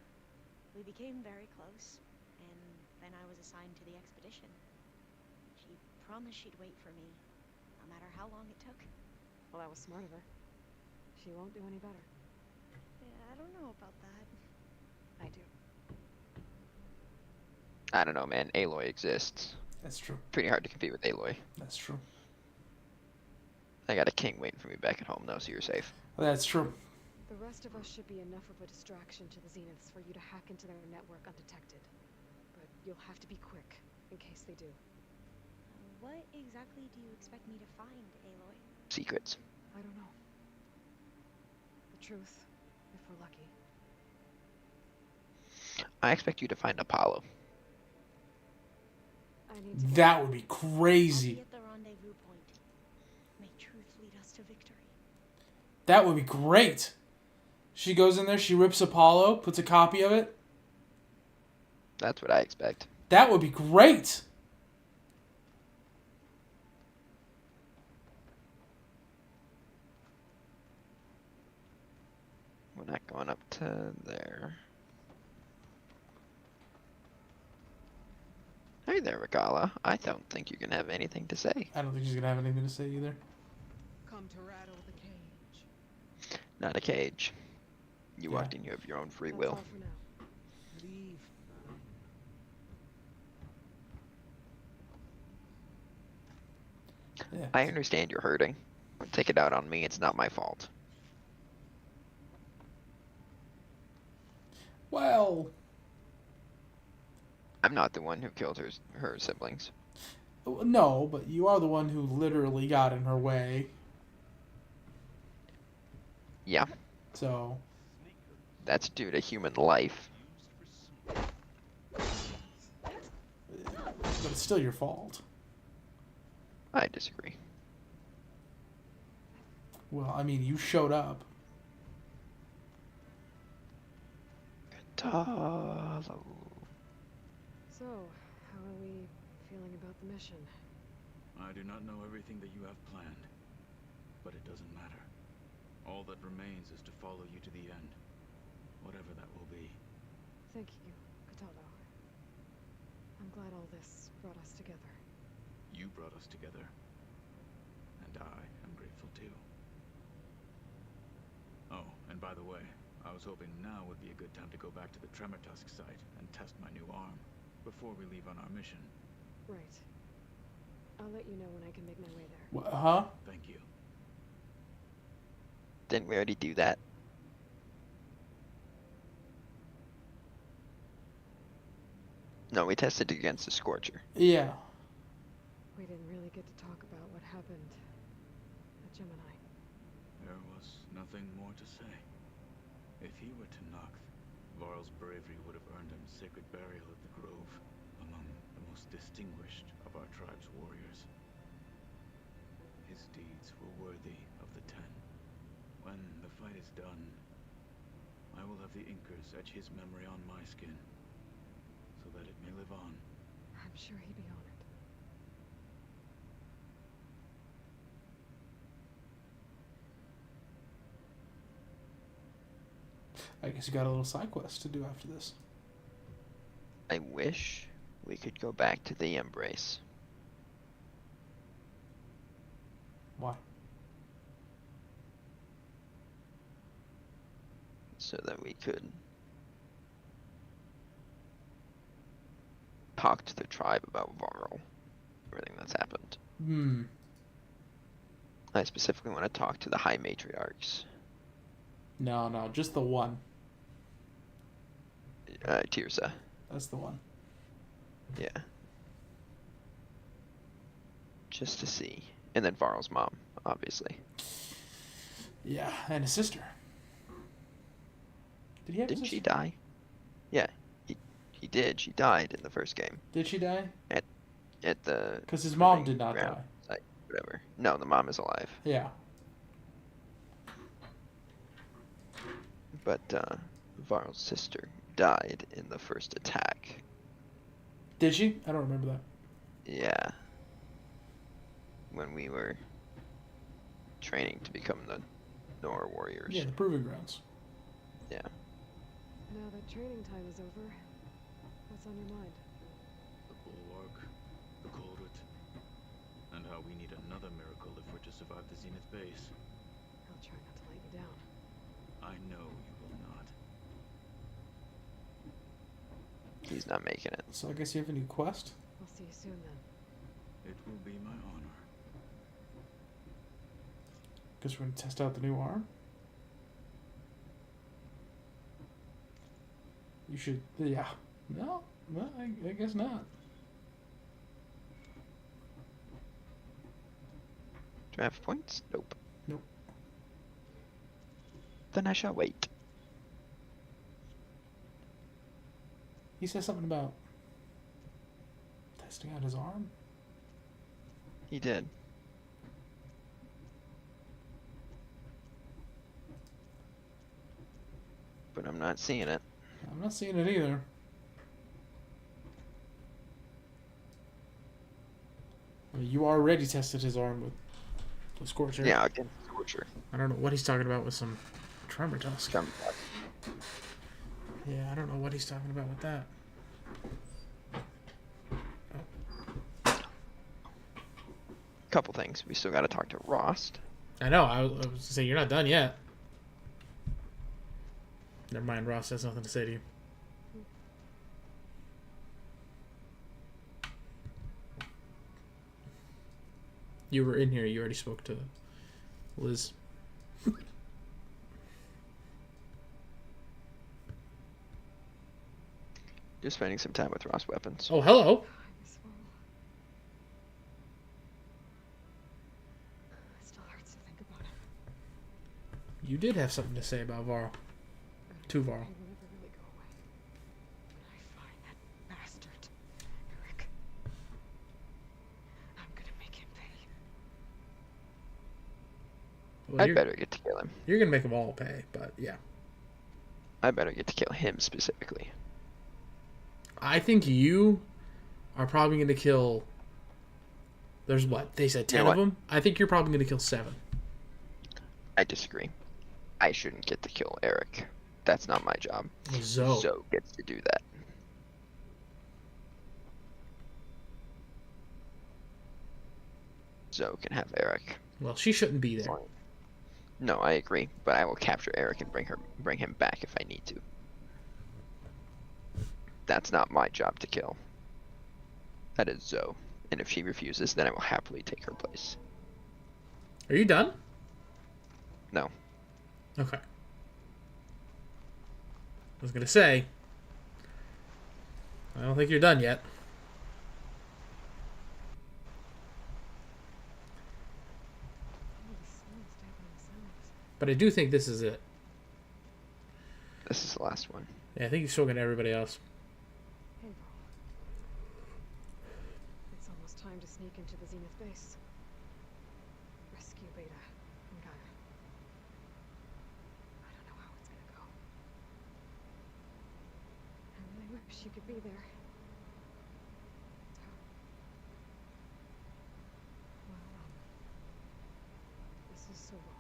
We became very close, and then I was assigned to the expedition. She promised she'd wait for me, no matter how long it took. Well, that was smart of her. She won't do any better. Yeah, I don't know about that. I do. I don't know, man. Aloy exists. That's true. Pretty hard to compete with Aloy. That's true. I got a king waiting for me back at home, though, so you're safe. That's true. The rest of us should be enough of a distraction to the Zeniths for you to hack into their network undetected. But you'll have to be quick, in case they do. What exactly do you expect me to find, Aloy? Secrets. I don't know. The truth, if we're lucky. I expect you to find Apollo. I need to That would be I'll crazy. be at the rendezvous point. May truth lead us to victory. That would be great. She goes in there, she rips Apollo, puts a copy of it. That's what I expect. That would be great. We're not going up to there. Hey there, Regala. I don't think you can have anything to say. I don't think she's gonna have anything to say either. Come to rattle the cage. Not a cage. You Yeah. walked in, you have your own free That's will. all for now. Leave. Yeah. I understand you're hurting. Take it out on me, it's not my fault. Well, I'm not the one who killed her siblings. no, but you are the one who literally got in her way. Yeah, So, that's due to human life. but it's still your fault. I disagree. Well, I mean, you showed up. Katalo. So, how are we feeling about the mission? I do not know everything that you have planned, but it doesn't matter. All that remains is to follow you to the end, whatever that will be. Thank you, Katalo. I'm glad all this brought us together. You brought us together, and I am grateful too. Oh, and by the way, I was hoping now would be a good time to go back to the Tremor Tusk site and test my new arm before we leave on our mission. Right. I'll let you know when I can make my way there. Huh? Thank you. Didn't we already do that? No, we tested against the Scorcher. Yeah. We didn't really get to talk about what happened at Gemini. There was nothing more to say. If he were to knock, Varl's bravery would have earned him sacred burial at the Grove, among the most distinguished of our tribe's warriors. His deeds were worthy of the Ten. When the fight is done, I will have the Inkers etch his memory on my skin, so that it may live on. I'm sure he'd be honored. I guess you got a little side quest to do after this. I wish we could go back to the Embrace. Why? So that we could talk to the tribe about Varl. Everything that's happened. Hmm. I specifically want to talk to the High Matriarchs. No, just the one. Tirsa. That's the one. Yeah. Just to see. And then Varl's mom, obviously. Yeah, and a sister. Did he have a Didn't she sister? die? Yeah, he did. She died in the first game. Did she die? At the. Because his mom proving did not ground die. site, whatever. No, the mom is alive. Yeah. But Varl's sister died in the first attack. Did she? I don't remember that. Yeah. When we were training to become the Nora warriors. Yeah, the proving grounds. Yeah. Now that training time is over, what's on your mind? The bulwark, the culprit, and how we need another miracle if we're to survive the Zenith base. I'll try not to let you down. I know you will not. He's not making it. So I guess you have a new quest? I'll see you soon then. It will be my honor. Guess we're gonna test out the new arm? You should, yeah. No, I guess not. Do I have points? Nope. Nope. Then I shall wait. He says something about testing out his arm? He did. But I'm not seeing it. I'm not seeing it either. I mean, you already tested his arm with the Scorcher. Yeah, against Scorcher. I don't know what he's talking about with some Tremor Tusk. Tremor Tusk. Yeah, I don't know what he's talking about with that. Couple things. We still got to talk to Rost. I know. I was going to say, you're not done yet. Never mind, Ross has nothing to say to you. You were in here. You already spoke to Liz. Just spending some time with Ross Weapons. Oh, hello. It still hurts to think about it. You did have something to say about Varl. To Varl. He will never really go away. When I find that bastard, Eric, I'm gonna make him pay. Well, I better get to kill him. You're going to make them all pay, but yeah. I better get to kill him specifically. I think you are probably going to kill... There's what? They said 10 of them? I think you're probably going to kill 7. I disagree. I shouldn't get to kill Eric. That's not my job. Zoe. Zoe gets to do that. Zoe can have Eric. Well, she shouldn't be there. No, I agree, but I will capture Eric and bring him back if I need to. That's not my job to kill. That is Zoe, and if she refuses, then I will happily take her place. Are you done? No. Okay. I was going to say, I don't think you're done yet. But I do think this is it. This is the last one. Yeah, I think you've spoken to everybody else. Hey, Varl. It's almost time to sneak into the Zenith base. Rescue Beta and Gaia. I don't know how it's gonna go. I really wish you could be there. Well, this is so wrong.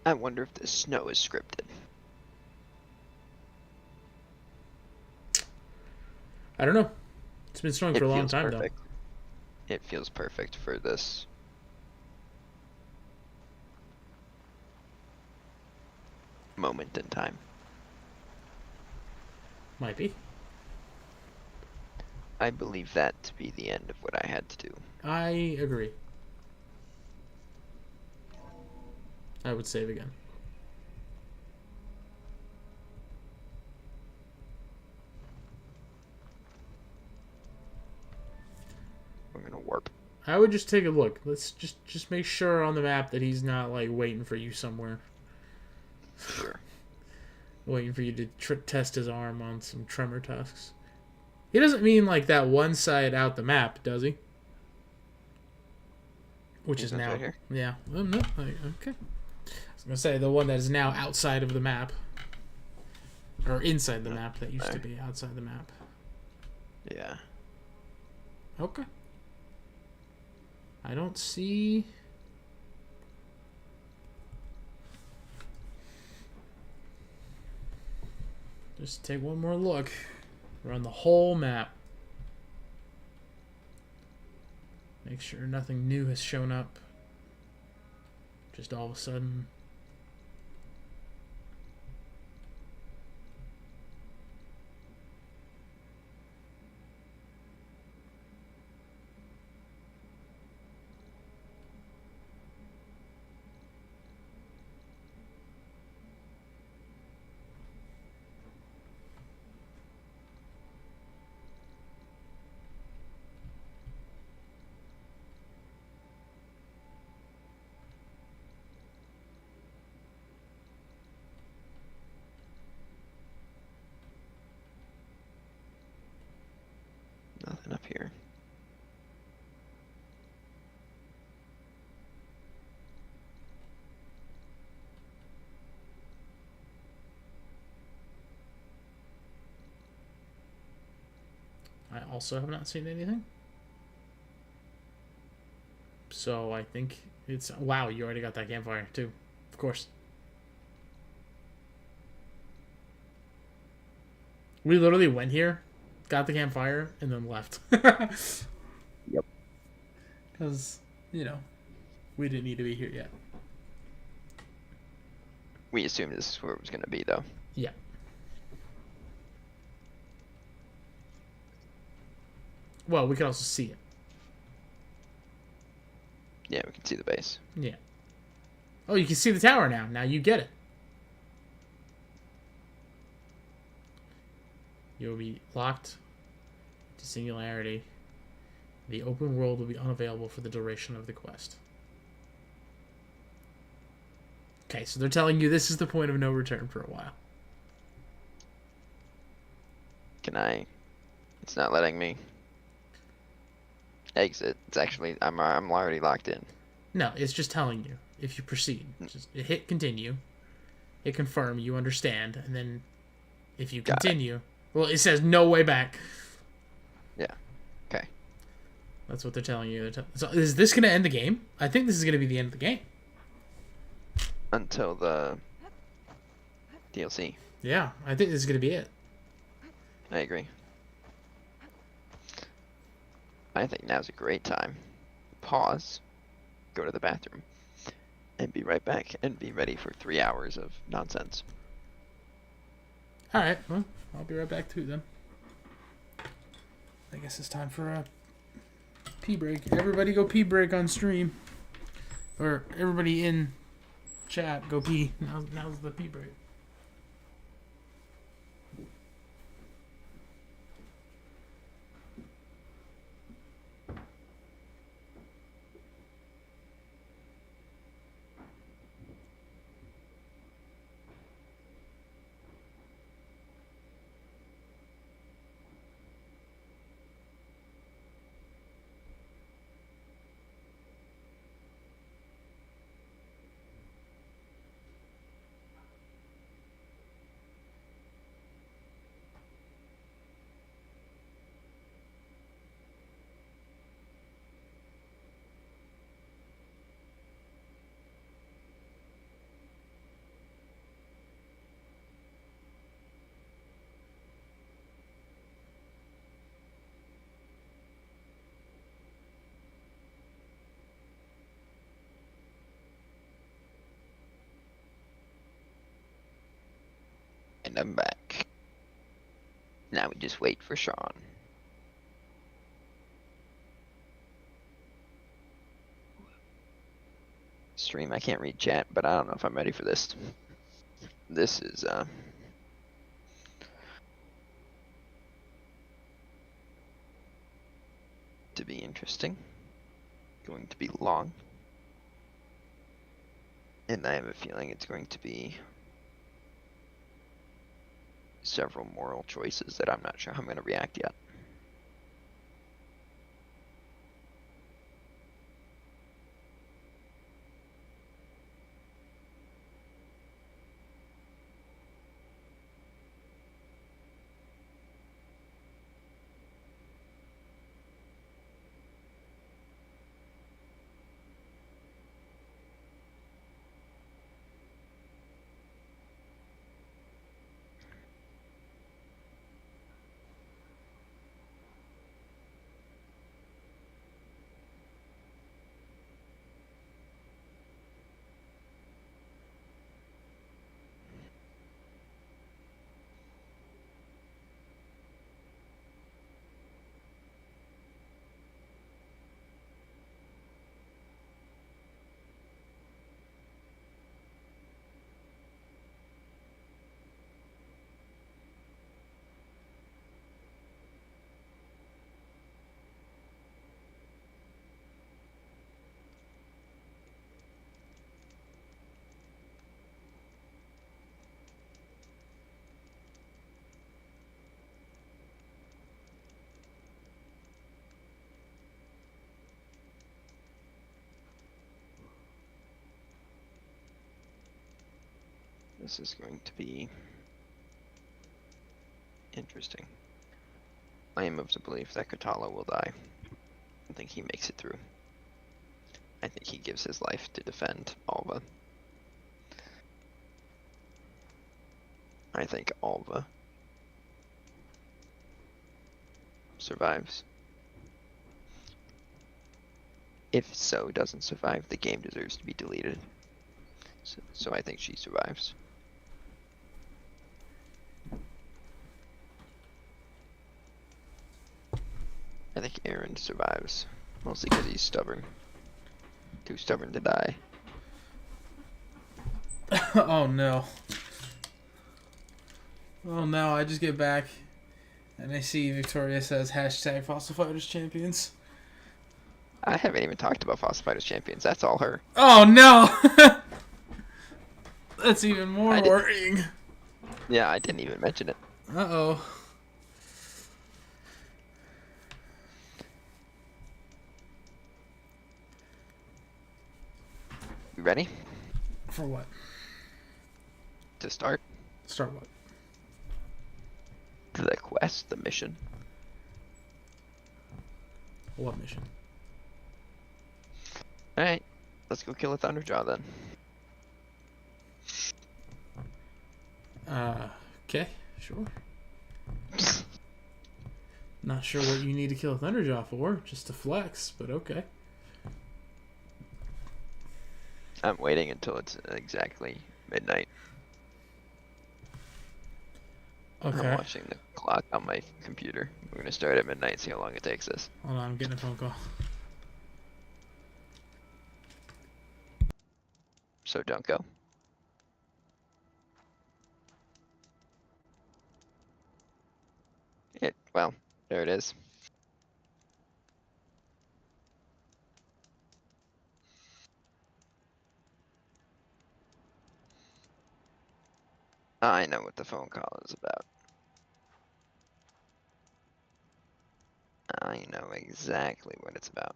I wonder if the snow is scripted. I don't know. It's been snowing for a long feels time, perfect. It feels perfect for this. Moment in time. Might be. I believe that to be the end of what I had to do. I agree. I would save again. We're gonna warp. I would just take a look. Let's just make sure on the map that he's not like waiting for you somewhere. Sure. Waiting for you to test his arm on some tremor tusks. He doesn't mean like that one side out the map, does he? Which is now right here. Yeah. No. Okay. I was gonna say the one that is now outside of the map, or inside the map that used to be outside the map. Yeah. Okay. I don't see. Just take one more look. Run the whole map. Make sure nothing new has shown up. Just all of a sudden. Nothing up here. I also have not seen anything. So I think it's... Wow, you already got that campfire too. Of course. We literally went here, got the campfire, and then left. Yep. Because, you know, we didn't need to be here yet. We assumed this is where it was gonna be, though. Yeah. Well, we can also see it. Yeah, we can see the base. Yeah. Oh, you can see the tower now. Now you get it. You'll be locked to singularity. The open world will be unavailable for the duration of the quest. Okay, so they're telling you this is the point of no return for a while. Can I? It's not letting me exit. It's actually I'm already locked in. No, it's just telling you if you proceed. Just hit continue, hit confirm, you understand, and then if you continue, well, it says no way back. Yeah. Okay. That's what they're telling you. So is this going to end the game? I think this is going to be the end of the game. Until the DLC. Yeah, I think this is going to be it. I agree. I think now's a great time. Pause, go to the bathroom, and be right back and be ready for 3 hours of nonsense. Alright, well, I'll be right back too then. I guess it's time for a pee break. Everybody go pee break on stream. Or everybody in chat, go pee. Now's the pee break. And I'm back. Now we just wait for Sean. stream. I can't read chat, but I don't know if I'm ready for this. This is to be interesting. Going to be long. And I have a feeling it's going to be several moral choices that I'm not sure how I'm going to react yet. This is going to be interesting. I am of the belief that Katala will die. I think he makes it through. I think he gives his life to defend Alva. I think Alva survives. If So doesn't survive, the game deserves to be deleted. So I think she survives. I think Aaron survives, mostly because he's stubborn. Too stubborn to die. Oh no. Oh no, I just get back and I see Victoria says hashtag Fossil Fighters Champions. I haven't even talked about Fossil Fighters Champions. That's all her. Oh no! That's even more worrying. Yeah, I didn't even mention it. Uh-oh. You ready? For what? To start? Start what? The quest, the mission. What mission? Alright, let's go kill a Thunderjaw then. Okay, sure. Not sure what you need to kill a Thunderjaw for, just to flex, but okay. I'm waiting until it's exactly midnight. Okay. I'm watching the clock on my computer. We're gonna start at midnight, see how long it takes us. Hold on, I'm getting a phone call. So don't go. Well, there it is. I know what the phone call is about. I know exactly what it's about.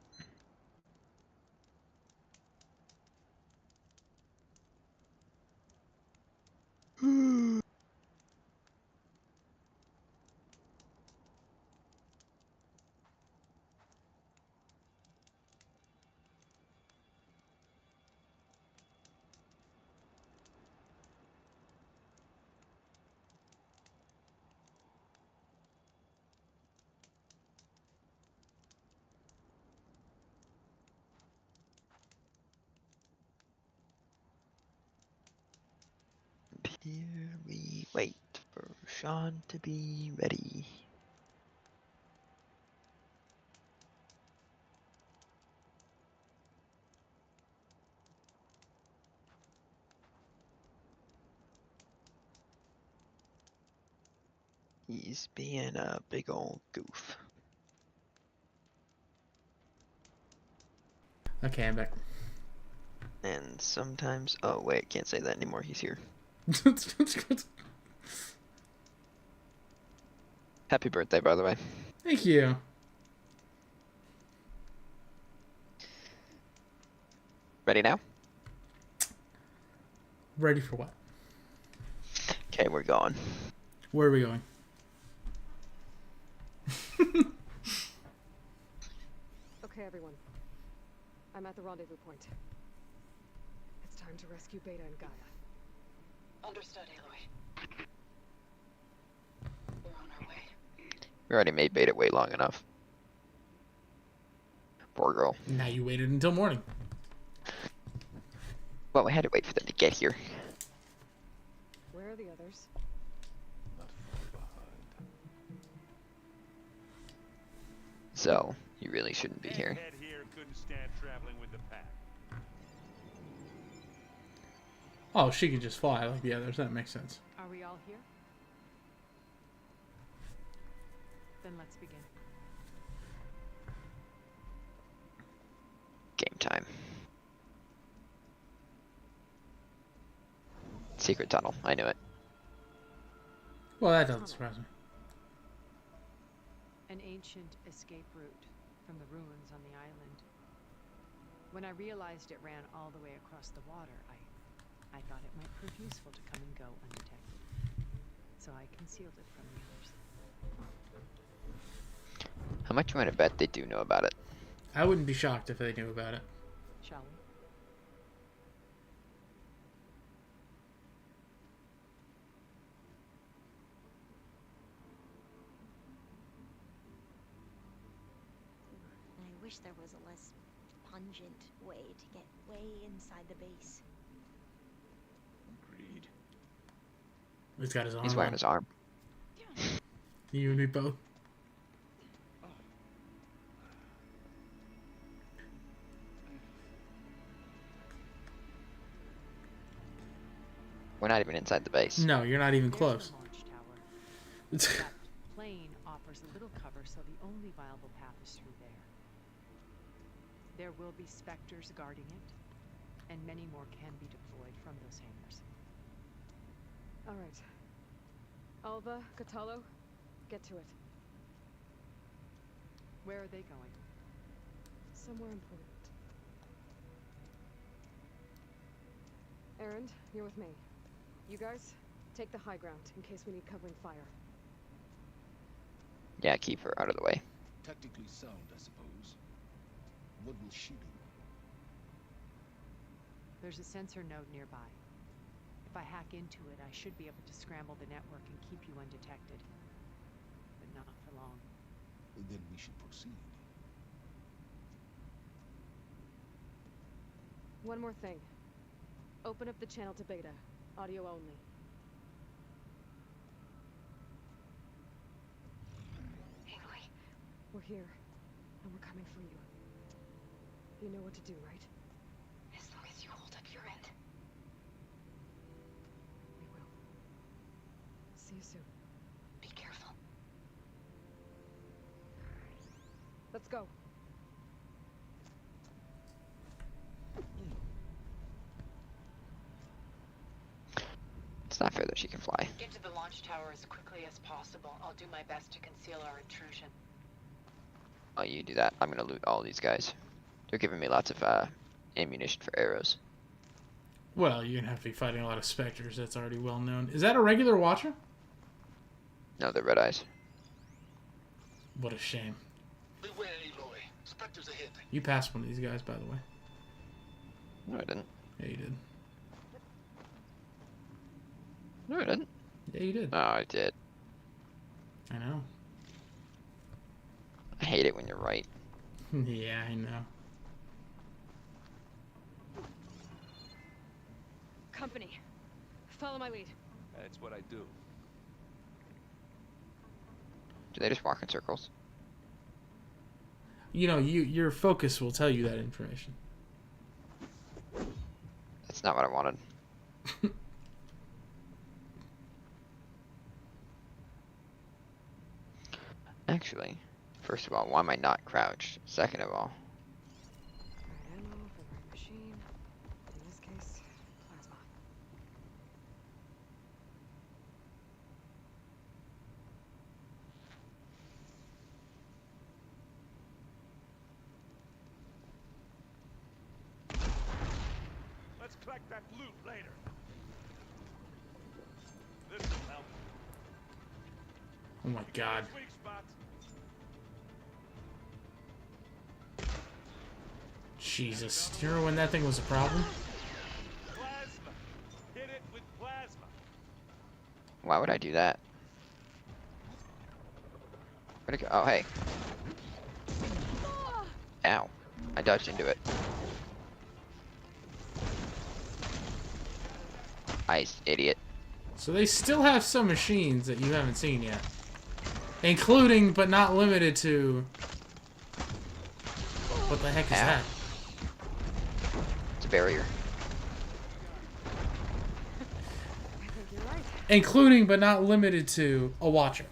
Here we wait for Sean to be ready. He's being a big old goof. Okay, I'm back. And sometimes, oh wait, can't say that anymore. He's here. Happy birthday, by the way. Thank you. Ready now? Ready for what? Okay, we're going. Where are we going? Okay, everyone. I'm at the rendezvous point. It's time to rescue Beta and Gaia. Understood, Aloy. We're on our way. We already made Beta wait long enough. Poor girl. Now you waited until morning. Well, we had to wait for them to get here. Where are the others? Not far behind. So, you really shouldn't be here. Head here couldn't stand traveling with the pack. Oh, she can just fly like the others. That makes sense. Are we all here? Then let's begin. Game time. Secret tunnel. I knew it. Well, that doesn't surprise me. An ancient escape route from the ruins on the island. When I realized it ran all the way across the water, I thought it might prove useful to come and go undetected. So I concealed it from the others. How much you want to bet they do know about it? I wouldn't be shocked if they knew about it. Shall we? I wish there was a less pungent way to get way inside the base. Agreed. He's got his arm. He's wearing his arm. You and me both. We're not even inside the base. No, you're not even There's close. the launch tower. That plane offers a little cover, so the only viable path is through there. There will be specters guarding it, and many more can be deployed from those hangars. All right. Alva, Catalo, get to it. Where are they going? Somewhere important. Erend, you're with me. You guys, take the high ground in case we need covering fire. Yeah, keep her out of the way. Tactically sound, I suppose. What will she do? There's a sensor node nearby. If I hack into it, I should be able to scramble the network and keep you undetected. But not for long. Then we should proceed. One more thing. Open up the channel to Beta. Audio only. Aloy, We're here, and we're coming for you. You know what to do, right? as long as you hold up your end. We will. See you soon. Be careful. Let's go. It's not fair that she can fly. Get to the launch tower as quickly as possible. I'll do my best to conceal our intrusion. Oh, you do that. I'm gonna loot all these guys. They're giving me lots of ammunition for arrows. Well, you're gonna have to be fighting a lot of specters. That's already well known. Is that a regular watcher? No, they're red eyes. What a shame. Beware, Aloy. Spectres ahead. You passed one of these guys, by the way. No, I didn't. Yeah, you did. No, I didn't. Yeah, you did. Oh, I did. I know. I hate it when you're right. Yeah, I know. Company. Follow my lead. That's what I do. Do they just walk in circles? You know, your focus will tell you that information. That's not what I wanted. Actually, first of all, why am I not crouched? Second of all, Right ammo for the right machine. In this case, plasma. Let's collect that loot later. This will help. Oh my god. Weak spots. Jesus. Do you remember when that thing was a problem? Plasma. Hit it with plasma. why would I do that? Where'd it go? Oh, hey. Ow. I dodged into it. Ice, idiot. So they still have some machines that you haven't seen yet. Including, but not limited to... What the heck is that? It's a barrier. I think you're right. Including, but not limited to, a watcher.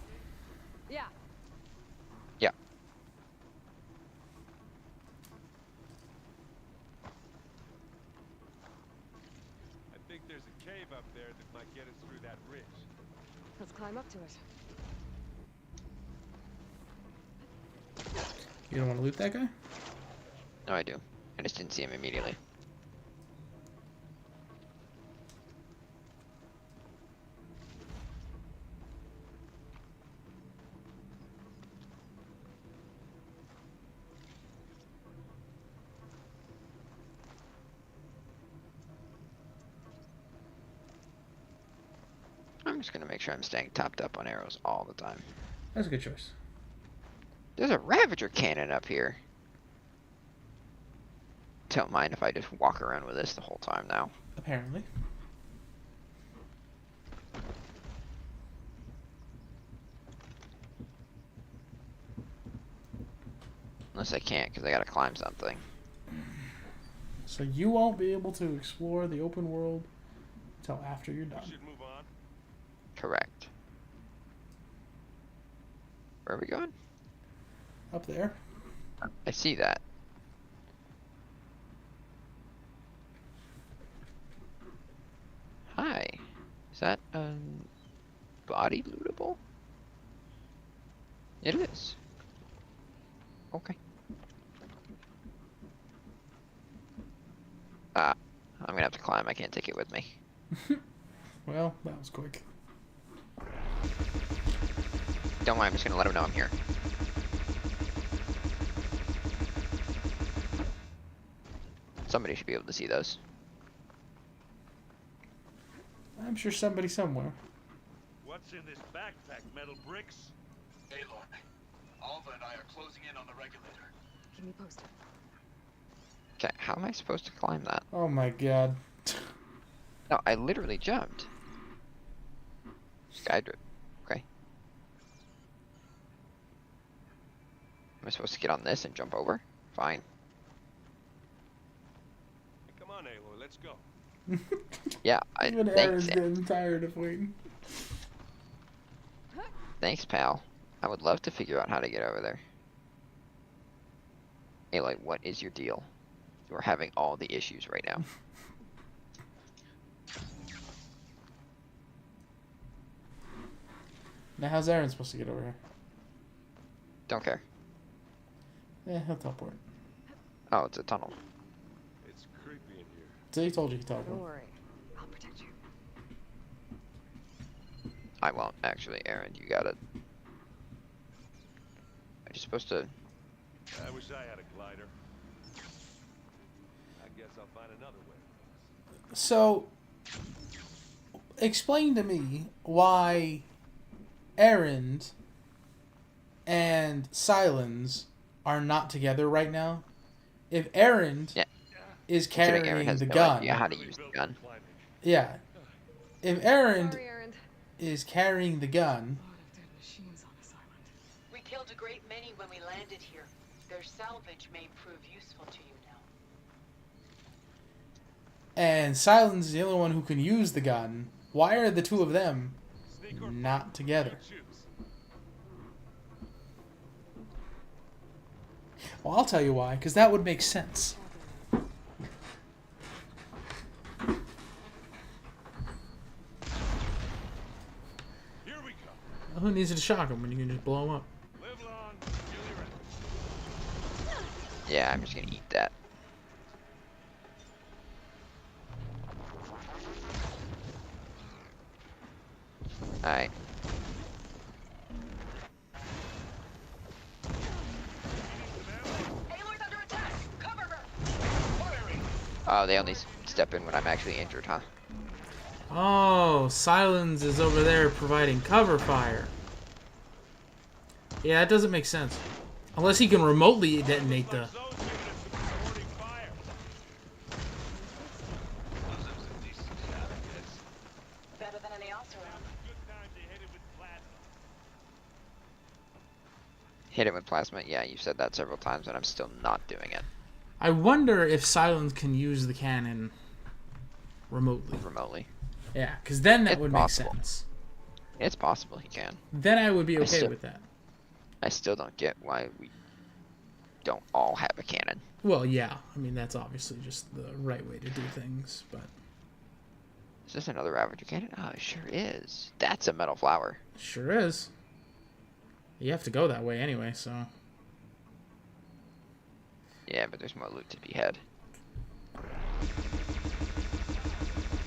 Yeah. Yeah. I think there's a cave up there that might get us through that ridge. Let's climb up to it. You don't want to loot that guy? No, I do. I just didn't see him immediately. I'm just gonna make sure I'm staying topped up on arrows all the time. That's a good choice. There's a Ravager cannon up here. Don't mind if I just walk around with this the whole time now. Apparently. Unless I can't, because I gotta climb something. So you won't be able to explore the open world until after you're done. We should move on. Correct. Where are we going? Up there. I see that. Hi. Is that, body lootable? It is. Okay. Ah, I'm gonna have to climb. I can't take it with me. Well, that was quick. Don't worry, I'm just gonna let him know I'm here. Somebody should be able to see those. I'm sure somebody somewhere. What's in this backpack? Metal bricks? Aloy, Alva and I are closing in on the regulator. Keep me posted. Okay, how am I supposed to climb that? Oh my god. No, I literally jumped. Skydrip. Okay. Am I supposed to get on this and jump over? Fine. Come on, Aloy, let's go. Yeah, Even Aaron's getting tired of waiting. Thanks, pal. I would love to figure out how to get over there. Aloy, what is your deal? You're having all the issues right now. Now how's Aaron supposed to get over here? Don't care. Yeah, he'll teleport. Oh, it's a tunnel. It's creepy in here. So he told you he teleported. Don't worry. I'll protect you. I won't, actually, Aaron. You got it. Are you supposed to... I wish I had a glider. I guess I'll find another way. So, explain to me why Aaron and Silence are not together right now. If Aaron is Considering Aaron carrying has the no gun. idea how to use the gun. Yeah. If Aaron Sorry, Aaron. is carrying the gun, We killed a great many when we landed here. Their salvage may prove useful to you now. and Silence is the only one who can use the gun, why are the two of them not together? Well, I'll tell you why, because that would make sense. Here we go. Well, who needs to shock him when you can just blow him up? Live long, kill your enemies. Yeah, I'm just gonna eat that. Alright. Aloy's under attack! Cover her! Oh, they only step in when I'm actually injured, huh? Oh, Silence is over there providing cover fire. Yeah, that doesn't make sense. Unless he can remotely detonate the... Better than any else around. Hit it with plasma? Yeah, you said that several times and I'm still not doing it. I wonder if Silence can use the cannon remotely. Remotely. Yeah, because then that It's would possible. make sense. It's possible he can. Then I would be okay with that. I still don't get why we don't all have a cannon. Well, yeah. I mean, that's obviously just the right way to do things, but... Is this another Ravager cannon? Oh, it sure is. That's a metal flower. Sure is. You have to go that way anyway, so... Yeah, but there's more loot to be had.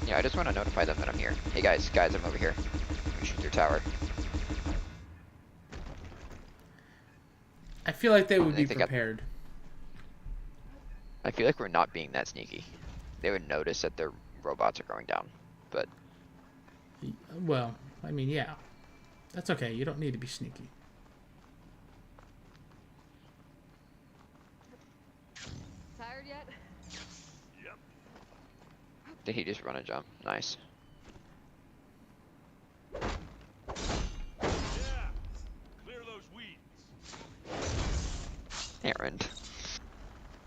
Yeah, I just want to notify them that I'm here. Hey guys, I'm over here. I'm gonna shoot their tower. I feel like they would be think prepared. I feel like we're not being that sneaky. They would notice that their robots are going down, but... Well, I mean, yeah. That's okay. You don't need to be sneaky. Tired yet? Yep. Did he just run a jump? Nice. Yeah. Clear those weeds. Aaron.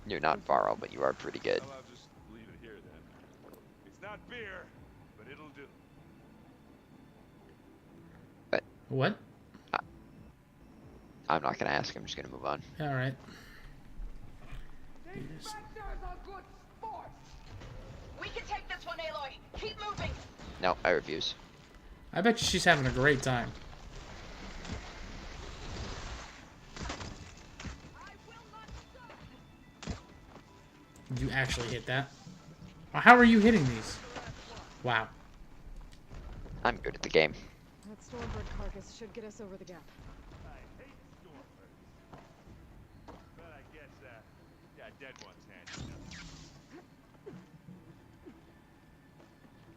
You're not Varl, but you are pretty good. Well, I'll just leave it here then. It's not beer, but it'll do. But What? I'm not gonna ask. I'm just gonna move on. Alright. We can take this one, Aloy. Keep moving. No, I refuse. I bet you she's having a great time. You actually hit that? How are you hitting these? Wow. I'm good at the game. That Stormbird carcass should get us over the gap. I hate Stormbirds. But I guess, yeah, dead ones handy enough.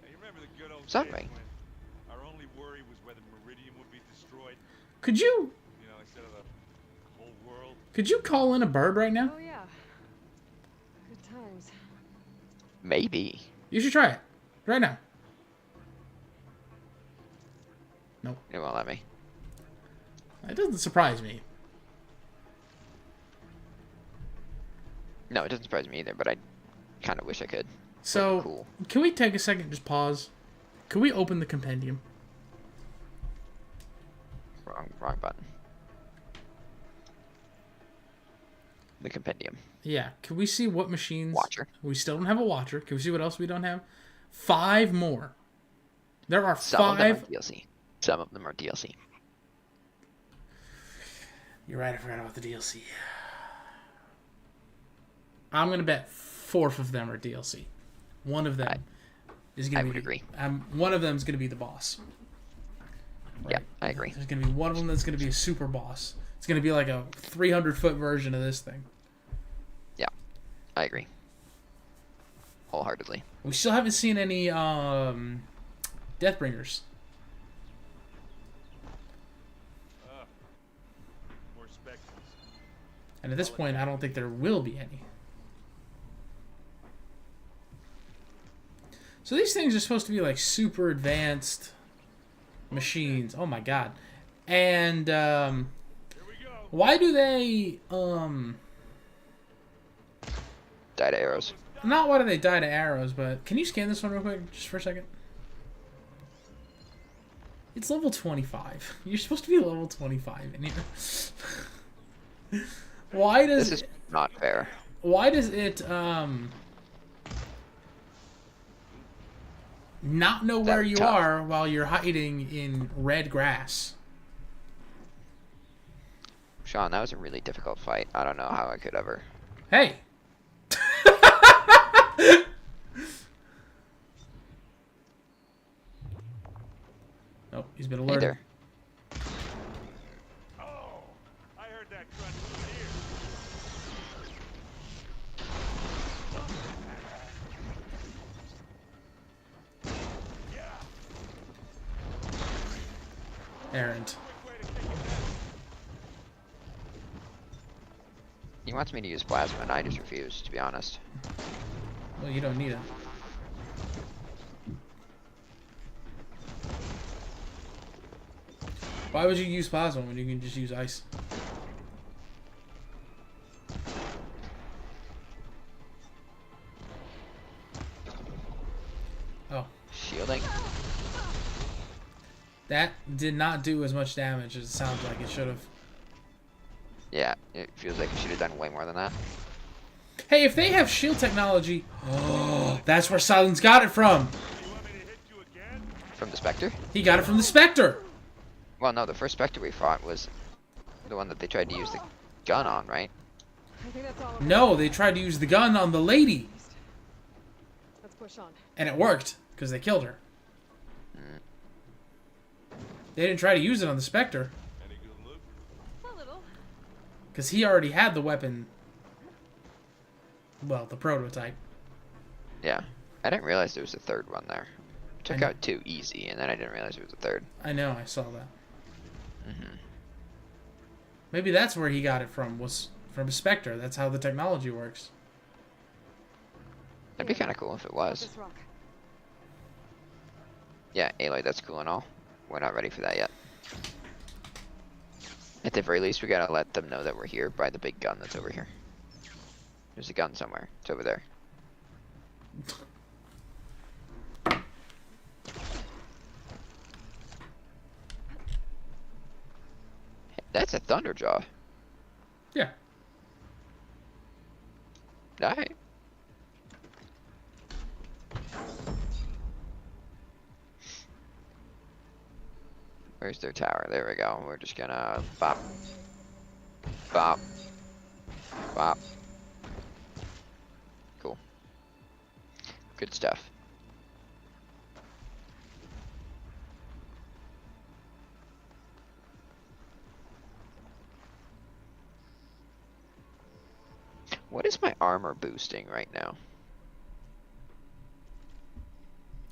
Hey, you remember the good old days Something. when our only worry was whether Meridian would be destroyed? Could you You know, instead of the whole world? could you call in a bird right now? Oh yeah. Good times. Maybe. You should try it. Right now. Nope. It won't let me. That doesn't surprise me. No, it doesn't surprise me either, but I kind of wish I could. So, Cool. can we take a second, just pause? Can we open the compendium? Wrong button. The compendium. Yeah. Can we see what machines... Watcher. We still don't have a watcher. Can we see what else we don't have? 5 more. There are Some of them 5... are DLC. Some of them are DLC. You're right, I forgot about the DLC. I'm going to bet 4 of them are DLC. One of them is going to be... would agree. One of them is going to be the boss. Yeah, I agree. There's going to be one of them that's going to be a super boss. It's going to be like a 300-foot version of this thing. Yeah, I agree. Wholeheartedly. We still haven't seen any Deathbringers. More specters. And at this point, I don't think there will be any. So these things are supposed to be like super advanced machines. Oh my god. And why do they Die to arrows. not why do they die to arrows, but can you scan this one real quick just for a second? It's level 25. You're supposed to be level 25 in here. Why does This is not fair. Why does it not know where you tough. are while you're hiding in red grass? Sean, that was a really difficult fight. I don't know how I could ever. Hey. Oh, he's been Hey alerted. there. Oh, I heard that crunch from here. Errant. He wants me to use plasma, and I just refuse, to be honest. Well, you don't need it. Why would you use plasma when you can just use ice? Oh. Shielding. That did not do as much damage as it sounds like it should have. Yeah, it feels like I should have done way more than that. Hey, if they have shield technology, oh, that's where Silence got it from. From the Spectre? He got it from the Spectre. Well, no, the first Spectre we fought was the one that they tried to use the gun on, right? I think that's all. No, they tried to use the gun on the lady. Let's push on. And it worked, because they killed her. They didn't try to use it on the Spectre. A little. Because he already had the weapon. Well, the prototype. Yeah. I didn't realize there was a third one there. Took out 2 easy, and then I didn't realize there was a third. I know, I saw that. Mm-hmm. Maybe that's where he got it from, was from Spectre. That's how the technology works. That'd be kind of cool if it was. This rock. Yeah, Aloy, that's cool and all. We're not ready for that yet. At the very least, we gotta let them know that we're here by the big gun that's over here. There's a gun somewhere. It's over there. Hey, that's a Thunderjaw. Yeah. Alright. Where's their tower? There we go. We're just gonna bop. Bop. Bop. Cool. Good stuff. What is my armor boosting right now?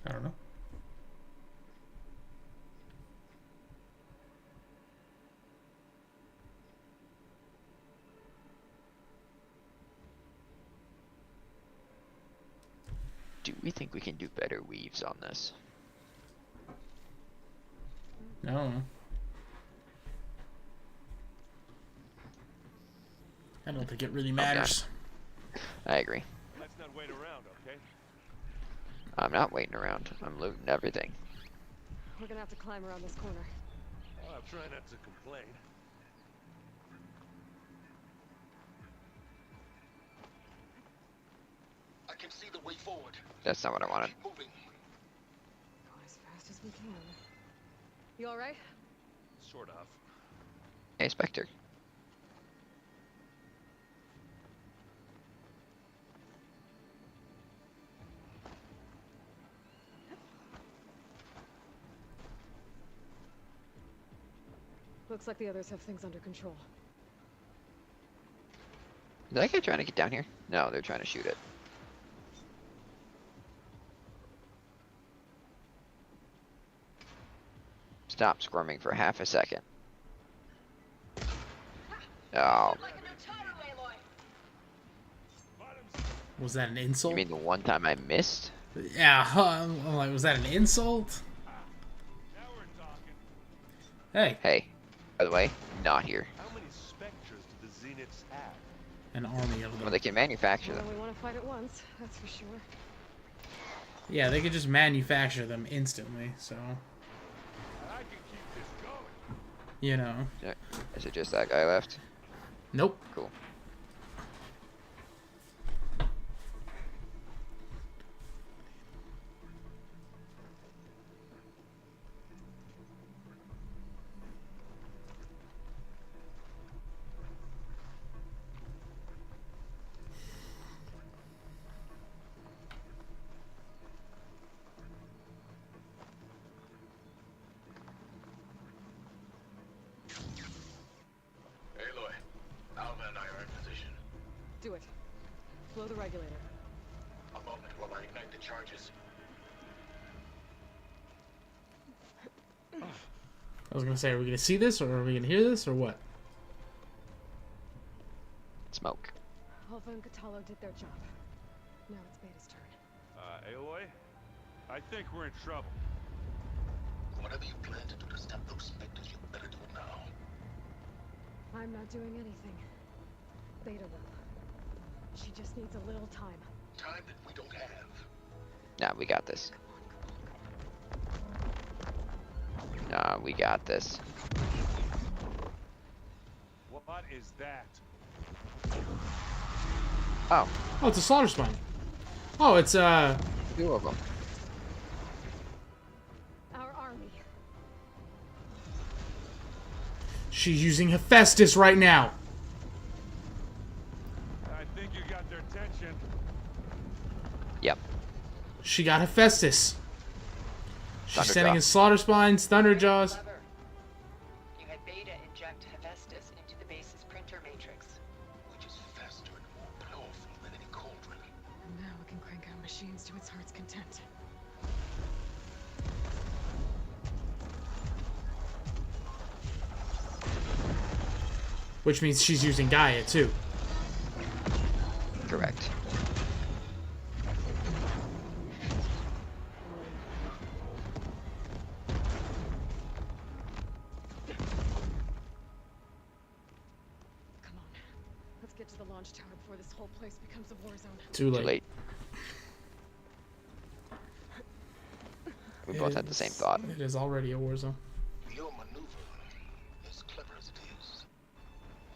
I don't know. Do we think we can do better weaves on this? No. I don't think it really matters. I agree. Let's not wait around, okay? I'm not waiting around. I'm looting everything. We're gonna have to climb around this corner. Well, I'll try not to complain. I can see the way forward. That's not what I wanted. Keep moving. Go as fast as we can. You all right? Sort of. Hey, Spectre. Looks like the others have things under control. Is that guy trying to get down here? No, they're trying to shoot it. Stop squirming for half a second. Oh. Was that an insult? You mean the one time I missed? Yeah, I'm like, was that an insult? Hey. Hey, by the way, not here. How many specters do the Zeniths have? An army of them. Well, they can manufacture them. We want to fight at once, that's for sure. Yeah, they could just manufacture them instantly, so... I can keep this going. You know. Is it just that guy left? Nope. Cool. Do it. Blow the regulator. A moment while I ignite the charges. I was gonna say, are we gonna see this, or are we gonna hear this, or what? Smoke. Alpha and Catalo did their job. Now it's Beta's turn. Aloy? I think we're in trouble. Whatever you plan to do to stop those specters, you better do it now. I'm not doing anything. Beta will. She just needs a little time. Time that we don't have. Nah, we got this. Nah, we got this. What is that? Oh. Oh, it's a slaughter spine. Oh, it's 2 of them. Our army. She's using Hephaestus right now. I think you got their attention. Yep. She got Hephaestus. She's Thunderjaw. sending in slaughter spines, thunderjaws. Clever. You had Beta inject Hephaestus into the base's printer matrix. Which is faster and more powerful than any cauldron. And now we can crank out machines to its heart's content. Which means she's using Gaia, too. Correct. Come on. Let's get to the launch tower before this whole place becomes a war zone. Too late. Too late. We both had the same thought. It is already a war zone. Your maneuver, as clever as it is,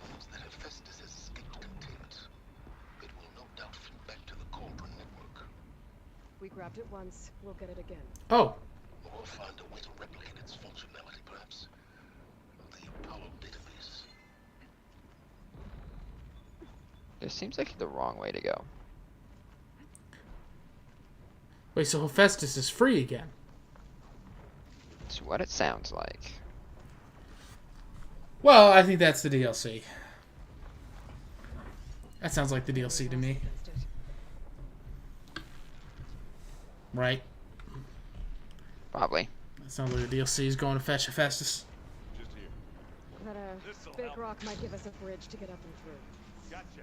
means that Hephaestus has escaped containment. It will no doubt feed back to the cauldron network. We grabbed it once, we'll get it again. Oh. We'll find a way to replicate its functionality, perhaps. The Apollo database. This seems like the wrong way to go. Wait, so Hephaestus is free again? It's what it sounds like. Well, I think that's the DLC. That sounds like the DLC to me. Right? Probably. That sounds like the DLC is going to fetch Hephaestus. Just here. That big rock might give us a bridge to get up and through. Gotcha.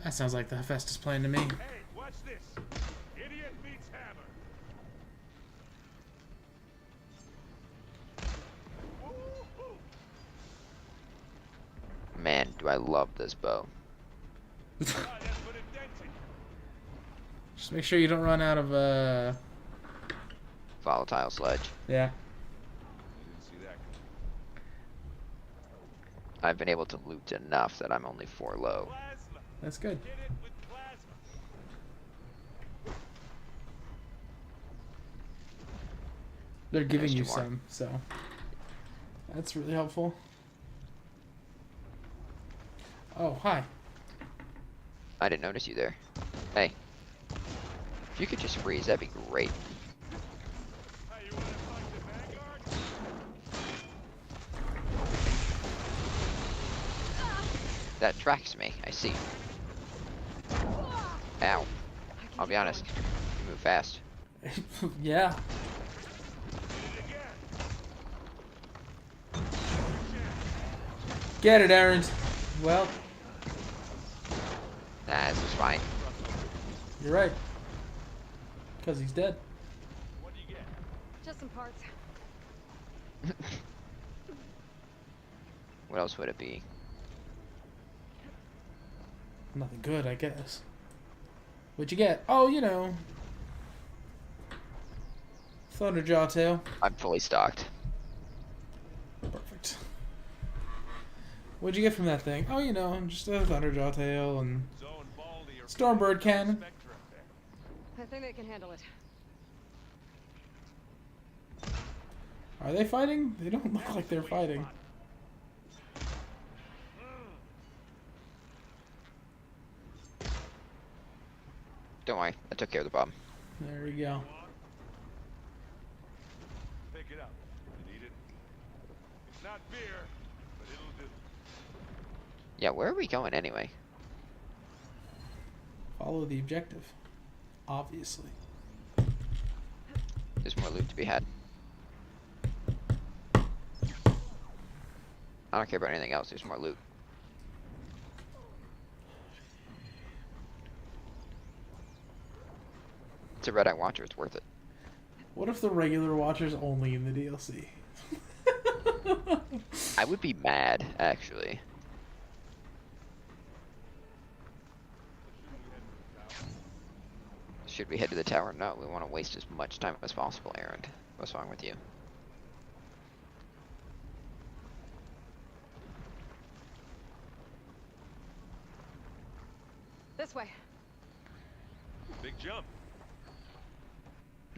That sounds like the Hephaestus plan to me. Hey, watch this. Idiot meets hammer. Man, do I love this bow. Just make sure you don't run out of, Volatile sledge. Yeah. Didn't see that. I've been able to loot enough that I'm only 4 low. That's good. They're giving There's you 2 more. some, so that's really helpful. Oh, hi. I didn't notice you there. Hey. If you could just freeze, that'd be great. That tracks me, I see. Ow. I'll be honest. You move fast. Yeah. Get it, Aaron. Well, Nah, this is fine. you're right. Because he's dead. Just some parts. What else would it be? Nothing good, I guess. What'd you get? Oh, you know. Thunderjaw tail. I'm fully stocked. Perfect. What'd you get from that thing? Oh, you know, just a Thunderjaw tail and Stormbird cannon. I think they can handle it. Are they fighting? They don't look like they're fighting. Don't worry, I took care of the bomb. There we go. Pick it up. Not beer, but it'll do. Yeah, where are we going anyway? Follow the objective. Obviously. There's more loot to be had. I don't care about anything else. There's more loot. It's a Red Eye Watcher. It's worth it. What if the regular Watcher's only in the DLC? I would be mad, actually. Should we head to the tower? No, we want to waste as much time as possible, Aaron. What's wrong with you? This way. Big jump.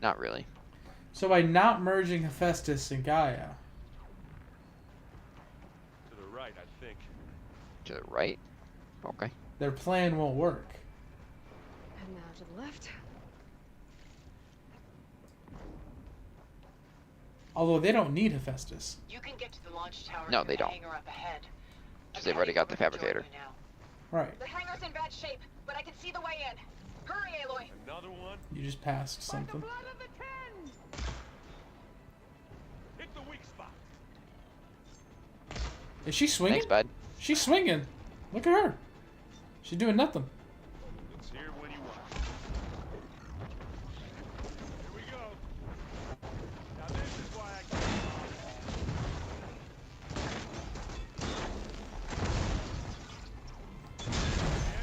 Not really. So by not merging Hephaestus and Gaia. To the right, I think. To the right? Okay. Their plan won't work. And now to the left. Although they don't need Hephaestus. You can get to the launch tower. No, through they the don't. hangar up ahead. Because they've already got the fabricator. Right. The hangar's in bad shape, but I can see the way in. Hurry, Aloy. Another one. You just passed something. Hit the weak spot. Is she swinging? Thanks, bud. She's swinging. Look at her. She's doing nothing. It's here when you want. Here we go. Now this is why I can't.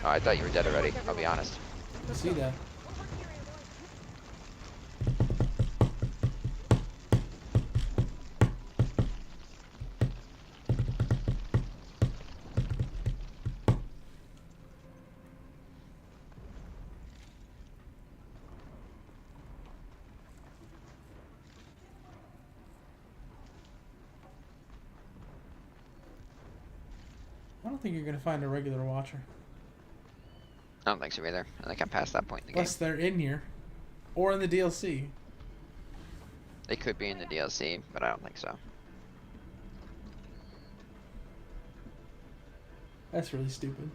Oh, I thought you were dead already. I'll be honest. I see that. I don't think you're going to find a regular Watcher. I don't think so either. I think I'm past that point in the game. Unless they're in here. Or in the DLC. They could be in the DLC, but I don't think so. That's really stupid.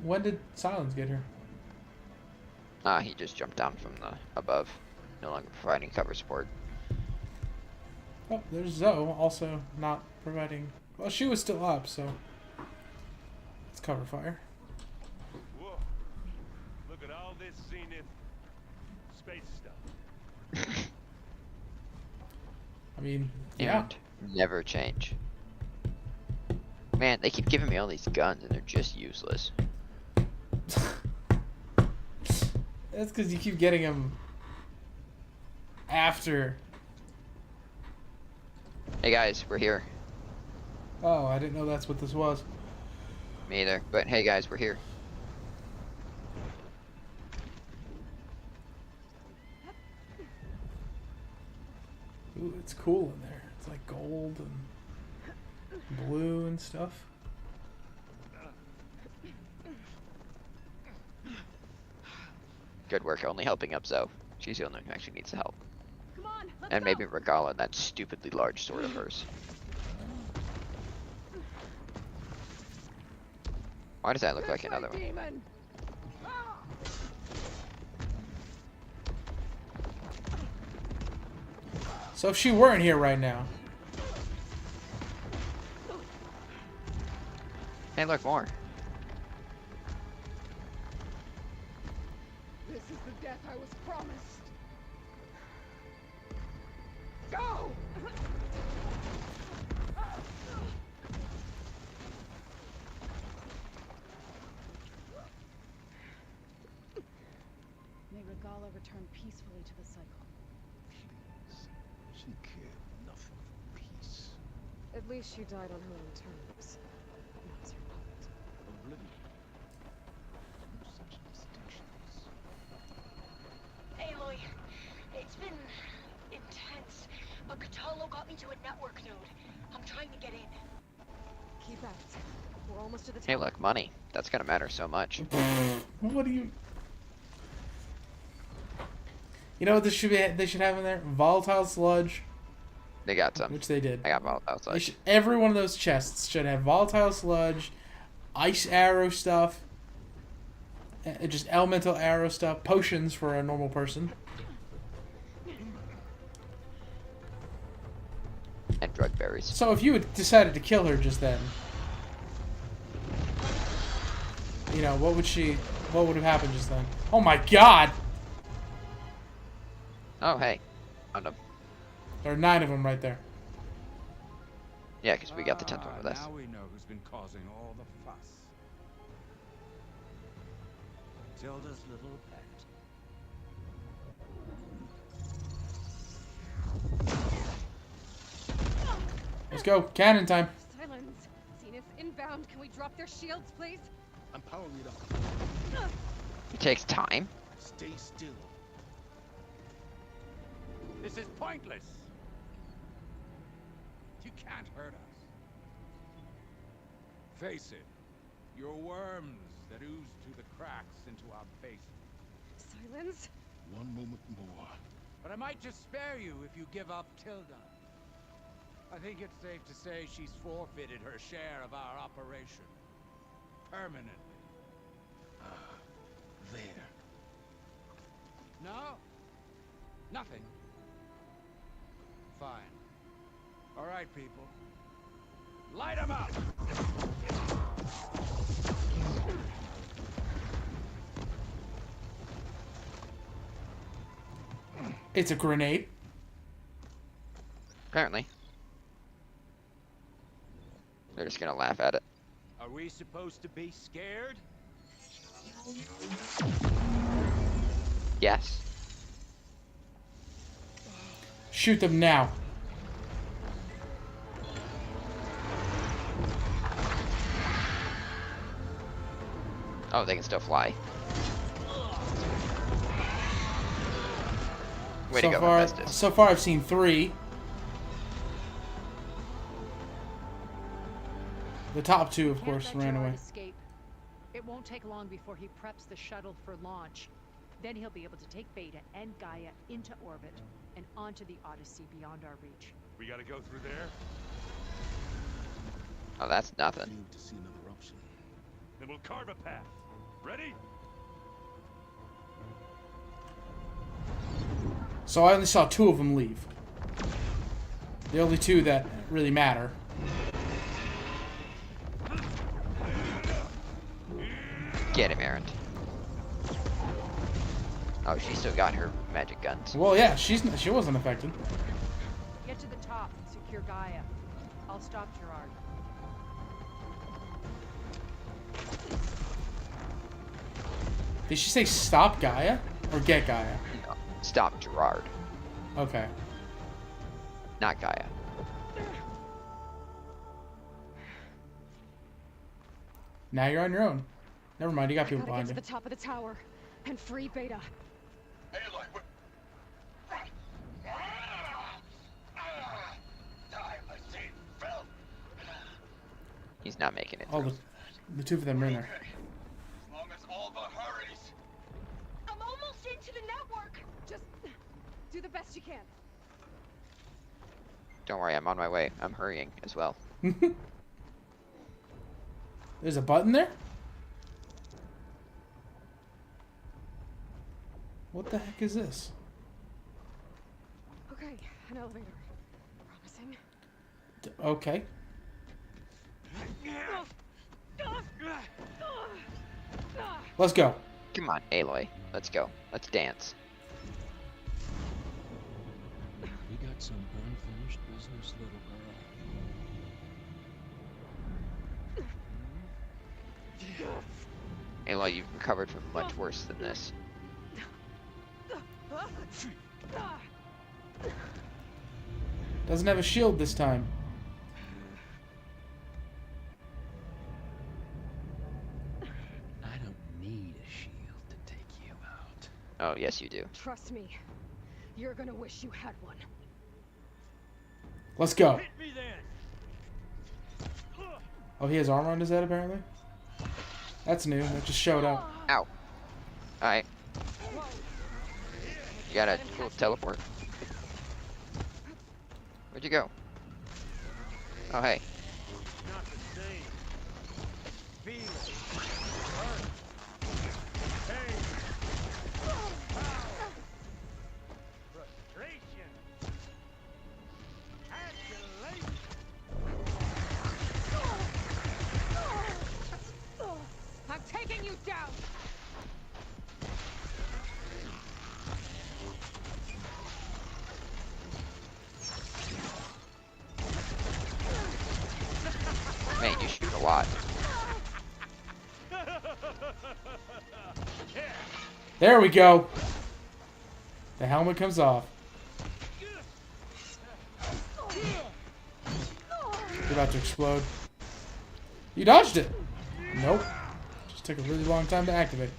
When did Silence get here? He just jumped down from the above. No longer providing cover support. Oh, there's Zoe also not providing. Well, she was still up, so it's cover fire. Whoa. Look at all this Zenith space stuff. I mean, yeah. And never change. Man, they keep giving me all these guns and they're just useless. That's because you keep getting them after. Hey guys, we're here. Oh, I didn't know that's what this was. Me either. But hey guys, we're here. Ooh, it's cool in there. It's like gold and blue and stuff. Good work, only helping up Zoe. She's the only one who actually needs the help. Come on, let's And go. maybe Regala, that stupidly large sword of hers. Why does that look like another one? Demon. So if she weren't here right now. Hey, look, more. This is the death I was promised. Go! May Regala return peacefully to the cycle. She cared nothing for peace. At least she died on her own terms. Not as her puppet. Oblivion. No such distinctions. Aloy, it's been intense. Catalo got me to a network node. I'm trying to get in. Keep at it. We're almost to the Hey, tower. look, money. That's gonna matter so much. What do you? You know what this should be? They should have in there volatile sludge. They got some. Which they did. I got volatile They sludge. should, every one of those chests should have volatile sludge, ice arrow stuff, just elemental arrow stuff, potions for a normal person. And drug berries. So if you had decided to kill her just then, you know, what would have happened just then? Oh my god! Oh, hey. Found them. There are 9 of them right there. Yeah, because we got the 10th one with us. Now we know who's been causing all the fuss. Tilda's little pet. Let's go. Cannon time. Silence. Zenith inbound. Can we drop their shields, please? I'm powering it up. It takes time. Stay still. This is pointless. You can't hurt us. Face it, you're worms that ooze through the cracks into our basement. Silence. One moment more. But I might just spare you if you give up Tilda. I think it's safe to say she's forfeited her share of our operation. Permanently. There. No? Nothing. Fine. All right, people. Light 'em up! It's a grenade. Apparently. They're just gonna laugh at it. Are we supposed to be scared? Yes. Shoot them now. Oh, they can still fly. Way to go, Hephaestus. So far, I've seen 3. The top 2, of Can't course, let ran Gerard away. Escape. It won't take long before he preps the shuttle for launch. Then he'll be able to take Beta and Gaia into orbit and onto the Odyssey beyond our reach. We gotta go through there? Oh, that's nothing. To see another option. Then we'll carve a path. Ready? So I only saw 2 of them leave. The only 2 that really matter. Get him, Aaron. Oh, she still got her magic guns. Well, yeah, she wasn't affected. Get to the top and secure Gaia. I'll stop Gerard. Did she say stop Gaia? Or get Gaia? No, stop Gerard. Okay. Not Gaia. Now you're on your own. Never mind, you got people Gotta behind get you. to the top of the tower and free Beta. Aloy, He's not making it Oh, through. the 2 of them are in there. as long as all but hurries. I'm almost into the network. Just do the best you can. Don't worry, I'm on my way. I'm hurrying as well. There's a button there? What the heck is this? Okay, an elevator. Promising. Okay. Let's go. Come on, Aloy. Let's go. Let's dance. We got some unfinished business, little girl. Aloy, you've recovered from much worse than this. Doesn't have a shield this time. I don't need a shield to take you out. Oh, yes you do. Trust me, you're gonna wish you had one. Let's go. Hit me then. Oh, he has armor on his head, apparently? That's new. That just showed up. Ow. Alright. You got a cool teleport. Where'd you go? Oh, hey. Not the same. Feel it. Hurt. Pain. Power. Frustration. Adulation. I'm taking you down! Man, you shoot a lot. There we go. The helmet comes off. You're about to explode. You dodged it. Nope. Just took a really long time to activate.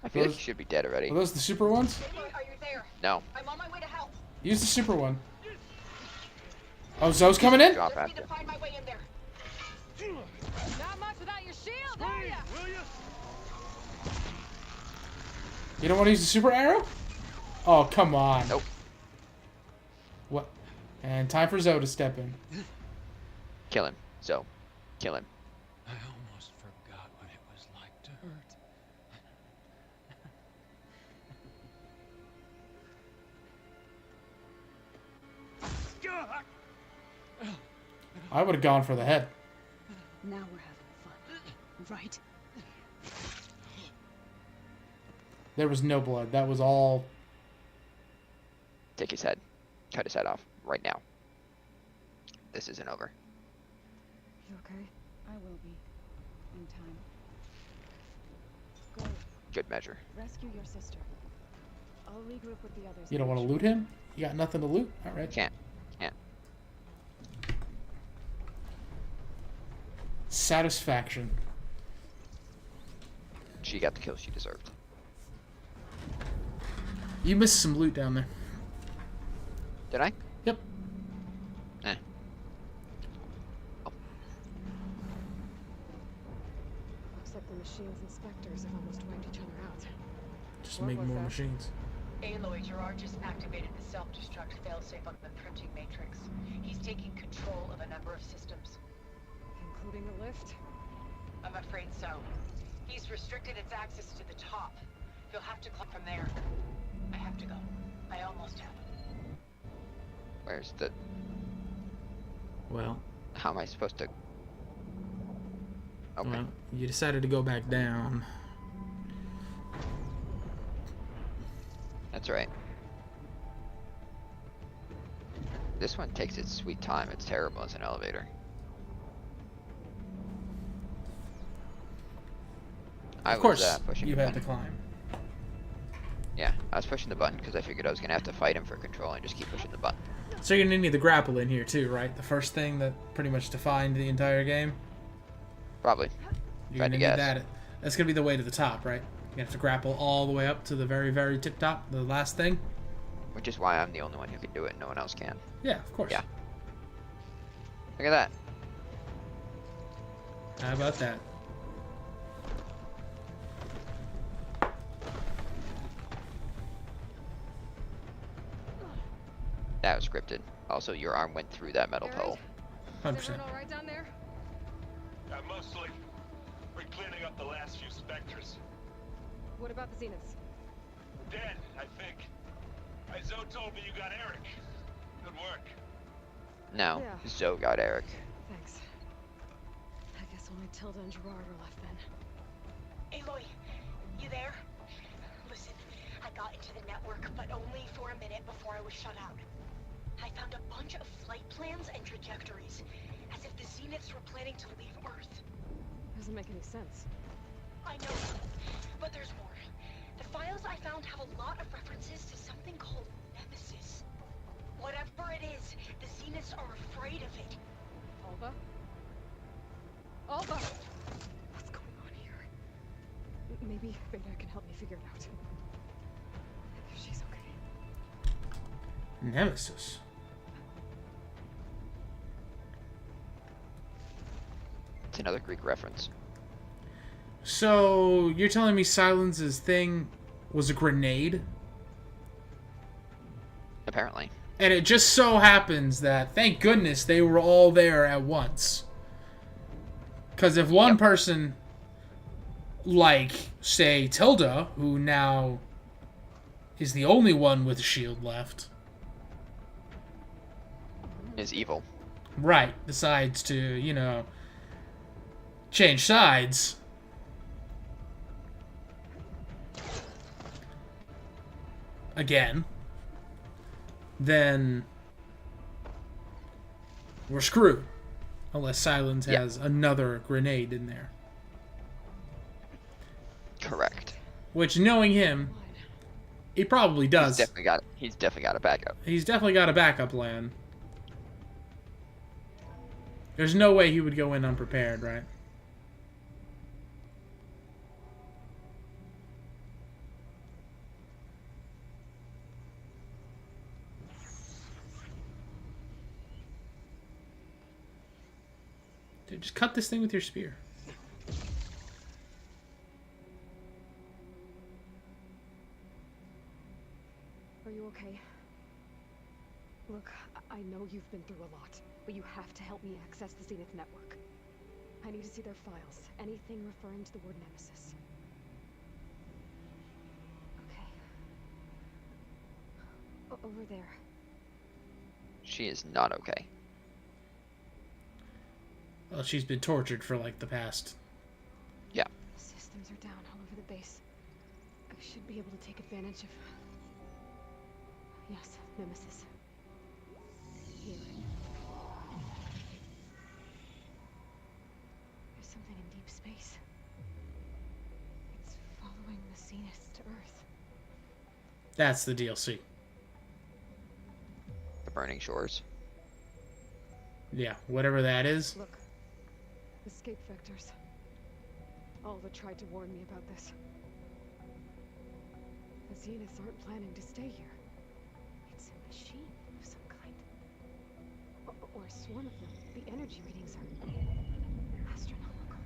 I feel like you should be dead already. Are those the super ones? Are you there? No. I'm on my way to help. Use the super one. Oh, Zoe's coming in? Drop Just need after. to find my way in there. Not much without your shield, are ya? You don't want to use the super arrow? Oh, come on. Nope. What? And time for Zoe to step in. Kill him. So, kill him. I almost forgot what it was like to hurt. I would have gone for the head. Now we're having fun, right? There was no blood. That was all... Take his head. Cut his head off. Right now. This isn't over. You okay? I will be. In time. Go. Good measure. Rescue your sister. I'll regroup with the others. You don't want to loot him? You got nothing to loot? Alright. Can't. Can't. Satisfaction. She got the kill she deserved. You missed some loot down there. Did I? Yep. Eh. Looks like the machines and specters have almost wiped each other out. Just What make was more that? machines. Aloy, Gerard just activated the self-destruct failsafe on the printing matrix. He's taking control of a number of systems. Including the lift? I'm afraid so. He's restricted its access to the top. You'll have to climb from there. I have to go. I almost have. Where's the... Well. How am I supposed to... Okay. Well, you decided to go back down. That's right. This one takes its sweet time. It's terrible as an elevator. Of course, pushing you the had to button. climb. Yeah, I was pushing the button because I figured I was going to have to fight him for control and just keep pushing the button. So you're going to need the grapple in here too, right? The first thing that pretty much defined the entire game? Probably. You're Tried going to to need guess. that. That's going to be the way to the top, right? You have to grapple all the way up to the very, very tip top, the last thing? Which is why I'm the only one who can do it and no one else can. Yeah, of course. Yeah. Look at that. How about that? That was scripted. Also, your arm went through that metal pole. 100%. Is everyone all right down there? Mostly. We're cleaning up the last few specters. What about the Zeniths? Dead, I think. Zoe told me you got Eric. Good work. No, Yeah. Zoe got Eric. Thanks. I guess only Tilda and Gerard are left then. Aloy, you there? Listen, I got into the network, but only for a minute before I was shut out. I found a bunch of flight plans and trajectories, as if the Zeniths were planning to leave Earth. Doesn't make any sense. I know, but there's more. The files I found have a lot of references to something called Nemesis. Whatever it is, the Zeniths are afraid of it. Alba? Alba! What's going on here? Maybe Beta can help me figure it out. If she's okay. Nemesis. Another Greek reference. So you're telling me Silence's thing was a grenade? Apparently. And it just so happens that, thank goodness, they were all there at once. Because if one person, like, say, Tilda, who now is the only one with a shield left, is evil. Right, decides to, you know, change sides. Again. Then we're screwed. Unless Silence has another grenade in there. Correct. Which, knowing him, he probably does. He's definitely got a backup. He's definitely got a backup plan. There's no way he would go in unprepared, right? Dude, just cut this thing with your spear. Are you okay? Look, I know you've been through a lot, but you have to help me access the Zenith network. I need to see their files. Anything referring to the word Nemesis. Okay. Over there. She is not okay. Well, she's been tortured for like the past. Yeah. Systems are down all over the base. I should be able to take advantage of... Yes, Nemesis. Here. There's something in deep space. It's following the Zenith to Earth. That's the DLC. The Burning Shores. Yeah, whatever that is. Look. Escape vectors. Alva tried to warn me about this. The Zeniths aren't planning to stay here. It's a machine of some kind. Or a swarm of them. The energy readings are astronomical.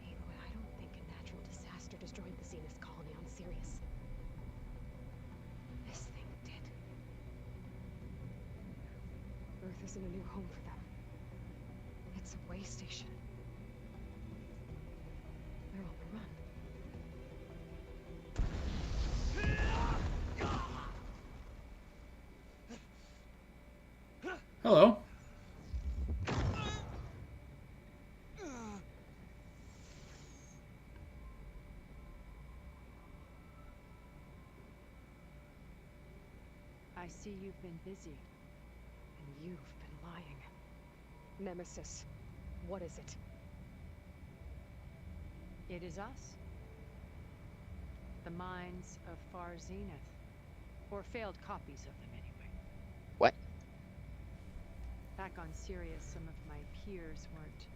Aloy, I don't think a natural disaster destroyed the Zenith colony on Sirius. This thing did. Earth isn't a new home for them. It's a way station. They're on the run. Hello. I see you've been busy. And you've been lying. Nemesis. What is it? It is us. The minds of Far Zenith. Or failed copies of them, anyway. What? Back on Sirius, some of my peers weren't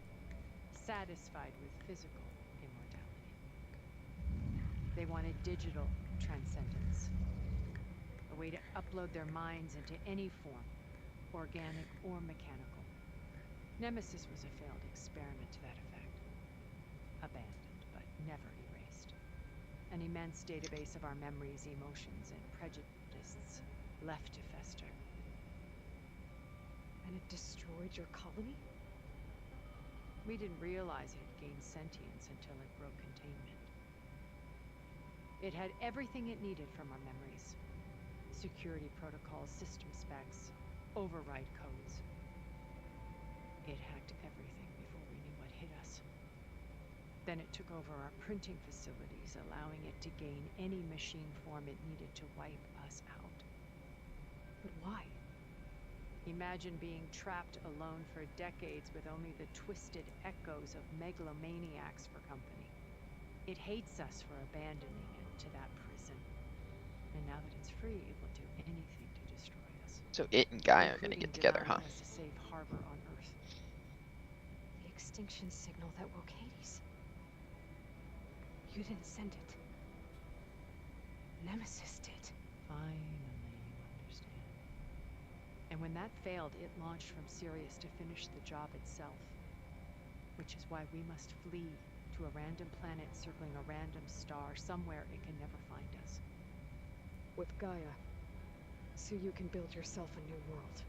satisfied with physical immortality. They wanted digital transcendence. A way to upload their minds into any form, organic or mechanical. Nemesis was a failed experiment to that effect. Abandoned, but never erased. An immense database of our memories, emotions, and prejudices left to fester. And it destroyed your colony? We didn't realize it had gained sentience until it broke containment. It had everything it needed from our memories. Security protocols, system specs, override codes. It hacked everything before we knew what hit us. Then it took over our printing facilities, allowing it to gain any machine form it needed to wipe us out. But why? Imagine being trapped alone for decades with only the twisted echoes of megalomaniacs for company. It hates us for abandoning it to that prison. And now that it's free, it will do anything to destroy us. So it and Guy are gonna get together, huh? As a safe harbor on Earth. The extinction signal that woke Hades. You didn't send it. Nemesis did. Finally, you understand. And when that failed, it launched from Sirius to finish the job itself. Which is why we must flee to a random planet circling a random star, somewhere it can never find us. With Gaia, so you can build yourself a new world.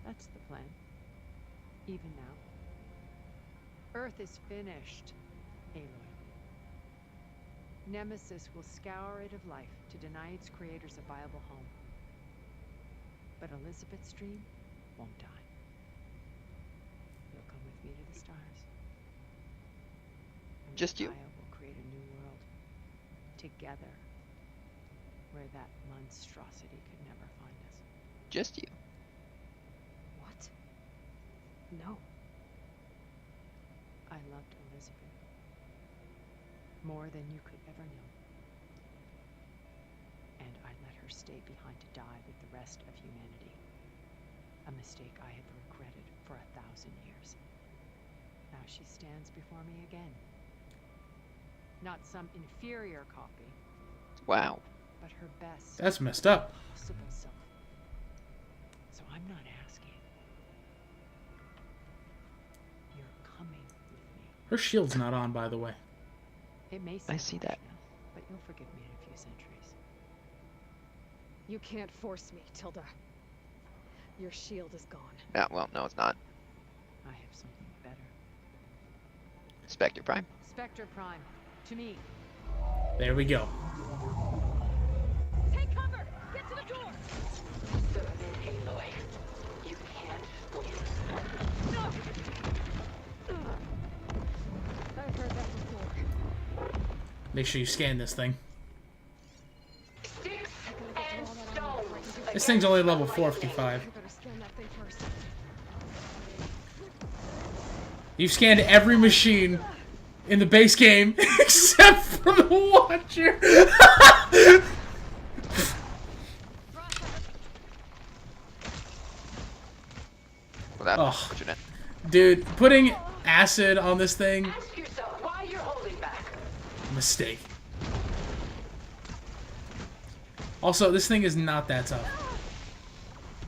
That's the plan. Even now. Earth is finished, Aloy. Nemesis will scour it of life to deny its creators a viable home. But Elizabeth's dream won't die. You'll come with me to the stars. And Just you. Gaia will create a new world. Together. Where that monstrosity could never find us. Just you. What? No. I loved Elizabeth. More than you could ever know. And I let her stay behind to die with the rest of humanity. A mistake I had regretted for 1,000 years. Now she stands before me again. Not some inferior copy. Wow. But her best. That's messed up. Possible self. So I'm not asking. You're coming with me. Her shield's not on, by the way. It may I seem see harsh that. now, but you'll forgive me in a few centuries. You can't force me, Tilda. Your shield is gone. Yeah, well, no, it's not. I have something better. Spectre Prime. Spectre Prime, to me. There we go. Take cover! Get to the door! Submit, Aloy. You can't win. No! I've heard that before. Make sure you scan this thing. Sticks and stones. This thing's only level 455. I better scan that thing first. You've scanned every machine in the base game except for the Watcher. Well, that's Oh. unfortunate. Dude, putting acid on this thing, Ask yourself why you're holding back. mistake. Also, this thing is not that tough.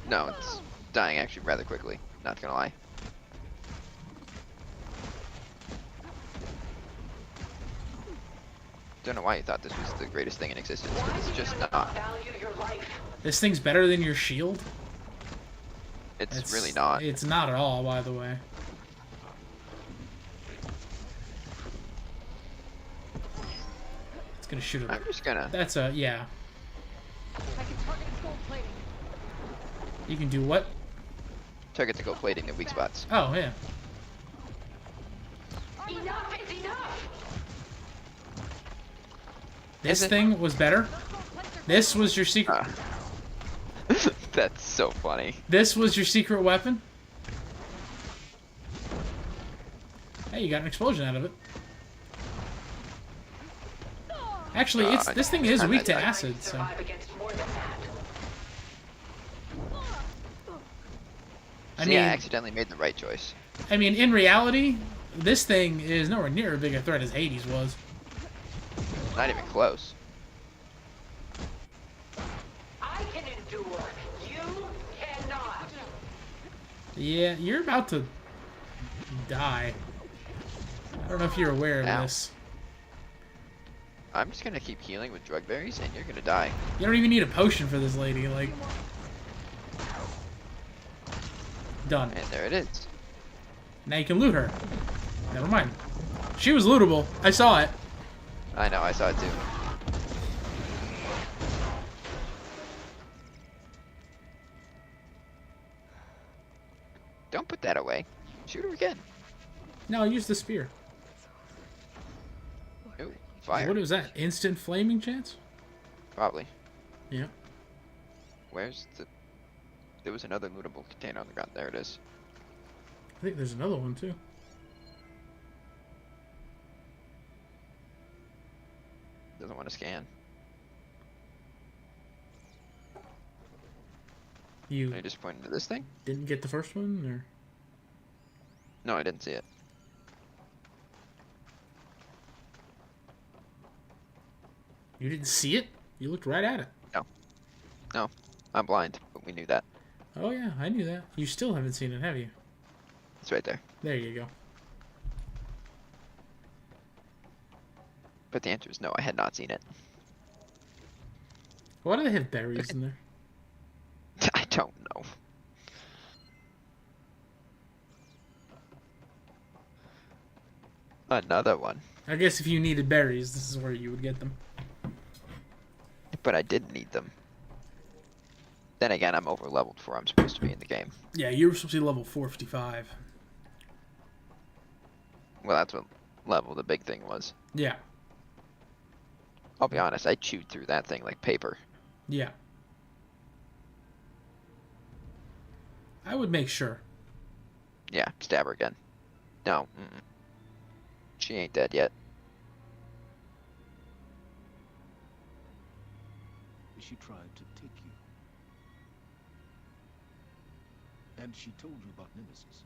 No, it's dying actually rather quickly. Not gonna lie. Don't know why you thought this was the greatest thing in existence, but it's just not. Value your life. This thing's better than your shield? It's really not. It's not at all, by the way. It's gonna shoot it. I'm just gonna. That's a, yeah. I can target its gold plating. You can do what? Target to go plating in weak spots. Oh, yeah. Enough is enough. This thing was better. This was your secret. That's so funny. This was your secret weapon. Hey, you got an explosion out of it. Actually, it's this thing is weak to acid, so. I mean, I accidentally made the right choice. I mean, in reality, this thing is nowhere near as big a threat as Hades was. Not even close. I can endure. You cannot. Yeah, you're about to die. I don't know if you're aware of Ow. this. I'm just gonna keep healing with drug berries, and you're gonna die. You don't even need a potion for this lady, like. Done. And there it is. Now you can loot her. Never mind. She was lootable. I saw it. I know, I saw it too. Don't put that away. Shoot her again. No, use the spear. Ooh, fire. What was that? Instant flaming chance? Probably. Yeah. Where's the... There was another lootable container on the ground. There it is. I think there's another one too. Doesn't want to scan. You Are you disappointed in this thing? didn't get the first one, or? No, I didn't see it. You didn't see it? You looked right at it. No. No. I'm blind, but we knew that. Oh yeah, I knew that. You still haven't seen it, have you? It's right there. There you go. But the answer is no, I had not seen it. Why do they have berries in there? I don't know. Another one. I guess if you needed berries, this is where you would get them. But I didn't need them. Then again, I'm over leveled for where I'm supposed to be in the game. Yeah, you were supposed to be level 455. Well, that's what level the big thing was. Yeah. I'll be honest, I chewed through that thing like paper. Yeah. I would make sure. Yeah, stab her again. No. She ain't dead yet. She tried to take you. And she told you about Nemesis.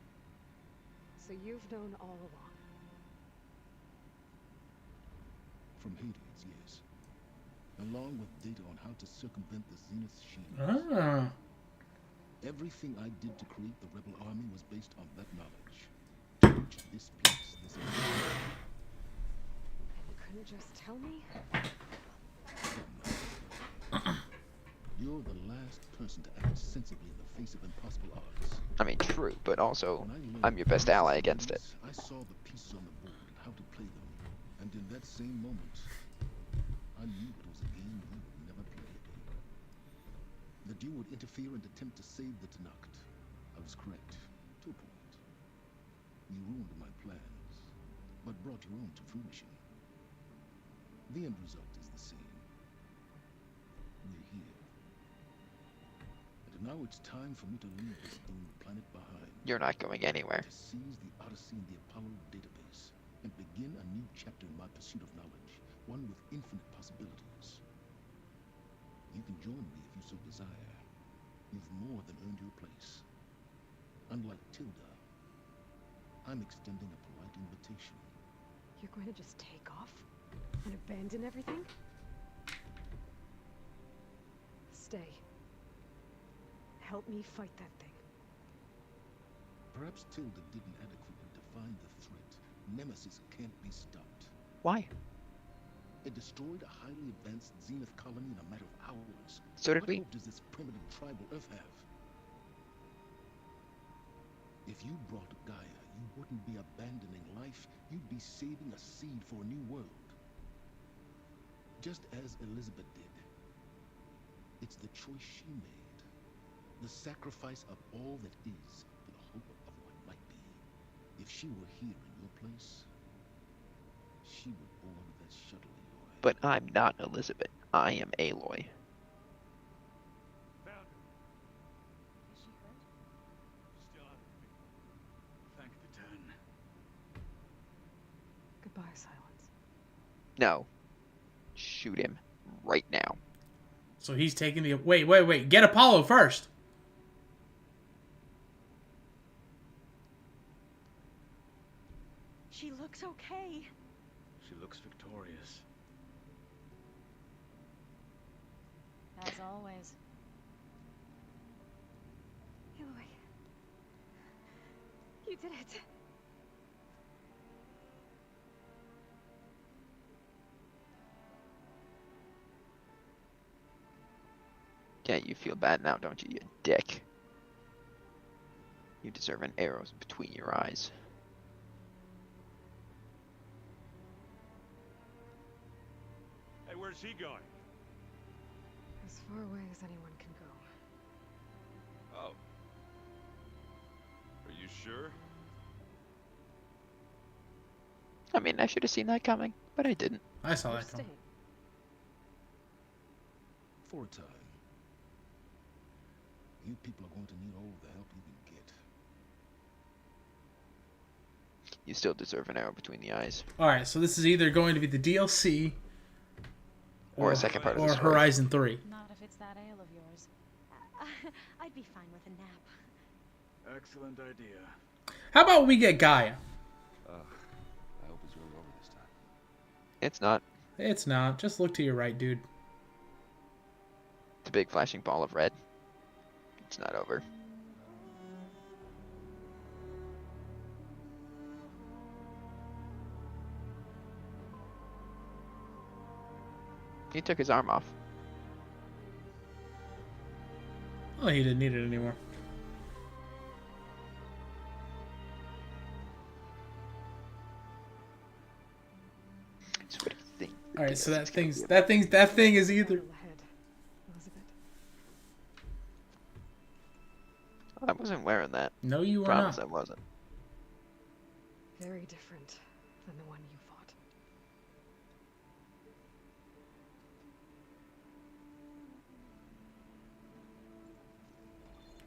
So you've known all along. From Hades, yes. Along with data on how to circumvent the Zenith shield. Ah. Everything I did to create the rebel army was based on that knowledge. To reach this place, this And you couldn't just tell me? You're the last person to act sensibly in the face of impossible odds. I mean, true, but also, I'm your best ally against it. I saw the pieces on the board and how to play them. And in that same moment, I knew it was a game you would never play again. That you would interfere and attempt to save the Tanakh. I was correct, to a point. You ruined my plans, but brought your own to fruition. The end result is the same. We're here. And now it's time for me to leave this doomed planet behind. You're not going anywhere. To seize the Odyssey and the Apollo database, and begin a new chapter in my pursuit of knowledge, one with infinite possibilities. You can join me if you so desire. You've more than earned your place. Unlike Tilda, I'm extending a polite invitation. You're going to just take off? And abandon everything? Stay. Help me fight that thing. Perhaps Tilda didn't adequately define the threat. Nemesis can't be stopped. Why? It destroyed a highly advanced Zenith colony in a matter of hours. So did what we. hope does this primitive tribal Earth have? If you brought Gaia, you wouldn't be abandoning life. You'd be saving a seed for a new world. Just as Elizabeth did. It's the choice she made. The sacrifice of all that is for the hope of what might be. If she were here in your place, she would board that shuttle, Aloy. But I'm not Elizabeth. I am Aloy. Found her. Is she hurt? Still on her feet. Thank the ten. Goodbye, Silence. No. Shoot him right now. So he's taking the... Wait. Get Apollo first. She looks okay. She looks victorious. As always. Aloy. You did it. Yeah, you feel bad now, don't you, you dick? You deserve an arrow between your eyes. Hey, where's he going? As far away as anyone can go. Oh. Are you sure? I mean, I should have seen that coming, but I didn't. I saw You're that coming. staying. For a time. You people are going to need all the help you can get. You still deserve an arrow between the eyes. Alright, so this is either going to be the DLC Or a second part of the or story. Horizon 3. Not if it's that ale of yours. I'd be fine with a nap. Excellent idea. How about we get Gaia? I hope it's really over this time. It's not. It's not. Just look to your right, dude. It's a big flashing ball of red. It's not over. He took his arm off. Oh, he didn't need it anymore. So what do you think? All right, so that thing is either. I wasn't wearing that. No, you were Promise not. I wasn't. Very different than the one you fought.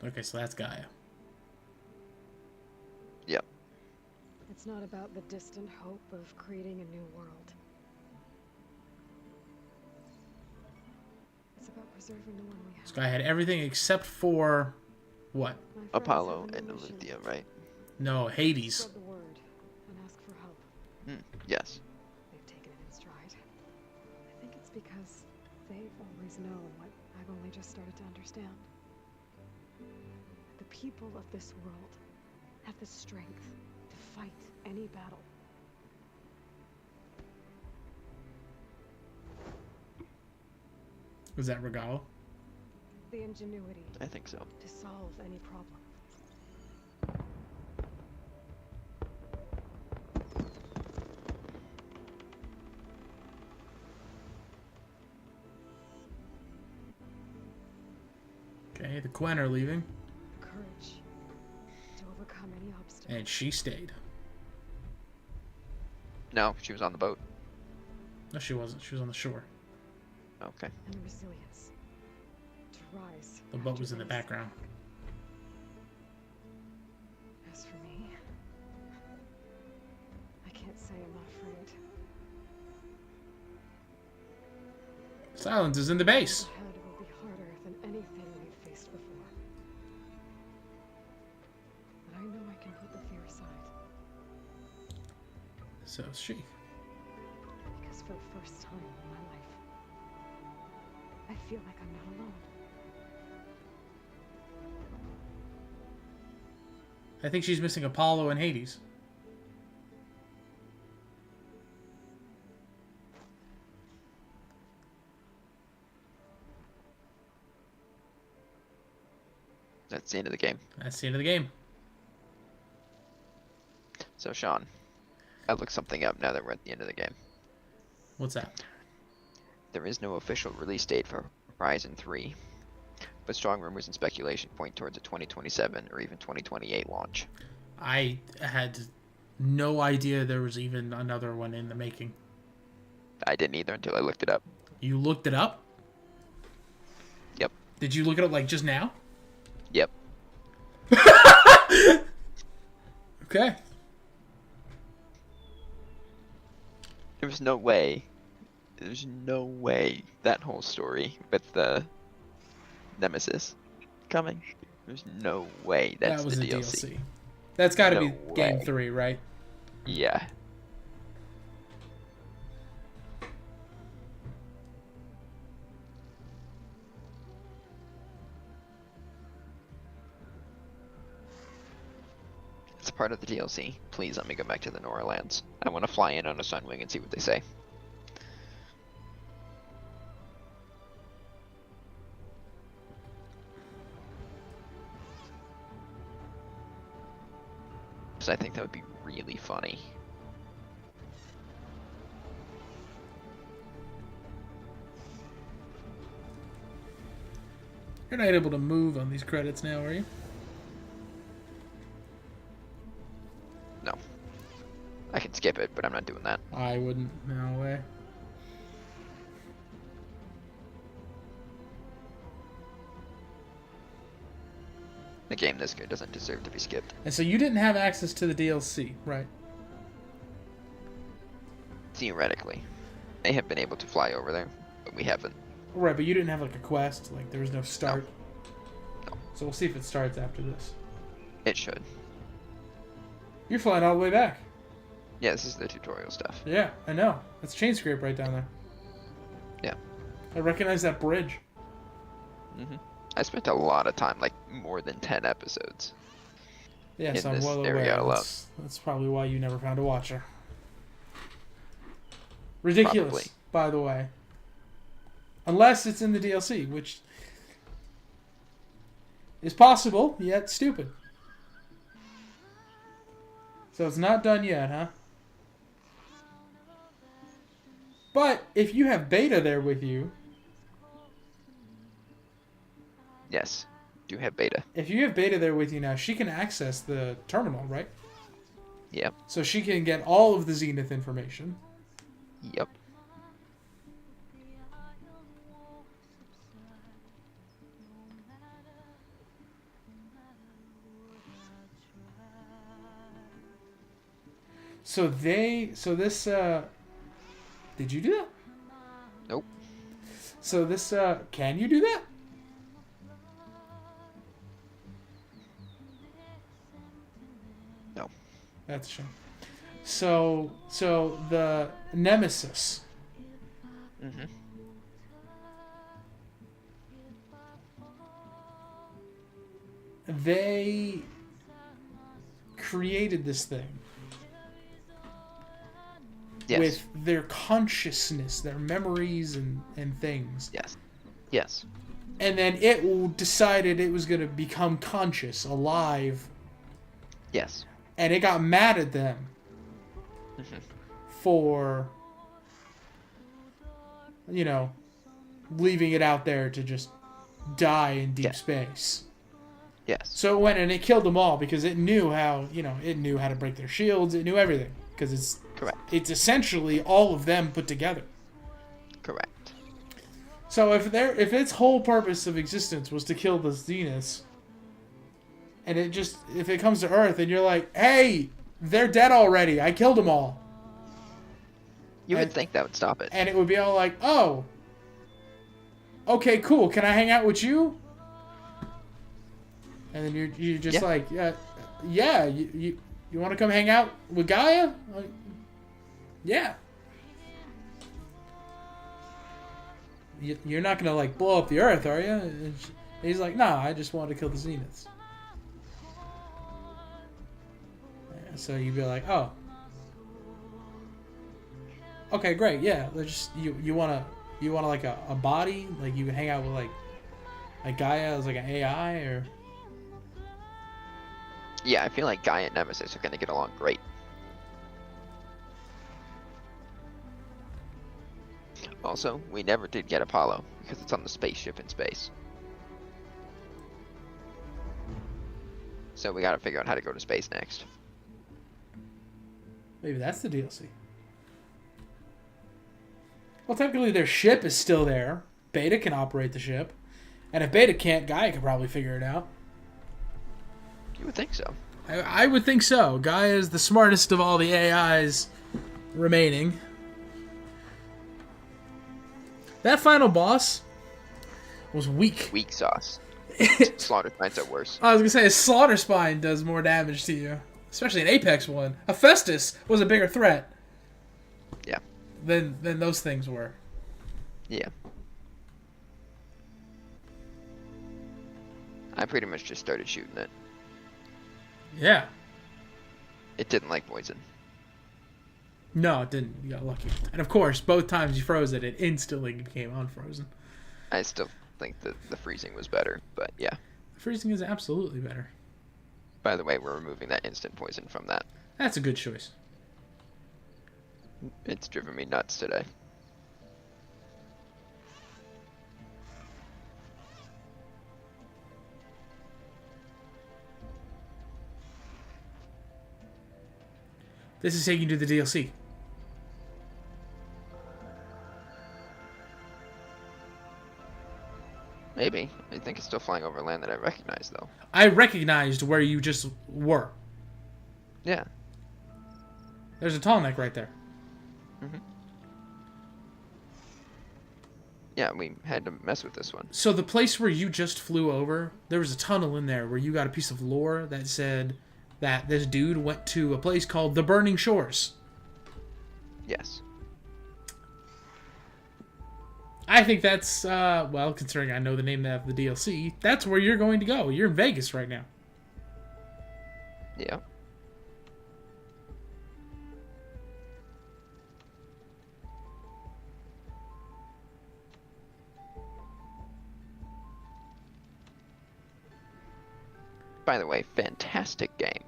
Okay, so that's Gaia. Yep. It's not about the distant hope of creating a new world. It's about preserving the one we have. This guy had everything except for what? Apollo and Eleuthia, right? No, Hades. Spread the word and ask for help. Yes. They've taken it in stride. I think it's because they've always known what I've only just started to understand. The people of this world have the strength to fight any battle. Was that Regalo? The ingenuity I think so. to solve any problem. Okay, the Gwen are leaving, The courage to overcome any obstacle. and she stayed. No, she was on the boat. No, she wasn't. She was on the shore. Okay. And the resilience to rise. The boat after was in the any background. setback. As for me, I can't say I'm not afraid. Silence is in the base. Ahead will be harder than anything we've faced before. But I know I can put the fear aside. So is she. Because for the first time in my life, I feel like I'm not alone. I think she's missing Apollo and Hades. That's the end of the game. That's the end of the game. So, Sean, I looked something up now that we're at the end of the game. What's that? There is no official release date for Horizon 3, but strong rumors and speculation point towards a 2027 or even 2028 launch. I had no idea there was even another one in the making. I didn't either until I looked it up. You looked it up? Yep. Did you look it up like just now? Yep. Okay. There's no way that whole story with the Nemesis coming. There's no way that's that was the the DLC. That's got to No be Game way. 3, right? Yeah. It's part of the DLC. Please let me go back to the Nora lands. I want to fly in on a Sunwing and see what they say. Because I think that would be really funny. You're not able to move on these credits now, are you? No. I can skip it, but I'm not doing that. I wouldn't. No way. A game this good doesn't deserve to be skipped. And so you didn't have access to the DLC, right? Theoretically. They have been able to fly over there, but we haven't. Right, but you didn't have like a quest. Like there was no start. No. So we'll see if it starts after this. It should. You're flying all the way back. Yeah, this is the tutorial stuff. Yeah, I know. That's chain scrape right down there. Yeah. I recognize that bridge. I spent a lot of time, like more than 10 episodes. Yes, in I'm this well area aware. alone. That's probably why you never found a watcher. Ridiculous, Probably. by the way. Unless it's in the DLC, which is possible, yet stupid. So it's not done yet, huh? But if you have Beta there with you... Yes, do have Beta. If you have Beta there with you now, she can access the terminal, right? Yep. So she can get all of the Zenith information. Yep. So this, did you do that? Nope. So this, can you do that? No. That's a shame. So the Nemesis. Mm-hmm. They created this thing. Yes. With their consciousness, their memories and things. Yes. Yes. And then it decided it was going to become conscious, alive. Yes. And it got mad at them Mm-hmm. for, you know, leaving it out there to just die in deep space. Yes. So it went and it killed them all because it knew how, it knew how to break their shields. It knew everything. Because it's correct. It's essentially all of them put together. Correct. So if its whole purpose of existence was to kill the Zeniths, and if it comes to Earth and you're like, hey, they're dead already. I killed them all. You would think that would stop it. And it would be all like, oh, okay, cool. Can I hang out with you? And then you're just like, yeah, you want to come hang out with Gaia? Like, yeah. You're not gonna like blow up the Earth, are you? And he's like, no, I just want to kill the Zeniths. So you'd be like, oh, okay, great, yeah. Let's just you wanna like a body, like you can hang out with like Gaia as like an AI or. Yeah, I feel like Gaia and Nemesis are gonna get along great. Also, we never did get Apollo because it's on the spaceship in space. So we gotta figure out how to go to space next. Maybe that's the DLC. Well, technically their ship is still there. Beta can operate the ship. And if Beta can't, Gaia could probably figure it out. You would think so. I would think so. Gaia is the smartest of all the AIs remaining. That final boss was weak. Weak sauce. Slaughter Spines are worse. I was going to say, Slaughter Spine does more damage to you. Especially an Apex one. Hephaestus was a bigger threat. Yeah. Than those things were. Yeah. I pretty much just started shooting it. Yeah. It didn't like poison. No, it didn't. You got lucky. And of course, both times you froze it, it instantly became unfrozen. I still think that the freezing was better, but yeah. Freezing is absolutely better. By the way, we're removing that instant poison from that. That's a good choice. It's driven me nuts today. This is taking you to the DLC. Maybe. I think it's still flying over land that I recognize, though. I recognized where you just were. Yeah. There's a tall neck right there. Mm-hmm. Yeah, we had to mess with this one. So the place where you just flew over, there was a tunnel in there where you got a piece of lore that said that this dude went to a place called the Burning Shores. Yes. I think that's, well, considering I know the name of the DLC, that's where you're going to go. You're in Vegas right now. Yeah. By the way, fantastic game.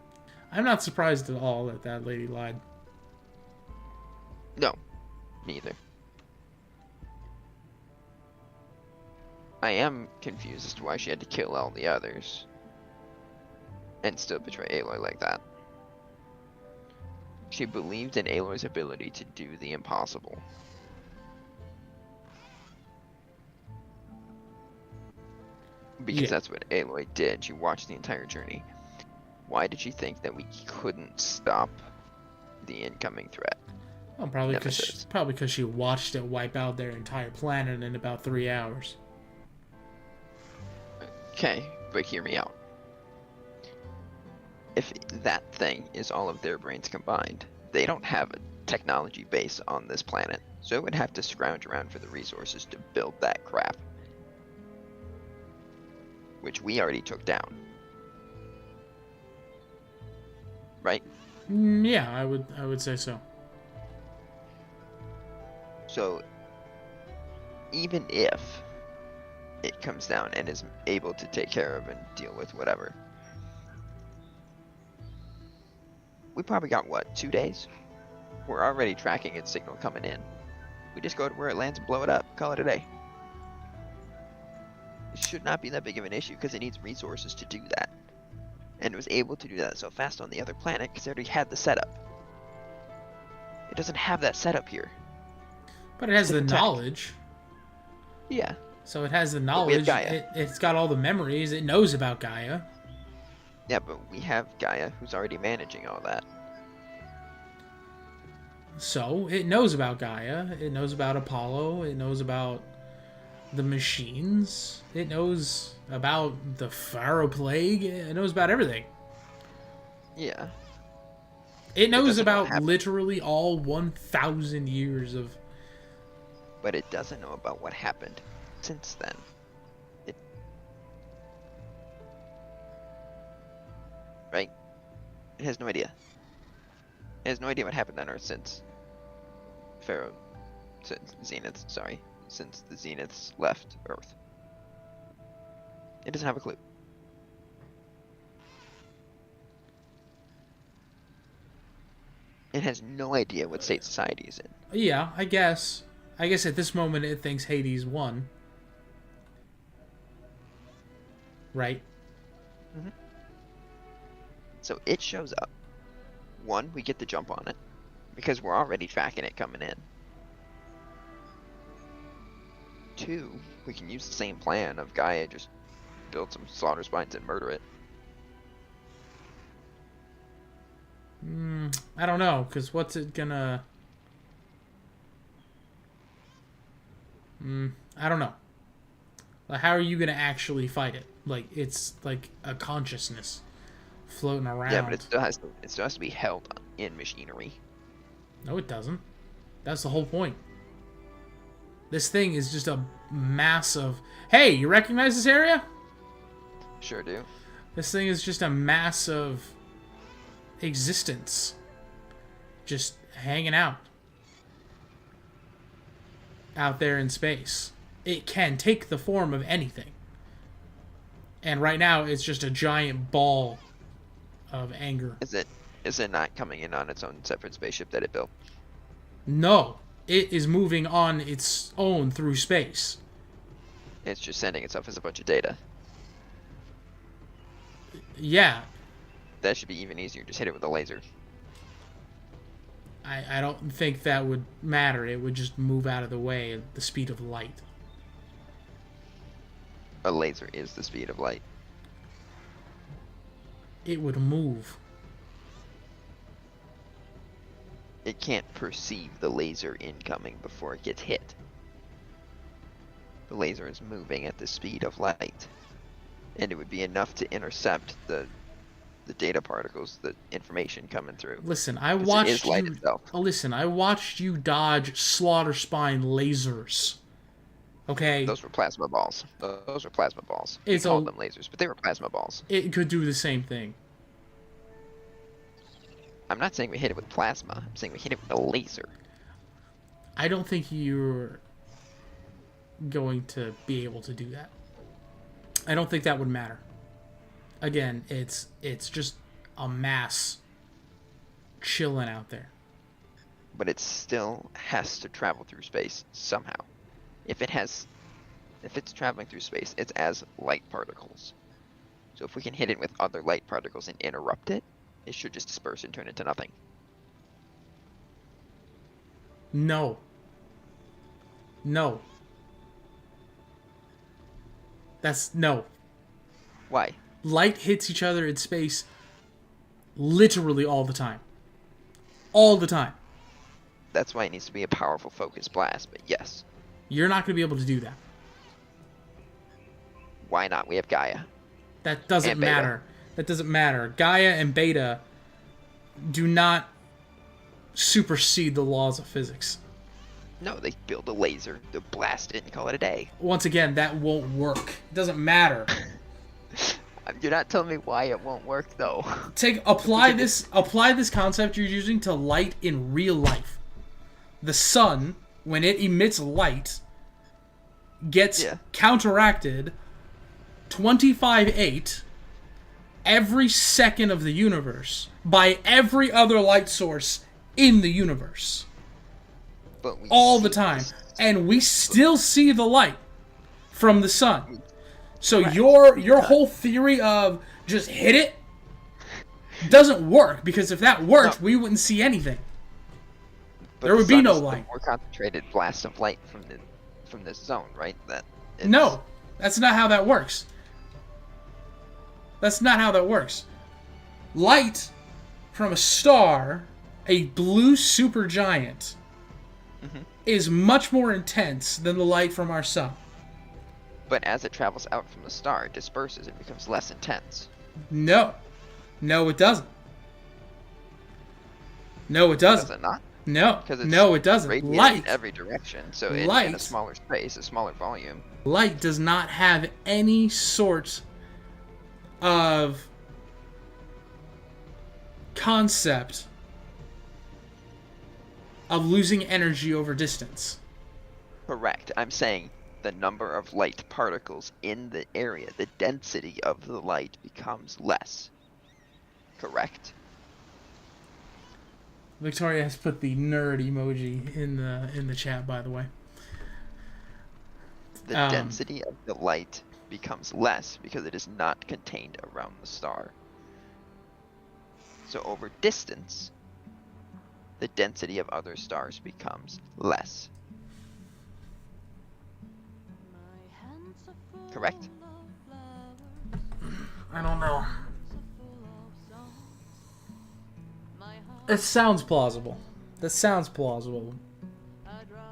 I'm not surprised at all that that lady lied. No, neither. I am confused as to why she had to kill all the others and still betray Aloy like that. She believed in Aloy's ability to do the impossible. Because that's what Aloy did. She watched the entire journey. Why did she think that we couldn't stop the incoming threat? Well, probably because she watched it wipe out their entire planet in about 3 hours. Okay, but hear me out. If that thing is all of their brains combined, they don't have a technology base on this planet, so it would have to scrounge around for the resources to build that crap. Which we already took down. Right? Yeah, I would say so. So, even if it comes down and is able to take care of and deal with whatever, we probably got, what, 2 days? We're already tracking its signal coming in. We just go to where it lands and blow it up. Call it a day. It should not be that big of an issue because it needs resources to do that. And it was able to do that so fast on the other planet because it already had the setup. It doesn't have that setup here. But it has the knowledge. Yeah. So it has the knowledge. It's got all the memories. It knows about Gaia. Yeah, but we have Gaia who's already managing all that. So it knows about Gaia. It knows about Apollo. It knows about the machines. It knows about the Pharaoh Plague. It knows about everything. Yeah. It knows about literally all 1,000 years of... But it doesn't know about what happened since then. Right? It has no idea. It has no idea what happened on Earth since since the Zeniths left Earth. It doesn't have a clue. It has no idea what state society is in. Yeah, I guess. I guess at this moment it thinks Hades won. Right? Mm-hmm. So it shows up. One, we get the jump on it, because we're already tracking it coming in. Two, we can use the same plan of Gaia just build some slaughter spines and murder it. I don't know, because what's it gonna... I don't know. Like, how are you gonna actually fight it? Like, it's like a consciousness floating around. Yeah, but it still has to be held in machinery. No, it doesn't. That's the whole point. This thing is just a mass of... Hey, you recognize this area? Sure do. This thing is just a mass of existence. Just hanging out there in space. It can take the form of anything. And right now, it's just a giant ball of anger. Is it not coming in on its own separate spaceship that it built? No. It is moving on its own through space. It's just sending itself as a bunch of data. Yeah. That should be even easier. Just hit it with a laser. I don't think that would matter. It would just move out of the way at the speed of light. A laser is the speed of light. It would move. It can't perceive the laser incoming before it gets hit. The laser is moving at the speed of light. And it would be enough to intercept the data particles, the information coming through. Listen, I watched you. Oh, listen, I watched you dodge slaughter spine lasers. Okay? Those were plasma balls. Those were plasma balls. We It's called a- them lasers, but they were plasma balls. It could do the same thing. I'm not saying we hit it with plasma. I'm saying we hit it with a laser. I don't think you're going to be able to do that. I don't think that would matter. Again, it's just a mass chilling out there. But it still has to travel through space somehow. If it's traveling through space, it's as light particles. So if we can hit it with other light particles and interrupt it, it should just disperse and turn into nothing. No. No. That's no. Why? Light hits each other in space literally all the time. All the time. That's why it needs to be a powerful focused blast, but yes. You're not going to be able to do that. Why not? We have Gaia. That doesn't And Beta. matter. That doesn't matter. Gaia and Beta do not supersede the laws of physics. No, they build a laser, they'll blast it and call it a day. Once again, that won't work. It doesn't matter. You're not telling me why it won't work though. Apply this concept you're using to light in real life. The sun, when it emits light, gets counteracted 25/8 every second of the universe by every other light source in the universe. But we all the time. And we still see the light from the sun. So your whole theory of just hit it doesn't work, because if that worked, we wouldn't see anything. But There would the be sun no is the light. more concentrated blast of light from this zone, right? No, that's not how that works. That's not how that works. Light from a star, a blue supergiant, is much more intense than the light from our sun. But as it travels out from the star, it disperses and becomes less intense. No. No, it doesn't. No, it doesn't. Does it not? No. Because it's No, it doesn't. radiating Light. in every direction, so in Light. a smaller space, a smaller volume. Light does not have any sort of concept of losing energy over distance. Correct. I'm saying the number of light particles in the area, the density of the light becomes less. Correct? Victoria has put the nerd emoji in the chat, by the way. The density of the light becomes less because it is not contained around the star. So over distance, the density of other stars becomes less. Correct? I don't know. It sounds plausible. That sounds plausible.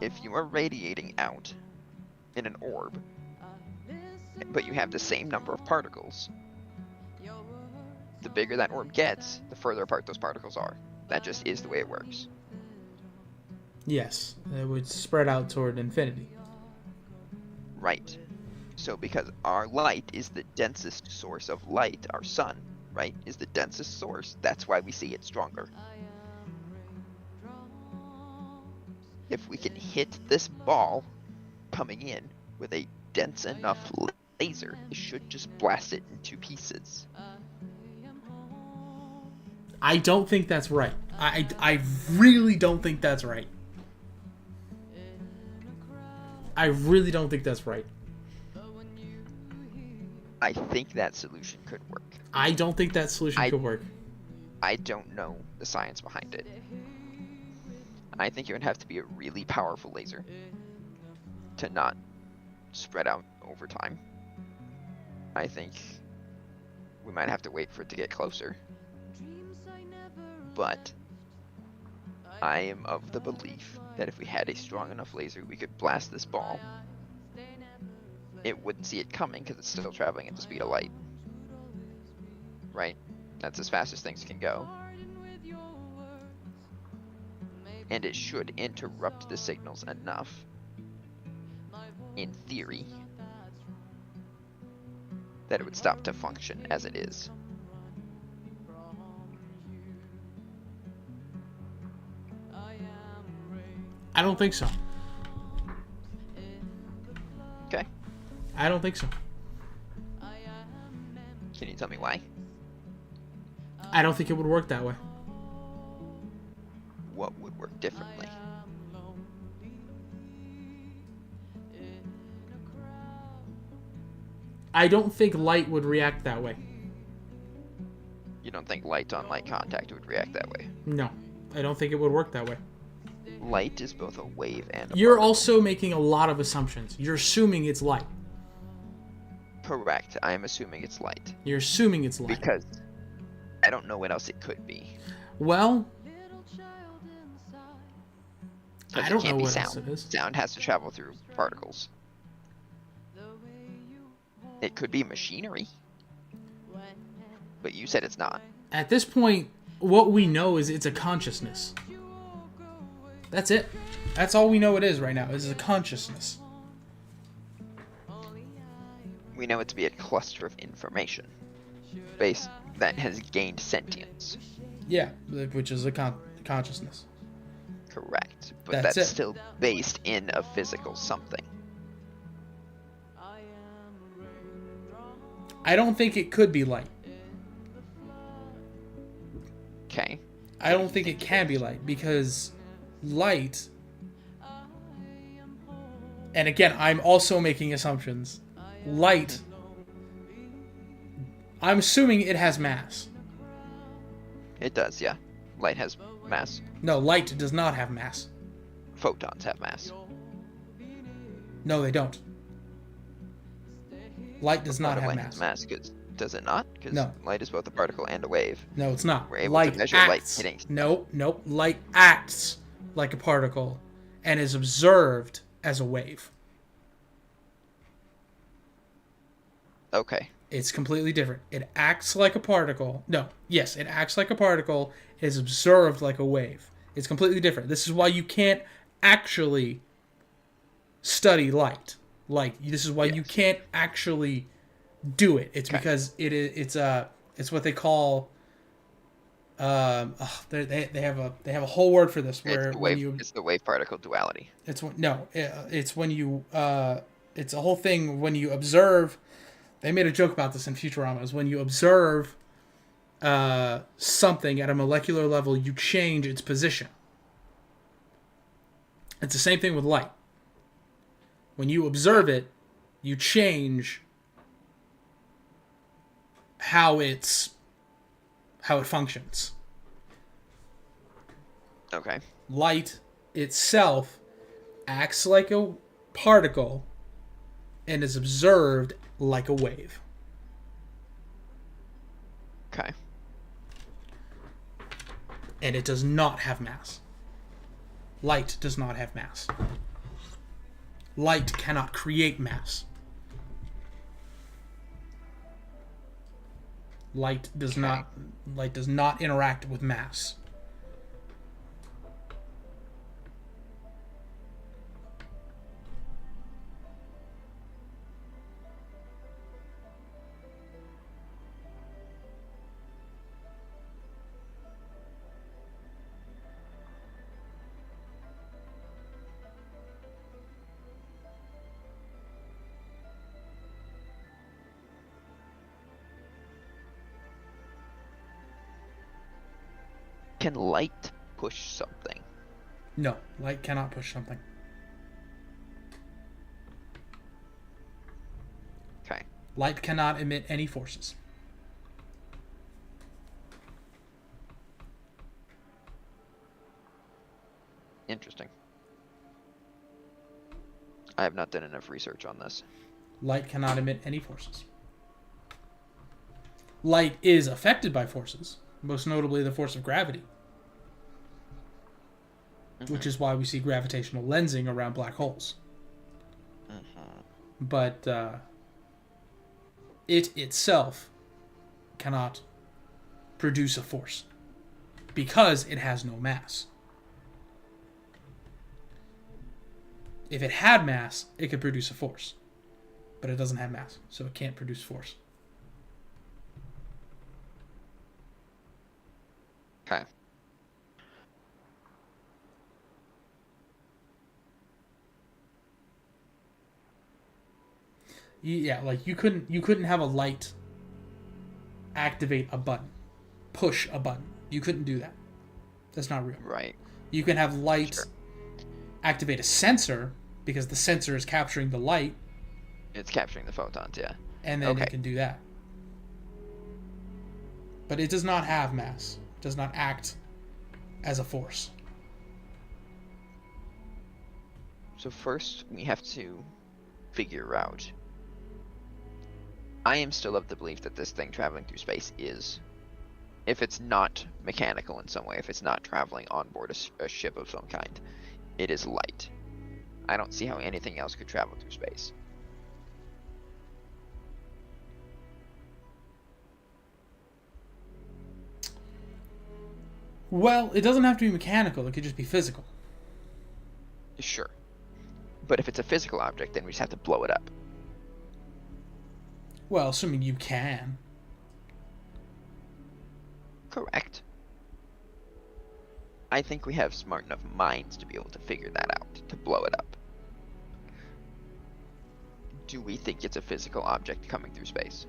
If you are radiating out in an orb, but you have the same number of particles, the bigger that orb gets, the further apart those particles are. That just is the way it works. Yes, it would spread out toward infinity. Right. So because our light is the densest source of light, our sun, right, is the densest source, that's why we see it stronger. If we can hit this ball coming in with a dense enough laser, it should just blast it into pieces. I don't think that's right. I really don't think that's right. I really don't think that's right. I think that solution could work. I don't think that solution could work. I don't know the science behind it. I think it would have to be a really powerful laser to not spread out over time. I think we might have to wait for it to get closer. But I am of the belief that if we had a strong enough laser, we could blast this ball. It wouldn't see it coming because it's still traveling at the speed of light. Right? That's as fast as things can go. And it should interrupt the signals enough in theory, that it would stop to function as it is. I don't think so. Okay. I don't think so. Can you tell me why? I don't think it would work that way. What would work differently? I don't think light would react that way. You don't think light on light contact would react that way? No, I don't think it would work that way. Light is both a wave and a You're particle. also making a lot of assumptions. You're assuming it's light. Correct. I am assuming it's light. You're assuming it's light. Because I don't know what else it could be. Well, 'Cause I don't it can't know be what sound. else it is. Sound has to travel through particles. It could be machinery. But you said it's not. At this point, what we know is it's a consciousness. That's it. That's all we know it is right now, is a consciousness. We know it to be a cluster of information based that has gained sentience. Yeah, which is a consciousness. Correct. But That's that's it. still based in a physical something. I don't think it could be light. Okay. I don't think it can be light because light, and again, I'm also making assumptions. Light, I'm assuming it has mass. It does, yeah. Light has mass. No, light does not have mass. Photons have mass. No, they don't. Light does not have Light mass. has mass. Does it not? Because No. light is both a particle and a wave. No, it's not. We're able Light to measure light acts. hitting. Nope. Light acts like a particle and is observed as a wave. Okay. It's completely different. It acts like a particle. No, yes, it acts like a particle, is observed like a wave. It's completely different. This is why you can't actually study light. Like, this is why you can't actually do it. It's because it's what they call they have a whole word for this where It's the wave particle duality. it's when you it's a whole thing when you observe. They made a joke about this in Futurama. Is when you observe something at a molecular level, you change its position. It's the same thing with light. When you observe it, you change how it functions. Okay. Light itself acts like a particle and is observed like a wave. Okay. And it does not have mass. Light does not have mass. Light cannot create mass. Light does not interact with mass. Can light push something? No, light cannot push something. Okay. Light cannot emit any forces. Interesting. I have not done enough research on this. Light cannot emit any forces. Light is affected by forces, most notably the force of gravity. Which is why we see gravitational lensing around black holes. But it itself cannot produce a force because it has no mass. If it had mass, it could produce a force. But it doesn't have mass, so it can't produce force. Okay. Yeah, like you couldn't have a light activate a button, push a button. You couldn't do that. That's not real. Right. You can have light activate a sensor because the sensor is capturing the light. It's capturing the photons, yeah. And then it can do that. But it does not have mass. It does not act as a force. So first, we have to figure out. I am still of the belief that this thing traveling through space is, if it's not mechanical in some way, if it's not traveling on board a ship of some kind, it is light. I don't see how anything else could travel through space. Well, it doesn't have to be mechanical. It could just be physical. Sure. But if it's a physical object, then we just have to blow it up. Well, assuming you can. Correct. I think we have smart enough minds to be able to figure that out, to blow it up. Do we think it's a physical object coming through space?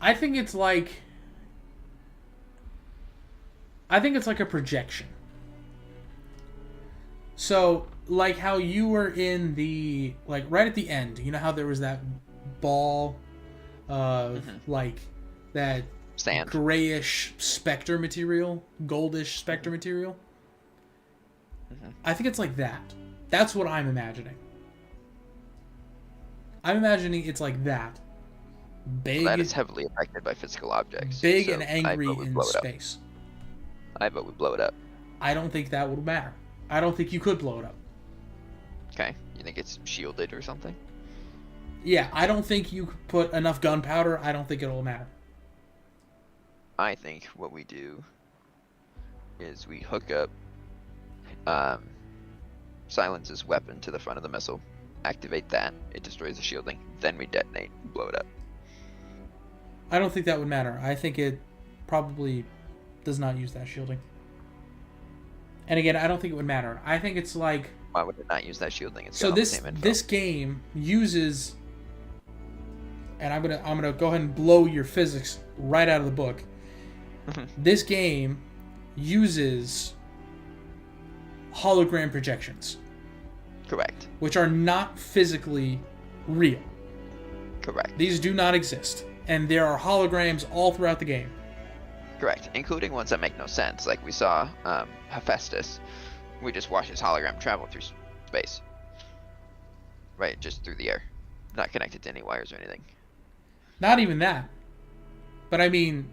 I think it's like a projection. So, like how you were in the, like right at the end, you know how there was that ball of like that sand, grayish specter material, goldish specter material? I think it's like that. That's what I'm imagining. I'm imagining it's like that. Big. Well, that is heavily affected by physical objects. Big so and angry in blow space. I vote we blow it up. I don't think that would matter. I don't think you could blow it up. Okay. You think it's shielded or something? Yeah, I don't think you could put enough gunpowder. I don't think it'll matter. I think what we do is we hook up Silence's weapon to the front of the missile, activate that, it destroys the shielding, then we detonate and blow it up. I don't think that would matter. I think it probably does not use that shielding. And again, I don't think it would matter. I think it's like... Why would it not use that shielding? It's so got all the same info. this game uses... And I'm gonna go ahead and blow your physics right out of the book. This game uses hologram projections. Correct. Which are not physically real. Correct. These do not exist. And there are holograms all throughout the game. Correct, including ones that make no sense, like we saw Hephaestus. We just watched his hologram travel through space. Right, just through the air. Not connected to any wires or anything. Not even that. But I mean,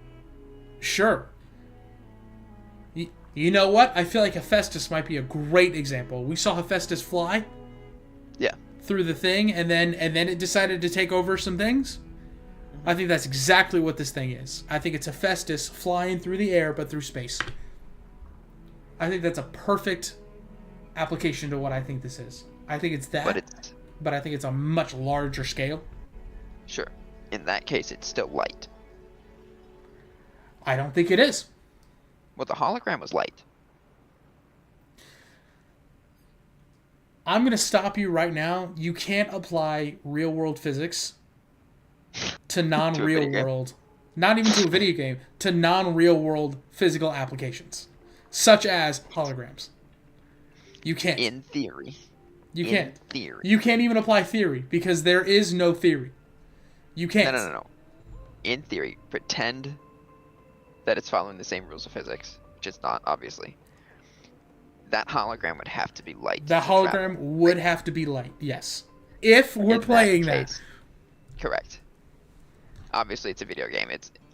sure. You know what? I feel like Hephaestus might be a great example. We saw Hephaestus fly. Yeah. Through the thing, and then it decided to take over some things. I think that's exactly what this thing is. I think it's Hephaestus flying through the air, but through space. I think that's a perfect application to what I think this is. I think it's that, but I think it's a much larger scale. Sure. In that case, it's still light. I don't think it is. Well, the hologram was light. I'm going to stop you right now. You can't apply real-world physics to non-real world, not even to a video game, to non-real world physical applications, such as holograms. You can't. In theory. You can't. In theory. You can't even apply theory because there is no theory. You can't. No. In theory, pretend that it's following the same rules of physics, which it's not, obviously. That hologram would have to be light. The hologram would have to be light, yes. If we're playing that. Correct. Obviously, it's a video game.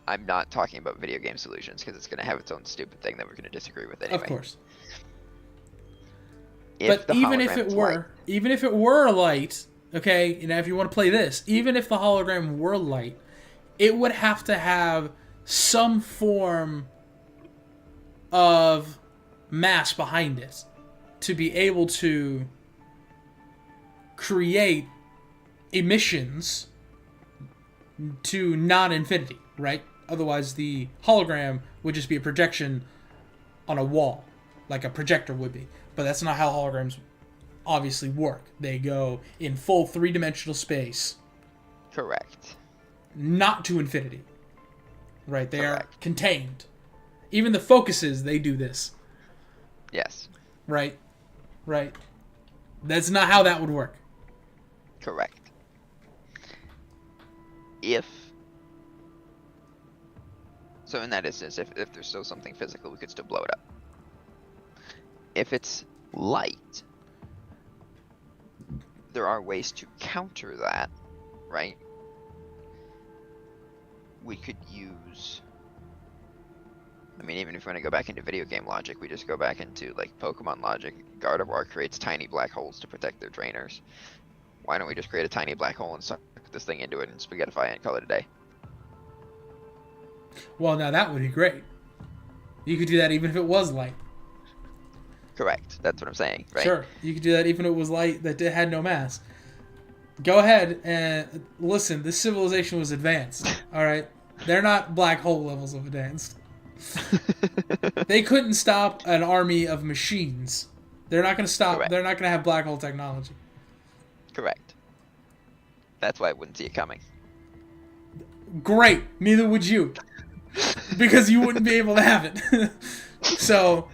I'm not talking about video game solutions because it's going to have its own stupid thing that we're going to disagree with anyway. Of course. But even if it were light, okay, and if you want to play this, even if the hologram were light, it would have to have some form of mass behind it. to be able to create emissions to non-infinity, right? Otherwise, the hologram would just be a projection on a wall, like a projector would be. But that's not how holograms obviously work. They go in full three-dimensional space. Correct. Not to infinity. Right? They are contained. Even the focuses, they do this. Yes. Right? Right. That's not how that would work. Correct. So in that instance, if there's still something physical, we could still blow it up. If it's light, there are ways to counter that, right? We could use... I mean, even if we want to go back into video game logic, we just go back into, like, Pokemon logic. Gardevoir creates tiny black holes to protect their trainers. Why don't we just create a tiny black hole and suck this thing into it and spaghettify it and call it a day? Well, now that would be great. You could do that even if it was light. Correct. That's what I'm saying, right? Sure. You could do that even if it was light that had no mass. Go ahead and listen. This civilization was advanced. All right? They're not black hole levels of advanced. They couldn't stop an army of machines. They're not going to stop. Correct. They're not going to have black hole technology. Correct. That's why I wouldn't see it coming. Great. Neither would you. Because you wouldn't be able to have it. So,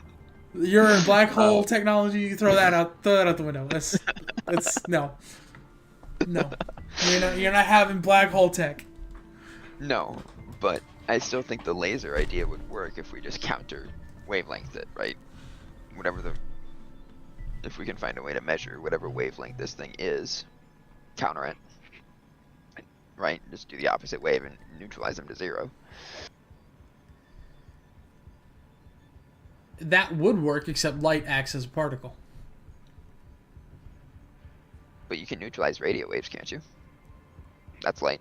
your black hole technology, you throw that out the window. That's no. No. You're not having black hole tech. No, but I still think the laser idea would work if we just counter wavelength it, right? If we can find a way to measure whatever wavelength this thing is, counter it, right? Just do the opposite wave and neutralize them to zero. That would work, except light acts as a particle. But you can neutralize radio waves, can't you? That's light.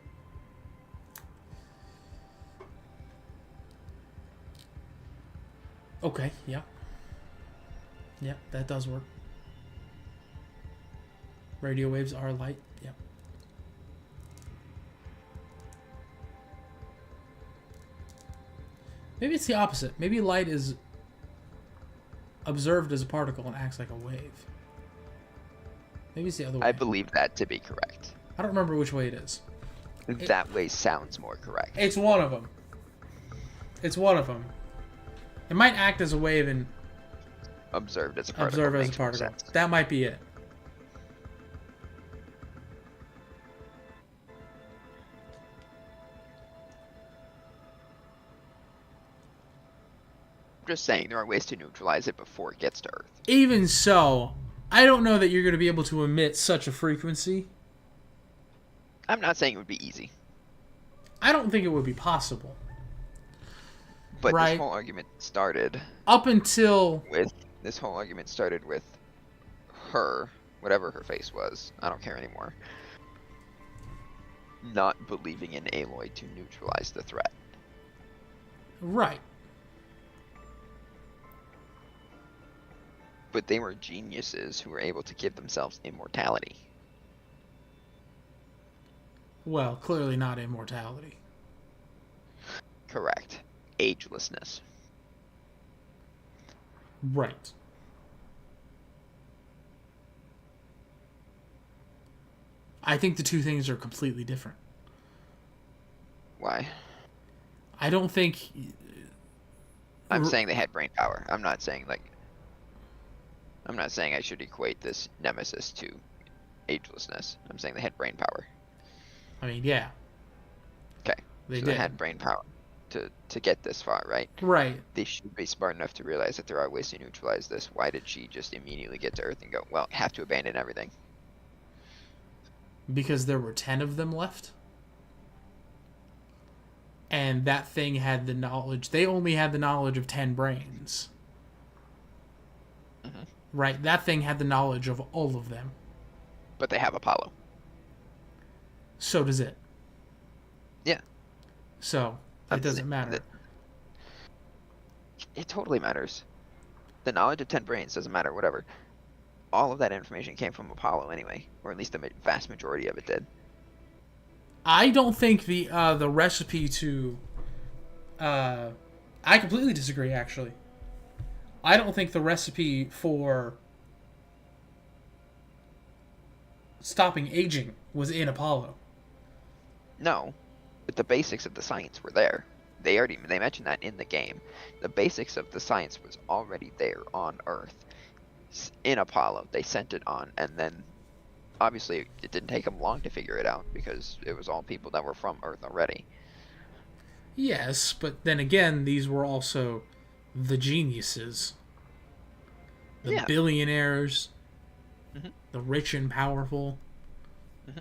Okay, yeah. Yeah, that does work. Radio waves are light, yeah. Maybe it's the opposite. Maybe light is observed as a particle and acts like a wave. Maybe it's the other way. I believe that to be correct. I don't remember which way it is. That way sounds more correct. It's one of them. It's one of them. It might act as a wave and observed as a particle. Observe as a particle. That might be it. Just saying, there are ways to neutralize it before it gets to Earth. Even so, I don't know that you're going to be able to emit such a frequency. I'm not saying it would be easy. I don't think it would be possible. But right? This whole argument started... Up until... This whole argument started with her, whatever her face was, I don't care anymore, not believing in Aloy to neutralize the threat. Right. But they were geniuses who were able to give themselves immortality. Well, clearly not immortality. Correct. Agelessness. Right. I think the two things are completely different. Why? I don't think... I'm saying they had brain power. I'm not saying I should equate this nemesis to agelessness. I'm saying they had brain power. I mean, yeah. Okay. They had brain power to get this far, right? Right. They should be smart enough to realize that there are ways to neutralize this. Why did she just immediately get to Earth and go, well, have to abandon everything? Because there were 10 of them left. And that thing had the knowledge. They only had the knowledge of 10 brains. Mm-hmm. Right? That thing had the knowledge of all of them. But they have Apollo. So does it. Yeah. So, it doesn't matter. It totally matters. The knowledge of 10 brains doesn't matter, whatever. all of that information came from Apollo anyway, or at least the vast majority of it did. I don't think the recipe to... I completely disagree, actually. I don't think the recipe for stopping aging was in Apollo. No, but the basics of the science were there. They mentioned that in the game. The basics of the science was already there on Earth. In Apollo, they sent it on, and then obviously it didn't take them long to figure it out because it was all people that were from Earth already. Yes, but then again, these were also the geniuses. The billionaires. Mm-hmm. The rich and powerful. Mm-hmm.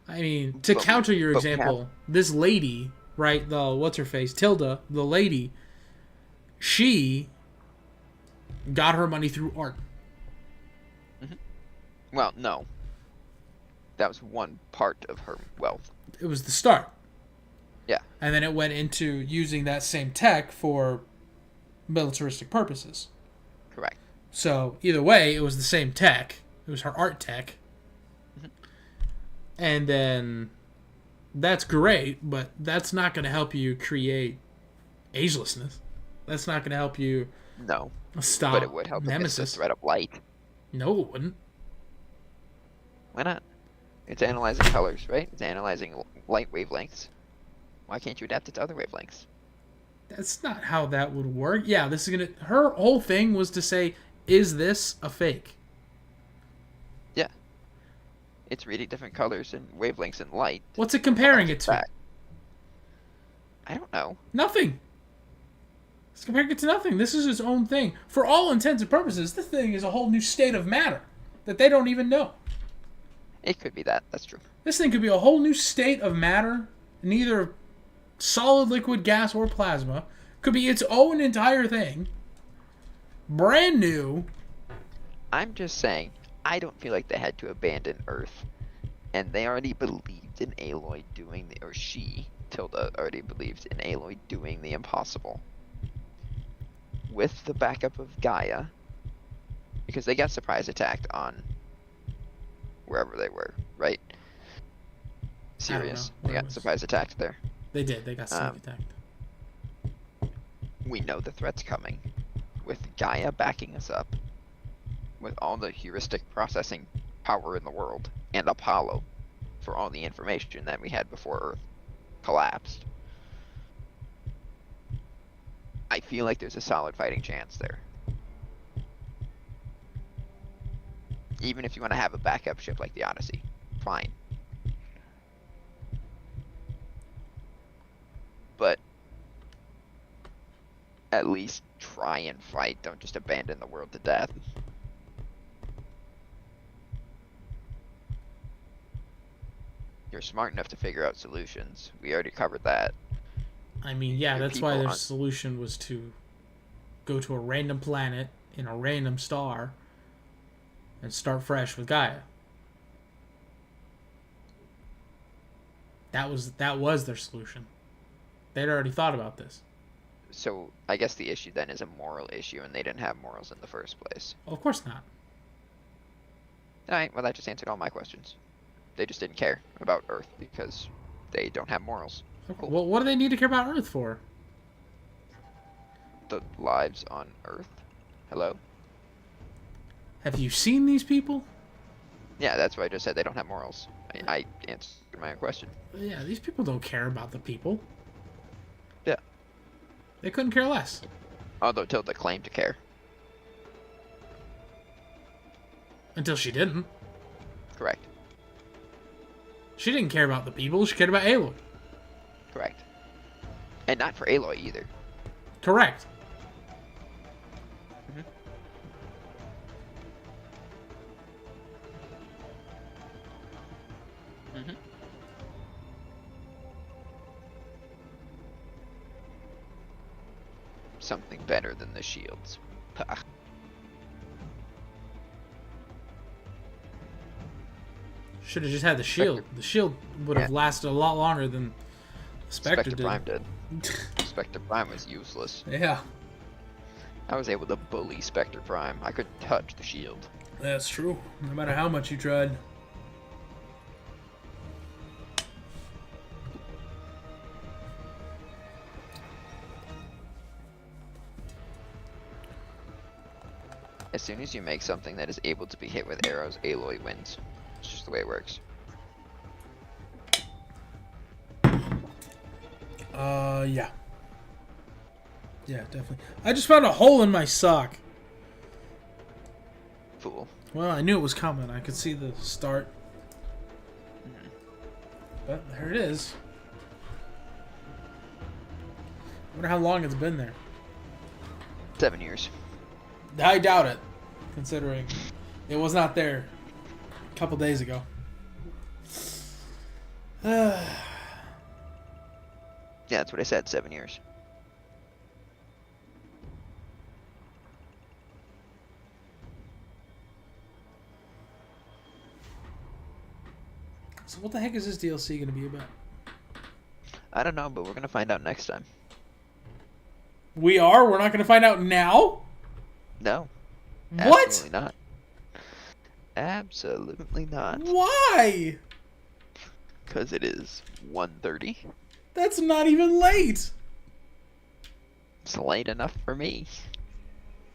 I mean, to counter your example, this lady, right, what's-her-face, Tilda, the lady, she got her money through art. Mm-hmm. Well, no. That was one part of her wealth. It was the start. Yeah. And then it went into using that same tech for militaristic purposes. Correct. So, either way, it was the same tech. It was her art tech. Mm-hmm. And then, that's great, but that's not going to help you create agelessness. That's not going to help you stop but it would help against the threat of light. No, it wouldn't. Why not? It's analyzing colors, right? It's analyzing light wavelengths. Why can't you adapt it to other wavelengths? That's not how that would work. Yeah, this is gonna... Her whole thing was to say, is this a fake? Yeah. It's reading different colors and wavelengths and light. What's it comparing it to? I don't know. Nothing. It's comparing it to nothing. This is its own thing. For all intents and purposes, this thing is a whole new state of matter that they don't even know. It could be that. That's true. This thing could be a whole new state of matter, neither solid, liquid, gas, or plasma. Could be its own entire thing. Brand new. I'm just saying, I don't feel like they had to abandon Earth. And they already believed in Aloy doing the... Or she, Tilda, already believed in Aloy doing the impossible. With the backup of Gaia. Because they got surprise attacked on... wherever they were, right? Sirius. They got surprise attacked there. They did. They got sneak attacked. We know the threat's coming. With Gaia backing us up. With all the heuristic processing power in the world. And Apollo. For all the information that we had before Earth collapsed. I feel like there's a solid fighting chance there. Even if you want to have a backup ship like the Odyssey. Fine. But at least try and fight. Don't just abandon the world to death. You're smart enough to figure out solutions. We already covered that. I mean, yeah, that's why their solution was to go to a random planet in a random star and start fresh with Gaia. That was their solution. They'd already thought about this. So I guess the issue then is a moral issue, and they didn't have morals in the first place. Well, of course not. Alright, well that just answered all my questions. They just didn't care about Earth because they don't have morals. Cool. Well, what do they need to care about Earth for? The lives on Earth. Hello? Have you seen these people? Yeah, that's why I just said they don't have morals. I answered my own question. Yeah, these people don't care about the people. Yeah. They couldn't care less. Although Tilda claimed to care. Until she didn't. Correct. She didn't care about the people, she cared about Aloy. Correct. And not for Aloy either. Correct. Mm-hmm. Mm-hmm. Something better than the shields. Pah. Should have just had the shield. Spectre. The shield would have lasted a lot longer than Spectre did. Prime did. Spectre Prime was useless. Yeah. I was able to bully Spectre Prime. I couldn't touch the shield. That's true. No matter how much you tried. As soon as you make something that is able to be hit with arrows, Aloy wins. It's just the way it works. Yeah. Yeah, definitely. I just found a hole in my sock. Fool. Well, I knew it was coming. I could see the start. But there it is. I wonder how long it's been there. 7 years. I doubt it, considering it was not there a couple days ago. Yeah, that's what I said, 7 years. So what the heck is this DLC going to be about? I don't know, but we're going to find out next time. We are? We're not going to find out now? No. What? Absolutely not. Absolutely not. Why? Because it is 1:30. That's not even late. It's late enough for me.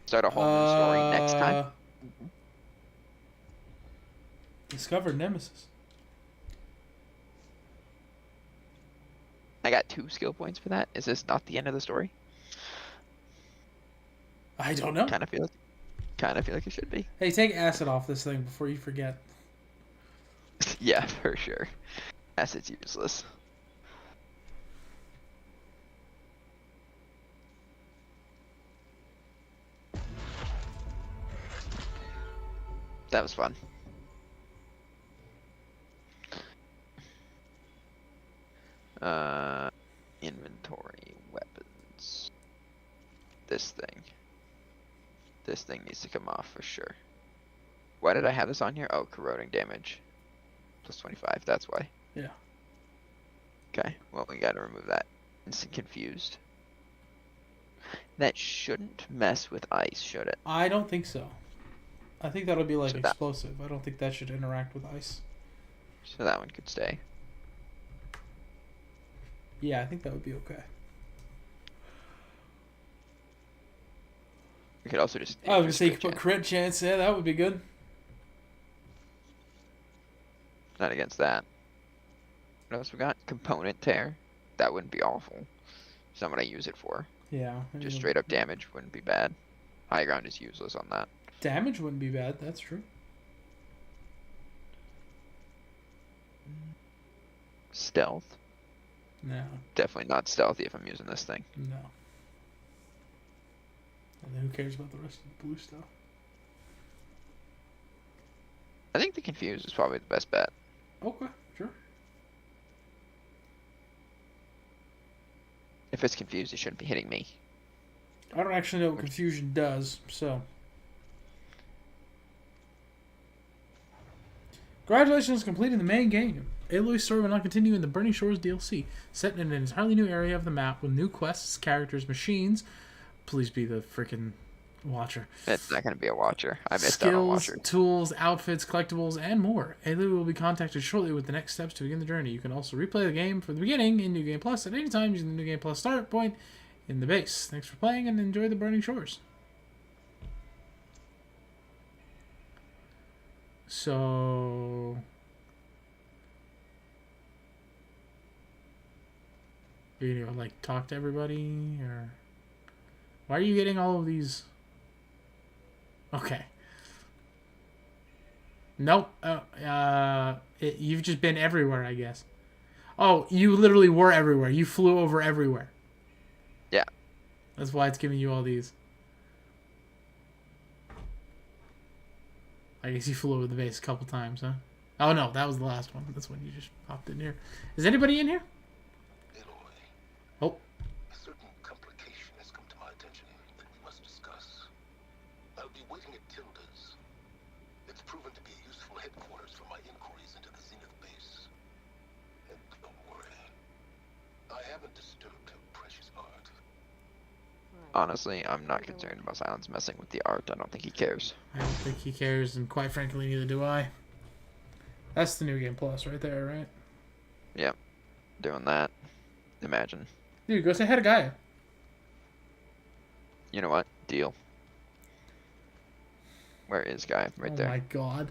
Start a whole new story next time. Discovered Nemesis. I got 2 skill points for that. Is this not the end of the story? I don't know. Kind of feel like it should be. Hey, take acid off this thing before you forget. Yeah, for sure. Acid's useless. That was fun. Inventory, weapons. This thing. This thing needs to come off for sure. Why did I have this on here? Oh, corroding damage. Plus 25, that's why. Yeah. Okay, well, we gotta remove that. Instant confused. That shouldn't mess with ice, should it? I don't think so. I think that'll be like So explosive. I don't think that should interact with ice. So that one could stay. Yeah, I think that would be okay. We could also just... I was gonna say you could put crit chance. Yeah, that would be good. Not against that. What else we got? Component tear. That wouldn't be awful. It's not what I use it for. Yeah. Just straight up damage wouldn't be bad. High ground is useless on that. Damage wouldn't be bad. That's true. Stealth. No. Definitely not stealthy if I'm using this thing. No. And then who cares about the rest of the blue stuff? I think the confused is probably the best bet. Okay, sure. If it's confused, it shouldn't be hitting me. I don't actually know what confusion does, so. Congratulations on completing the main game. Aloy's story will now continue in the Burning Shores DLC, set in an entirely new area of the map with new quests, characters, machines. Please be the freaking Watcher. It's not going to be a Watcher. I missed out on Watcher. Skills, tools, outfits, collectibles, and more. Aloy will be contacted shortly with the next steps to begin the journey. You can also replay the game from the beginning in New Game Plus at any time using the New Game Plus start point in the base. Thanks for playing and enjoy the Burning Shores. So... you gonna like talk to everybody, or why are you getting all of these? Okay. Nope. You've just been everywhere, I guess. Oh, you literally were everywhere. You flew over everywhere. Yeah. That's why it's giving you all these. I guess you flew over the base a couple times, huh? Oh no, that was the last one. That's when you just popped in here. Is anybody in here? Oh. A certain complication has come to my attention that we must discuss. I'll be waiting at Tilda's. It's proven to be a useful headquarters for my inquiries into the Zenith base. And don't worry, I haven't disturbed her precious art. Honestly, I'm not concerned about Silence messing with the art. I don't think he cares. I don't think he cares, and quite frankly, neither do I. That's the New Game Plus right there, right? Yep. Doing that. Imagine. Dude, go say hi to Gaia. You know what? Deal. Where is Guy? Right there. Oh my god.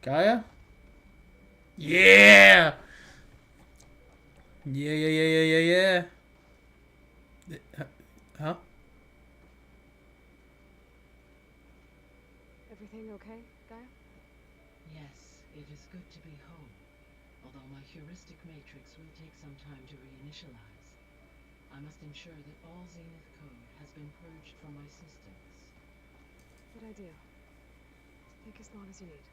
Gaia? Yeah! Yeah. Huh? Everything okay, Gaia? Yes, it is good to be home. Although my heuristic matrix will take some time to reinitialize. I must ensure that all Zenith code has been purged from my systems. Good idea. Take as long as you need.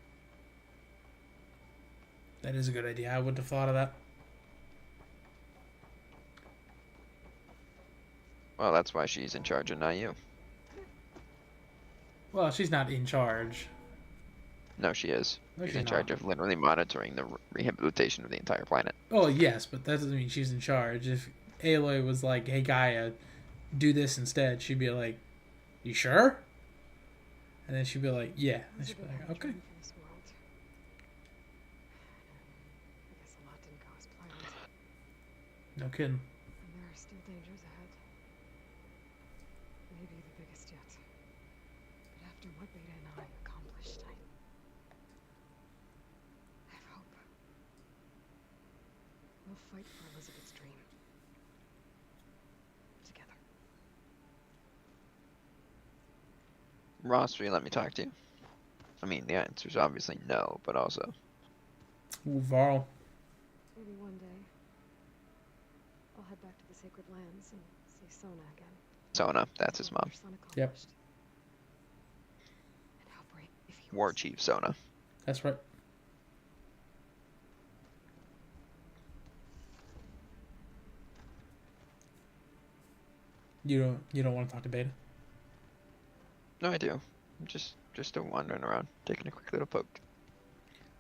That is a good idea. I wouldn't have thought of that. Well, that's why she's in charge and not you. Well, she's not in charge. No, she is. No, she's she's in charge of literally monitoring the rehabilitation of the entire planet. Oh, yes, but that doesn't mean she's in charge. If Aloy was like, hey, Gaia, do this instead, she'd be like, you sure? And then she'd be like, yeah. And she'd be like, okay. I guess a lot didn't go as planned. No kidding. And there are still dangers ahead. Maybe the biggest yet. But after what Beta and I accomplished, I have hope. We'll fight for Elizabeth's dream. Together. Ross, will you let me talk to you? I mean, the answer's obviously no, but also... Ooh, Varl. Maybe one day, I'll head back to the Sacred Lands and see Sona again. Sona, that's his mom. Yep. And how brave he War Chief Sona. That's right. You don't want to talk to Beta? No, I do. I'm just still wandering around, taking a quick little poke.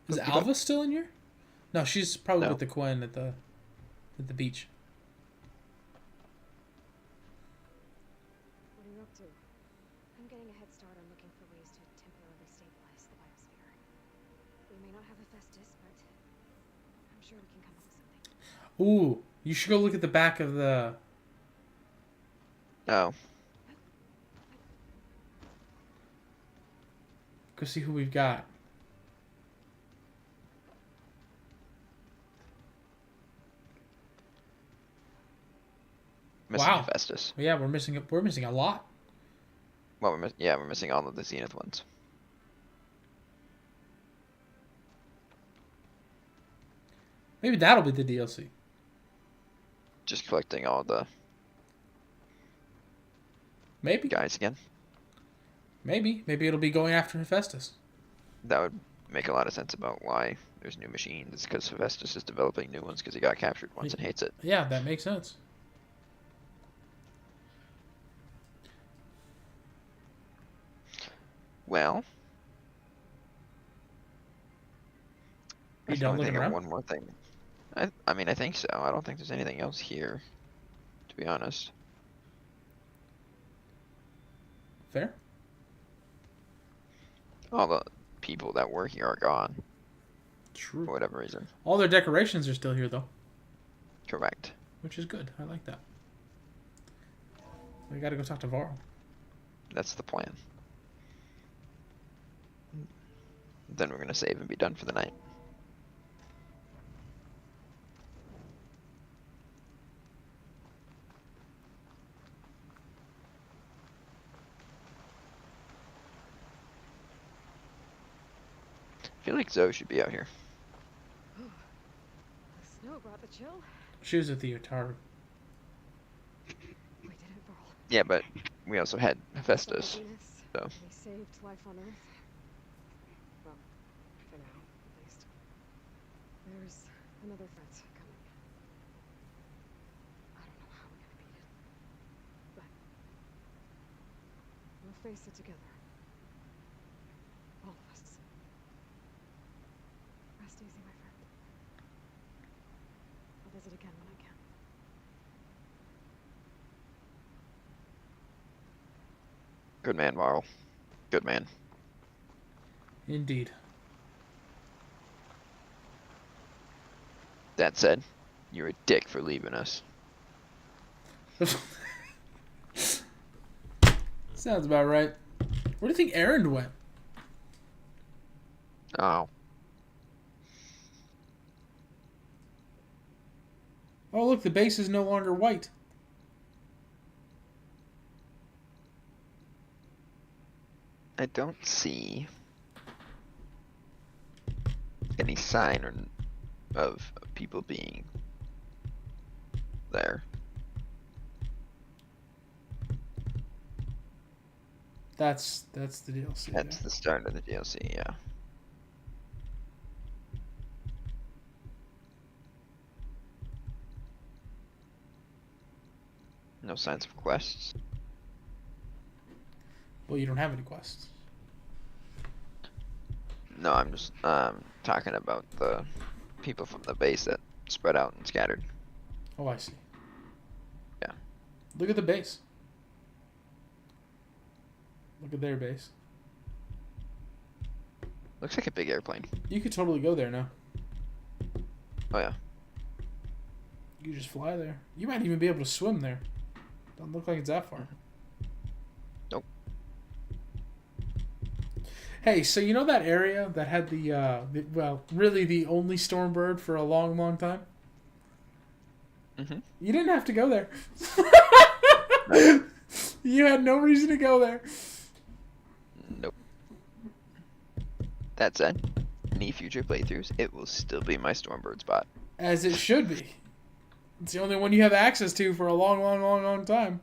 Is Pokey Alva poke. still in here? No, she's probably No. with the Quen at the beach. What are you up to? I'm getting a head start on looking for ways to temporarily stabilize the biosphere. We may not have Hephaestus, but I'm sure we can come up with something. Ooh, you should go look at the back of the... Oh. Go see who we've got. Missing Wow. Hephaestus. Yeah, we're missing a lot. Well, we're missing all of the Zenith ones. Maybe that'll be the DLC. Just collecting all the Maybe. guys again. Maybe it'll be going after Hephaestus. That would make a lot of sense about why there's new machines. It's because Hephaestus is developing new ones because he got captured once and hates it. Yeah, that makes sense. Well, You I can done only looking think of around? one more thing. I mean, I think so. I don't think there's anything else here, to be honest. Fair. All the people that were here are gone. True. For whatever reason. All their decorations are still here, though. Correct. Which is good. I like that. We gotta go talk to Varl. That's the plan. Then we're gonna save and be done for the night. I feel like Zoe should be out here. The snow brought the chill. She was at the Utaru. We did it, Varl. Yeah, but we also had Hephaestus. Venus, So we saved life on Earth. Well, for now, at least. There's another threat coming. I don't know how we're gonna beat it, but we'll face it together. All of us. Rest easy, my friend. I'll visit again when I can. Good man, Varl. Good man. Indeed. That said, you're a dick for leaving us. Sounds about right. Where do you think Aaron went? Oh. Oh, look, the base is no longer white. I don't see any sign of people being there. That's the DLC. That's the start of the DLC, yeah. No signs of quests. Well, you don't have any quests. No, I'm just talking about the people from the base that spread out and scattered. Oh, I see. Yeah. Look at the base. Look at their base. Looks like a big airplane. You could totally go there now. Oh yeah. You just fly there. You might even be able to swim there. Doesn't look like it's that far. Nope. Hey, so you know that area that had well, really the only Stormbird for a long, long time? Mm-hmm. You didn't have to go there. You had no reason to go there. Nope. That said, any future playthroughs, it will still be my Stormbird spot. As it should be. It's the only one you have access to for a long, long, long, long time.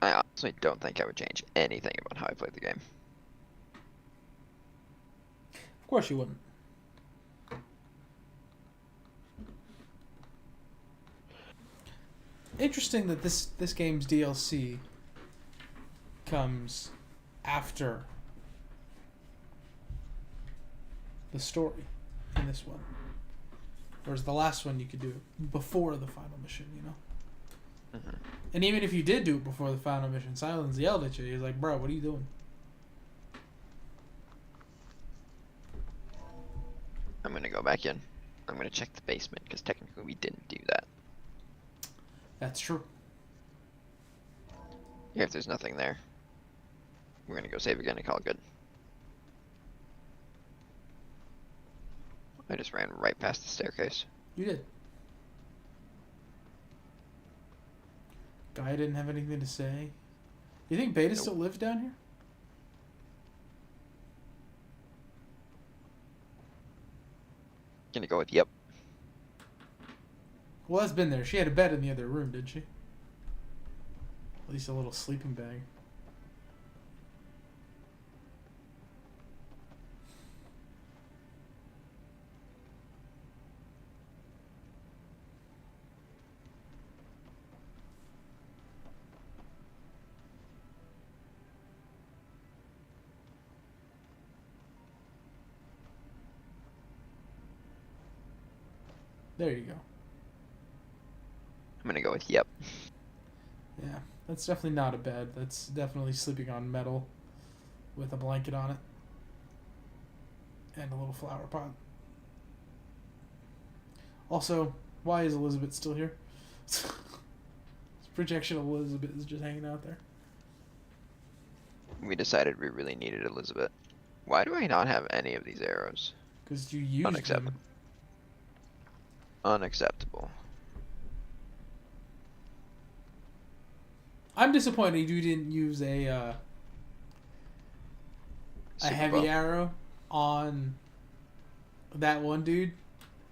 I honestly don't think I would change anything about how I played the game. Of course you wouldn't. Interesting that this game's DLC comes after the story in this one. Whereas the last one you could do before the final mission, you know? Mm-hmm. And even if you did do it before the final mission, Silence yelled at you. He was like, bro, what are you doing? I'm going to go back in. I'm going to check the basement, because technically we didn't do that. That's true. Yeah, if there's nothing there, we're going to go save again and call it good. I just ran right past the staircase. You did. Guy didn't have anything to say. You think Beta still lives down here? Gonna go with yep. Well, that's been there. She had a bed in the other room, did she? At least a little sleeping bag. There you go. I'm gonna go with yep. Yeah, that's definitely not a bed. That's definitely sleeping on metal with a blanket on it. And a little flower pot. Also, why is Elizabeth still here? Projection of Elizabeth is just hanging out there. We decided we really needed Elizabeth. Why do I not have any of these arrows? Because you used Unacceptable. them. Unacceptable. I'm disappointed you didn't use a heavy arrow on that one dude.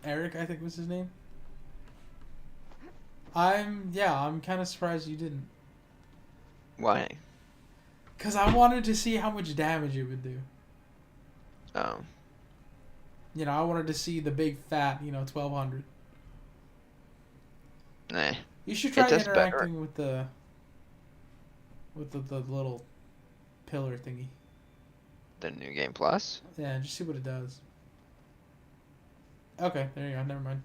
Eric, I think was his name. I'm kind of surprised you didn't. Why? Because I wanted to see how much damage it would do. Oh. You know, I wanted to see the big fat, 1200. Nah. You should try interacting with the little pillar thingy. The new game plus? Yeah, just see what it does. Okay, there you go. Never mind.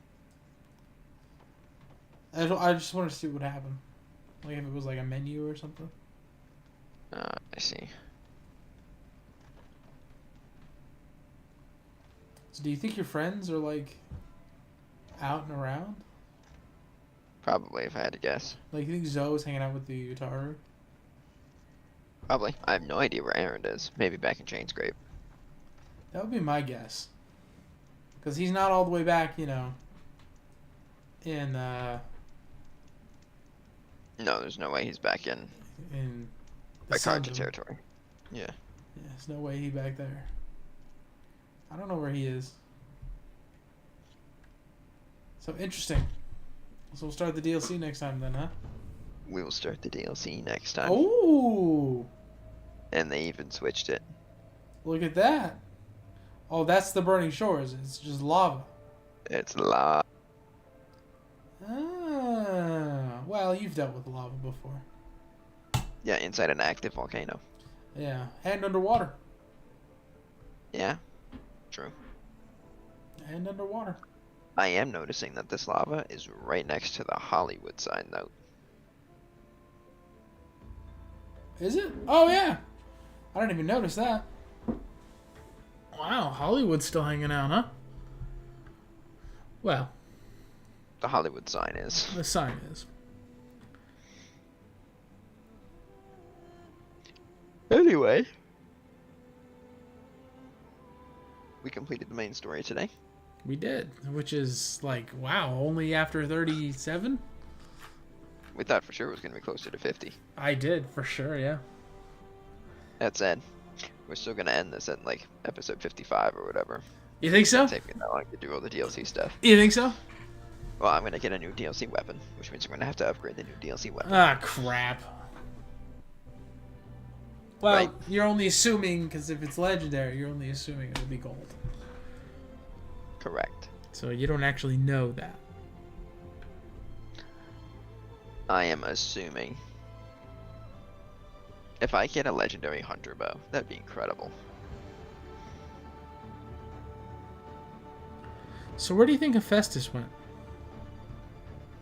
I just wanted to see what would happen. Like if it was like a menu or something. I see. So do you think your friends are like out and around? Probably, if I had to guess. Like you think Zoe's hanging out with the Utaru? Probably. I have no idea where Aaron is. Maybe back in Jane's grave. That would be my guess. Because he's not all the way back, you know, in No, there's no way he's back in the Karja Sundom. territory. Yeah. Yeah, there's no way he back there. I don't know where he is. So interesting. So we'll start the DLC next time then, huh? We will start the DLC next time. Oh! And they even switched it. Look at that. Oh, that's the Burning Shores. It's just lava. It's lava. Ah. Well, you've dealt with lava before. Yeah, inside an active volcano. Yeah. And underwater. Yeah. True. And underwater. I am noticing that this lava is right next to the Hollywood sign, though. Is it? Oh, yeah. I didn't even notice that. Wow, Hollywood's still hanging out, huh? Well. The Hollywood sign is. The sign is. Anyway. We completed the main story today. We did, which is like, wow, only after 37? We thought for sure it was going to be closer to 50. I did, for sure, yeah. That said, we're still going to end this at like episode 55 or whatever. You think so? It's taking that long to do all the DLC stuff. You think so? Well, I'm going to get a new DLC weapon, which means we're going to have to upgrade the new DLC weapon. Ah, crap. Well, Right. You're only assuming, because if it's legendary, you're only assuming it'll be gold. Correct. So you don't actually know that. I am assuming. If I get a legendary hunter bow, that'd be incredible. So where do you think Hephaestus went?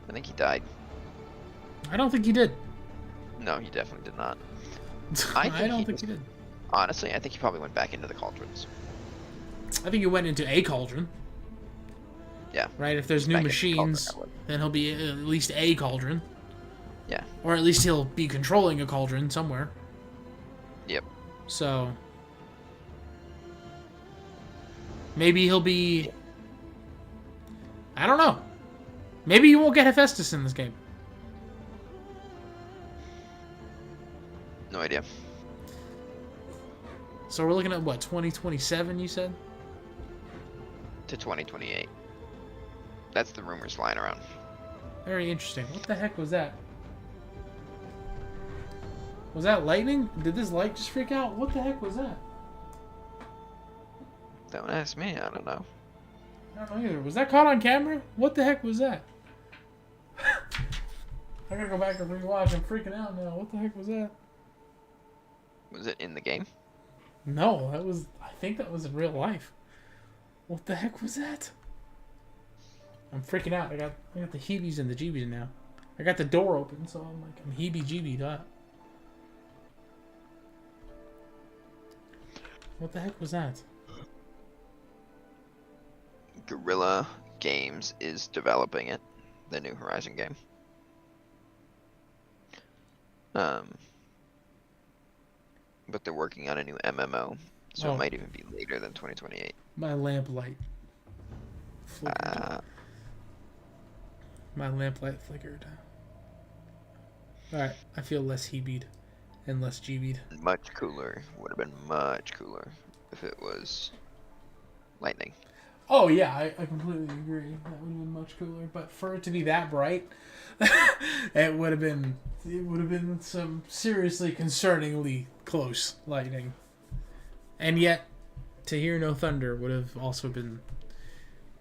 I think he died. I don't think he did. No, he definitely did not. I don't think he did. Honestly, I think he probably went back into the cauldrons. I think he went into a cauldron. Yeah. Right? If there's new Back into the cauldron, machines, that would. then he'll be at least a cauldron. Yeah. Or at least he'll be controlling a cauldron somewhere. Yep. So maybe he'll be... I don't know. Maybe you won't get Hephaestus in this game. No idea. So we're looking at what, 2027 you said? To 2028. That's the rumors flying around. Very interesting. What the heck was that? Was that lightning? Did this light just freak out? What the heck was that? Don't ask me, I don't know. I don't know either. Was that caught on camera? What the heck was that? I gotta go back and rewatch. I'm freaking out now. What the heck was that? Was it in the game? No, that was... I think that was in real life. What the heck was that? I'm freaking out. I got the heebies and the jeebies now. I got the door open, so I'm like, I'm heebie-jeebied up. What the heck was that? Guerrilla Games is developing it. The New Horizon game. But they're working on a new MMO, so Oh. it might even be later than 2028. My lamplight. My lamplight flickered. Alright, I feel less heebied and less jeebied. Much cooler. Would have been much cooler if it was lightning. Oh yeah, I completely agree. That would have been much cooler. But for it to be that bright, it would have been some seriously concerningly close lightning. And yet, to hear no thunder would have also been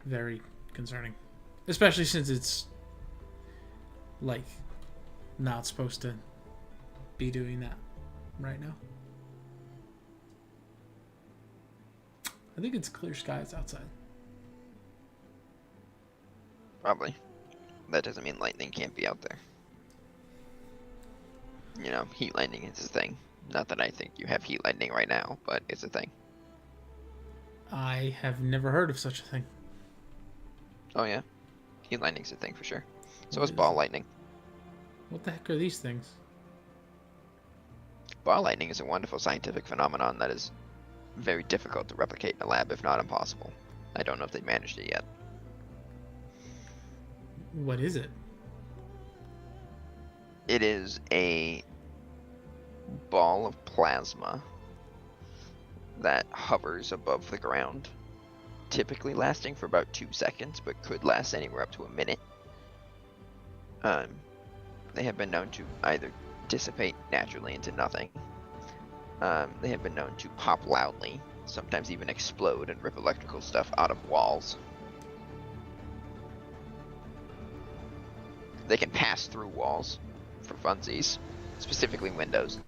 very concerning. Especially since it's like not supposed to be doing that right now. I think it's clear skies outside. Probably. That doesn't mean lightning can't be out there. You know, heat lightning is a thing. Not that I think you have heat lightning right now, but it's a thing. I have never heard of such a thing. Oh yeah, heat lightning's a thing for sure. So What is is ball it? lightning. What the heck are these things? Ball lightning is a wonderful scientific phenomenon that is very difficult to replicate in a lab, if not impossible. I don't know if they've managed it yet. What is it? It is a ball of plasma that hovers above the ground, typically lasting for about 2 seconds, but could last anywhere up to a minute. They have been known to either dissipate naturally into nothing. They have been known to pop loudly, sometimes even explode and rip electrical stuff out of walls. They can pass through walls for funsies, specifically windows.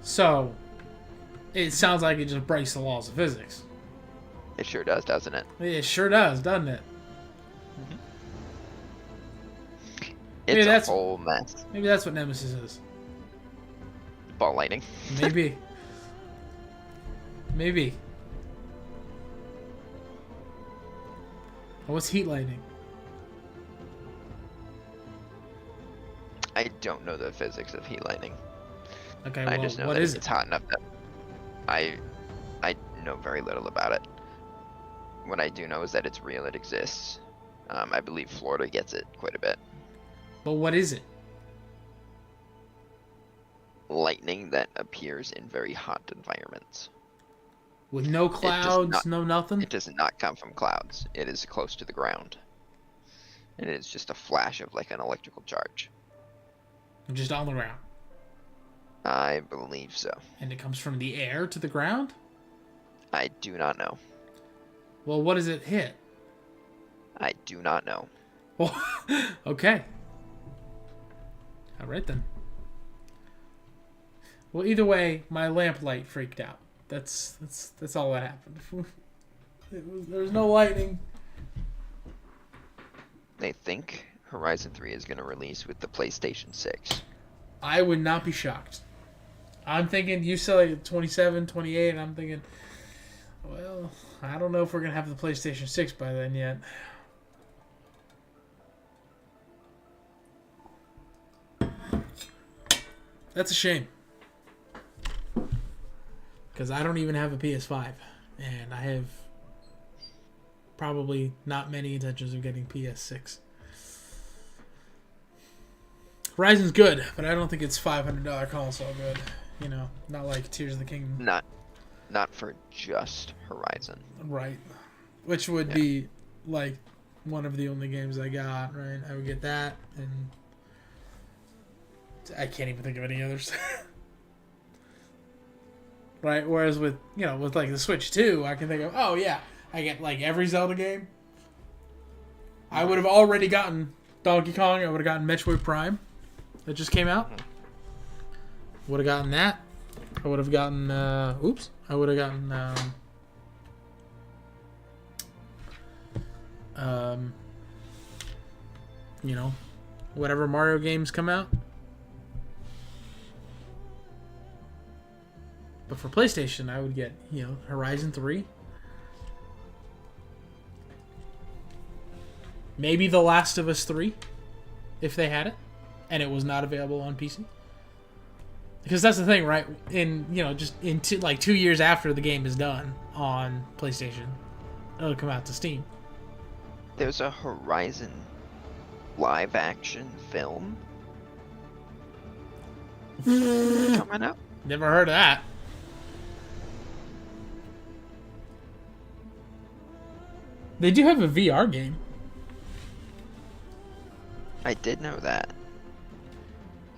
So, it sounds like it just breaks the laws of physics. It sure does, doesn't it? It sure does, doesn't it? It's a whole mess. Maybe that's what Nemesis is. Ball lightning. Maybe. Maybe. What's heat lightning? I don't know the physics of heat lightning. Okay, I well, just know what that is it's it? hot enough that I know very little about it. What I do know is that it's real, it exists. I believe Florida gets it quite a bit. But what is it? Lightning that appears in very hot environments. With no clouds, no nothing? It does not come from clouds. It is close to the ground. And it is just a flash of like an electrical charge. Just on the ground. I believe so. And it comes from the air to the ground? I do not know. Well, what does it hit? I do not know. Well, okay. All right then. Well, either way, my lamplight freaked out. That's all that happened. There was no lightning. They think Horizon 3 is going to release with the PlayStation 6. I would not be shocked. I'm thinking, you said like 27, 28, and I'm thinking, well, I don't know if we're going to have the PlayStation 6 by then yet. That's a shame. Because I don't even have a PS5. And I have probably not many intentions of getting PS6. Horizon's good, but I don't think it's $500 console good. You know, not like Tears of the Kingdom. Not for just Horizon. Right. Which would be like one of the only games I got, right? I would get that, and I can't even think of any others. Right? Whereas with, you know, with like the Switch 2, I can think of, oh yeah, I get like every Zelda game. I would have already gotten Donkey Kong. I would have gotten Metroid Prime that just came out. Would have gotten that. I would have gotten, I would have gotten, you know, whatever Mario games come out. But for PlayStation, I would get, you know, Horizon 3. Maybe The Last of Us 3, if they had it, and it was not available on PC. Because that's the thing, right? In, you know, just in 2 years after the game is done on PlayStation, it'll come out to Steam. There's a Horizon live-action film coming up. Never heard of that. They do have a VR game. I did know that.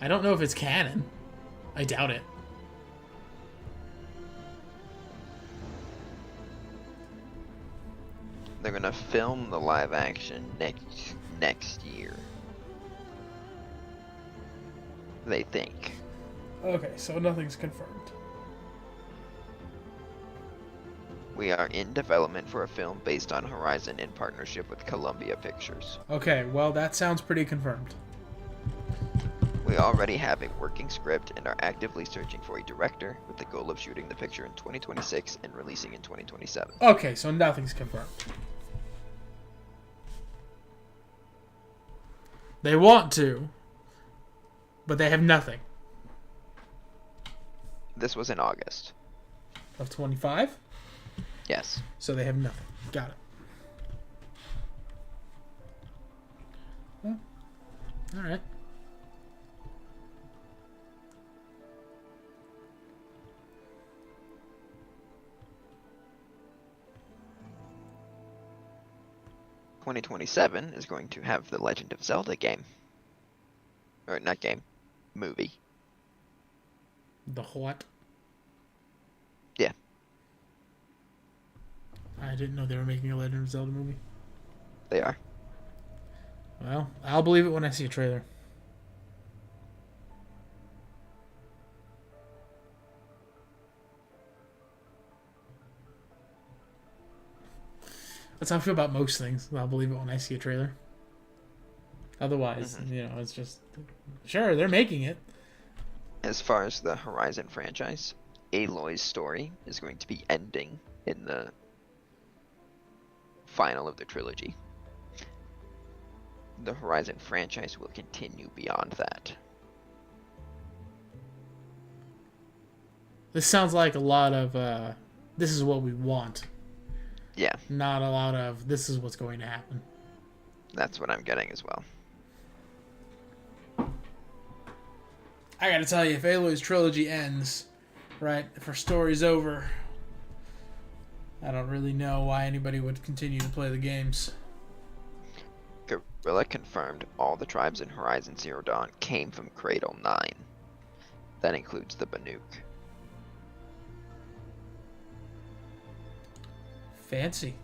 I don't know if it's canon. I doubt it. They're gonna film the live action next year. They think. Okay, so nothing's confirmed. We are in development for a film based on Horizon in partnership with Columbia Pictures. Okay, well, that sounds pretty confirmed. We already have a working script and are actively searching for a director with the goal of shooting the picture in 2026 and releasing in 2027. Okay, so nothing's confirmed. They want to, but they have nothing. This was in August. Of 25? Yes. So they have nothing. Got it. Well, alright. '27 is going to have the Legend of Zelda game. Or not game, movie. The what? Yeah. I didn't know they were making a Legend of Zelda movie. They are. Well, I'll believe it when I see a trailer. That's how I feel about most things. I'll believe it when I see a trailer. Otherwise, you know, it's just... Sure, they're making it. As far as the Horizon franchise, Aloy's story is going to be ending in the final of the trilogy. The Horizon franchise will continue beyond that. This sounds like a lot of, this is what we want. Yeah. Not a lot of, this is what's going to happen. That's what I'm getting as well. I gotta tell you, if Aloy's trilogy ends, right, if her story's over, I don't really know why anybody would continue to play the games. Guerrilla confirmed all the tribes in Horizon Zero Dawn came from Cradle 9. That includes the Banuk. Fancy.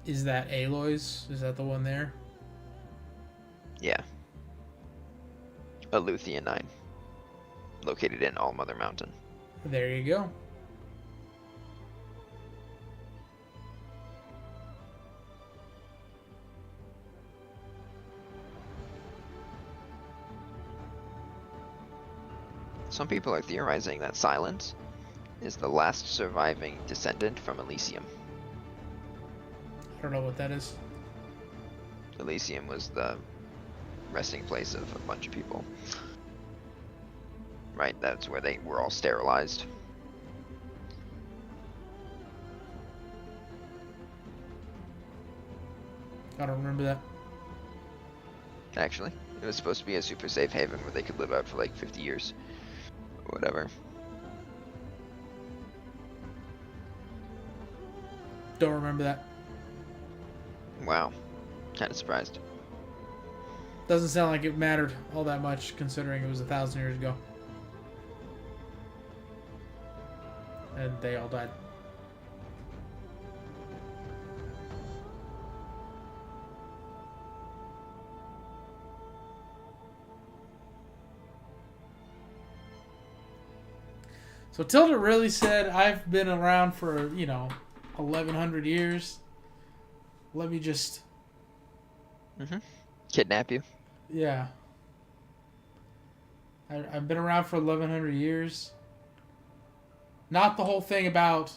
Is that Aloy's? Is that the one there? Yeah. Aleuthian 9. Located in Allmother Mountain. There you go. Some people are theorizing that Silence is the last surviving descendant from Elysium. I don't know what that is. Elysium was the resting place of a bunch of people. Right, that's where they were all sterilized. I don't remember that. Actually, it was supposed to be a super safe haven where they could live out for like 50 years. Or whatever. Don't remember that. Wow. Kind of surprised. Doesn't sound like it mattered all that much considering it was 1,000 years ago. And they all died. So Tilda really said, I've been around for, 1,100 years. Let me just... Kidnap you? Yeah. I've been around for 1,100 years. Not the whole thing about...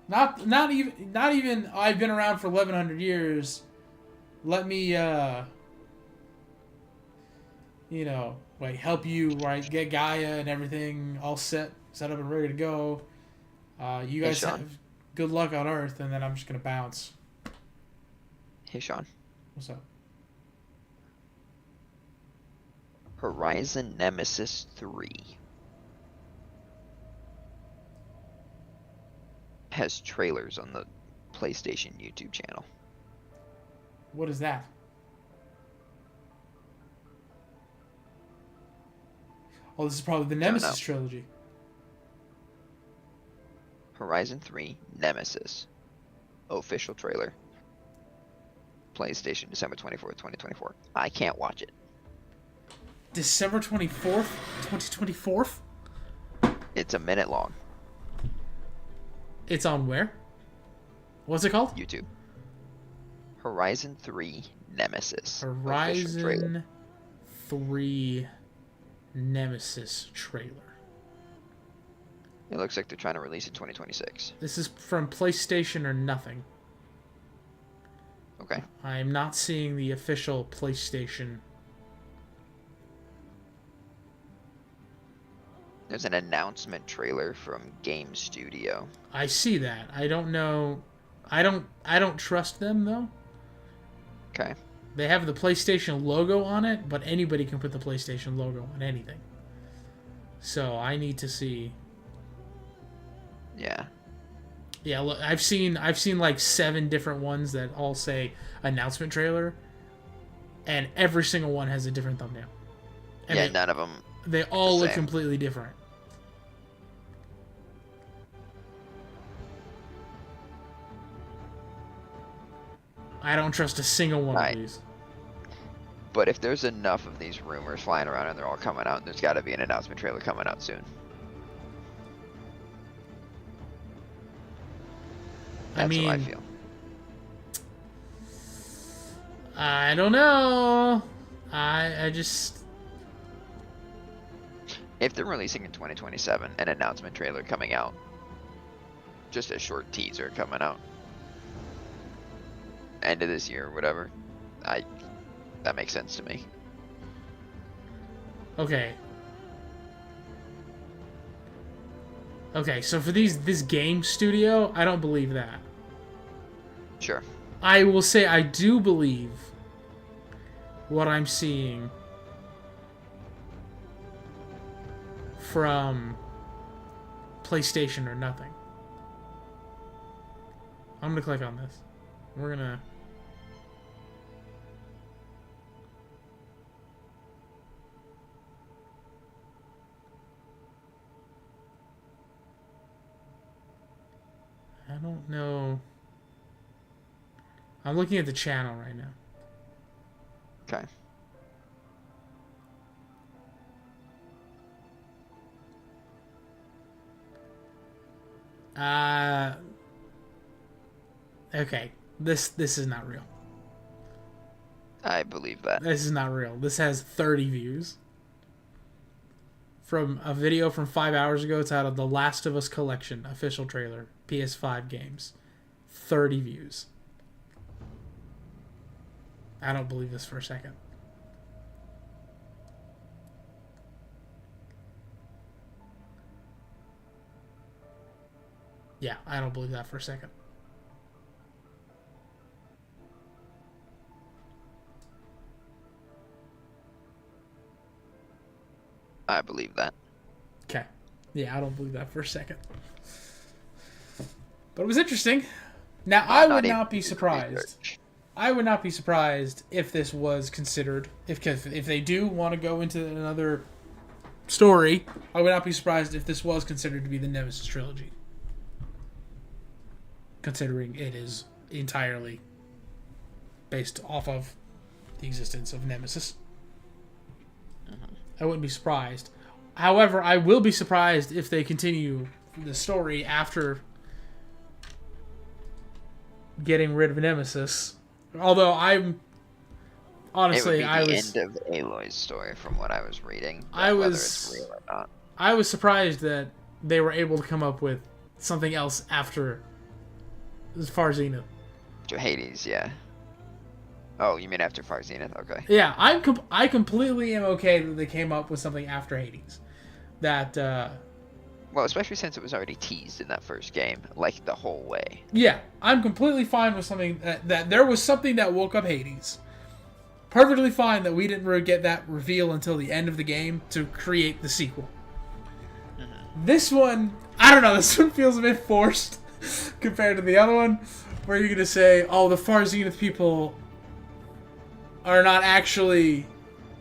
Not even I've been around for 1,100 years. Let me, help you, right? Get Gaia and everything all set up and ready to go. You guys have good luck on Earth, and then I'm just gonna bounce. Hey, Sean. What's up? Horizon Nemesis 3 has trailers on the PlayStation YouTube channel. What is that? Oh, this is probably the Nemesis trilogy. Horizon 3 Nemesis. Official trailer. PlayStation, December 24th, 2024. I can't watch it. December 24th, 2024? It's a minute long. It's on where? What's it called? YouTube. Horizon 3 Nemesis. Official trailer. Horizon 3 Nemesis trailer. It looks like they're trying to release in 2026. This is from PlayStation or nothing. Okay. I'm not seeing the official PlayStation. There's an announcement trailer from Game Studio. I see that. I don't know. I don't trust them though. Okay. They have the PlayStation logo on it, but anybody can put the PlayStation logo on anything. So I need to see. Yeah. Yeah, look, I've seen like 7 different ones that all say announcement trailer, and every single one has a different thumbnail. And yeah, none of them. They all look completely different. I don't trust a single one of these. But if there's enough of these rumors flying around and they're all coming out, there's got to be an announcement trailer coming out soon. That's how I feel. I don't know. I just... If they're releasing in 2027, an announcement trailer coming out, just a short teaser coming out, end of this year or whatever, that makes sense to me. Okay. Okay, so for this game studio, I don't believe that. Sure. I will say I do believe what I'm seeing from PlayStation or nothing. I'm gonna click on this. We're gonna... I don't know. I'm looking at the channel right now. Okay. Okay. This is not real. I believe that. This is not real. This has 30 views. From a video from 5 hours ago, it's out of the Last of Us Collection official trailer, PS5 games. 30 views. I don't believe this for a second. Yeah, I don't believe that for a second. I believe that. Okay. Yeah, I don't believe that for a second. But it was interesting. Now, I would not be surprised. I would not be surprised if this was considered, if they do want to go into another story, I would not be surprised if this was considered to be the Nemesis trilogy. Considering it is entirely based off of the existence of Nemesis. I wouldn't be surprised. However, I will be surprised if they continue the story after getting rid of Nemesis. Although I'm honestly, it would be the end of Aloy's story, from what I was reading. Whether it's real or not. I was surprised that they were able to come up with something else after Far Zenith. To Hades, yeah. Oh, you mean after Far Zenith? Okay. Yeah, I completely am okay that they came up with something after Hades. That. Well, especially since it was already teased in that first game, like the whole way. Yeah, I'm completely fine with something that there was something that woke up Hades. Perfectly fine that we didn't get that reveal until the end of the game to create the sequel. This one, I don't know, this one feels a bit forced compared to the other one, where you're going to say, oh, the Far Zenith people are not actually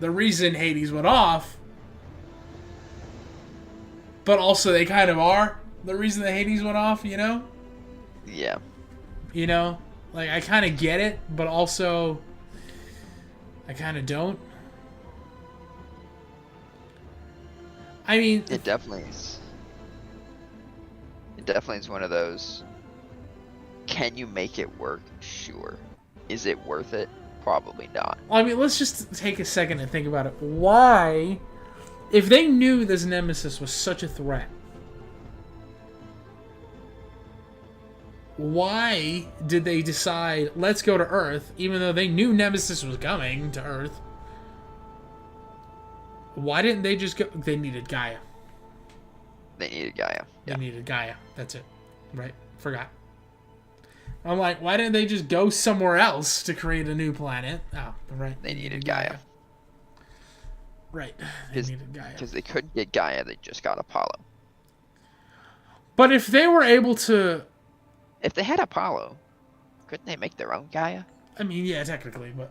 the reason Hades went off, but also they kind of are the reason that Hades went off, you know? Yeah. You know? Like, I kind of get it, but also I kind of don't. I mean... It definitely definitely is one of those. Can you make it work? Sure. Is it worth it? Probably not. I mean, let's just take a second and think about it. Why, if they knew this nemesis was such a threat, why did they decide, let's go to Earth, even though they knew Nemesis was coming to Earth? Why didn't they just go? They needed Gaia. They needed Gaia. They needed Gaia. That's it. Right? Forgot. I'm like, why didn't they just go somewhere else to create a new planet? Oh, right. They needed Gaia. Right. They needed Gaia. Because they couldn't get Gaia, they just got Apollo. But if they were able to... If they had Apollo, couldn't they make their own Gaia? I mean, yeah, technically, but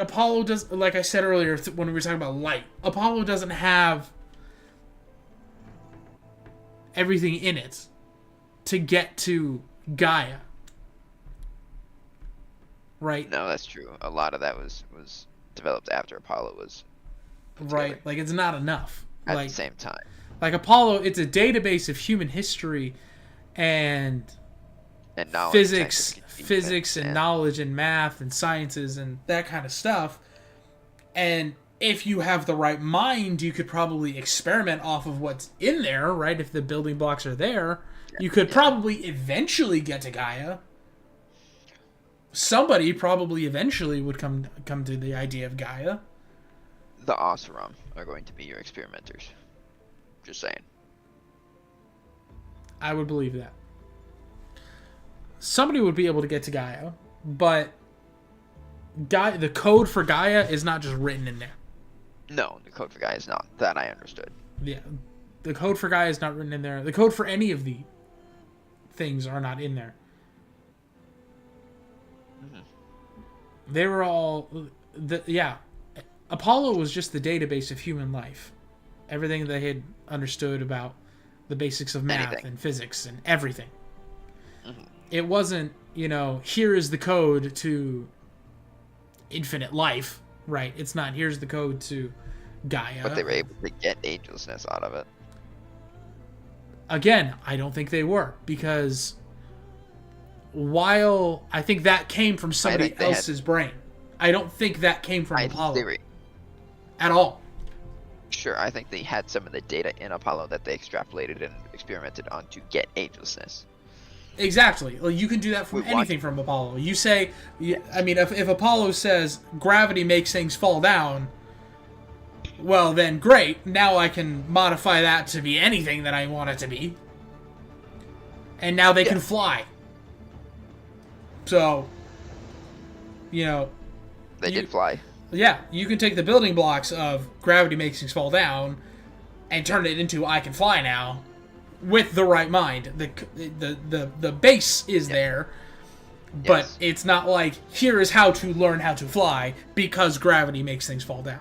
Apollo does, like I said earlier when we were talking about light, Apollo doesn't have everything in it to get to Gaia. Right? No, that's true. A lot of that was developed after Apollo was right. Like, it's not enough. At like, the same time. Like, Apollo, it's a database of human history and physics and knowledge and math and sciences and that kind of stuff. And if you have the right mind, you could probably experiment off of what's in there, right? If the building blocks are there, you could probably eventually get to Gaia. Somebody probably eventually would come to the idea of Gaia. The Oseram are going to be your experimenters. Just saying. I would believe that. Somebody would be able to get to Gaia, but the code for Gaia is not just written in there. No, the code for Gaia is not. That I understood. Yeah, the code for Gaia is not written in there. The code for any of the things are not in there. Mm-hmm. They were all... Apollo was just the database of human life. Everything they had understood about the basics of math and physics and everything. Mm-hmm. It wasn't, here is the code to infinite life, right? It's not, here's the code to Gaia. But they were able to get agelessness out of it. Again, I don't think they were, because while I think that came from somebody else's brain, I don't think that came from Apollo at all. Sure, I think they had some of the data in Apollo that they extrapolated and experimented on to get agelessness. Exactly. Well, you can do that from anything from Apollo. You say, if Apollo says gravity makes things fall down, well then great. Now I can modify that to be anything that I want it to be. And now they can fly. So, they did fly. Yeah, you can take the building blocks of gravity makes things fall down and turn it into I can fly now with the right mind. The base is there, but it's not like here is how to learn how to fly because gravity makes things fall down.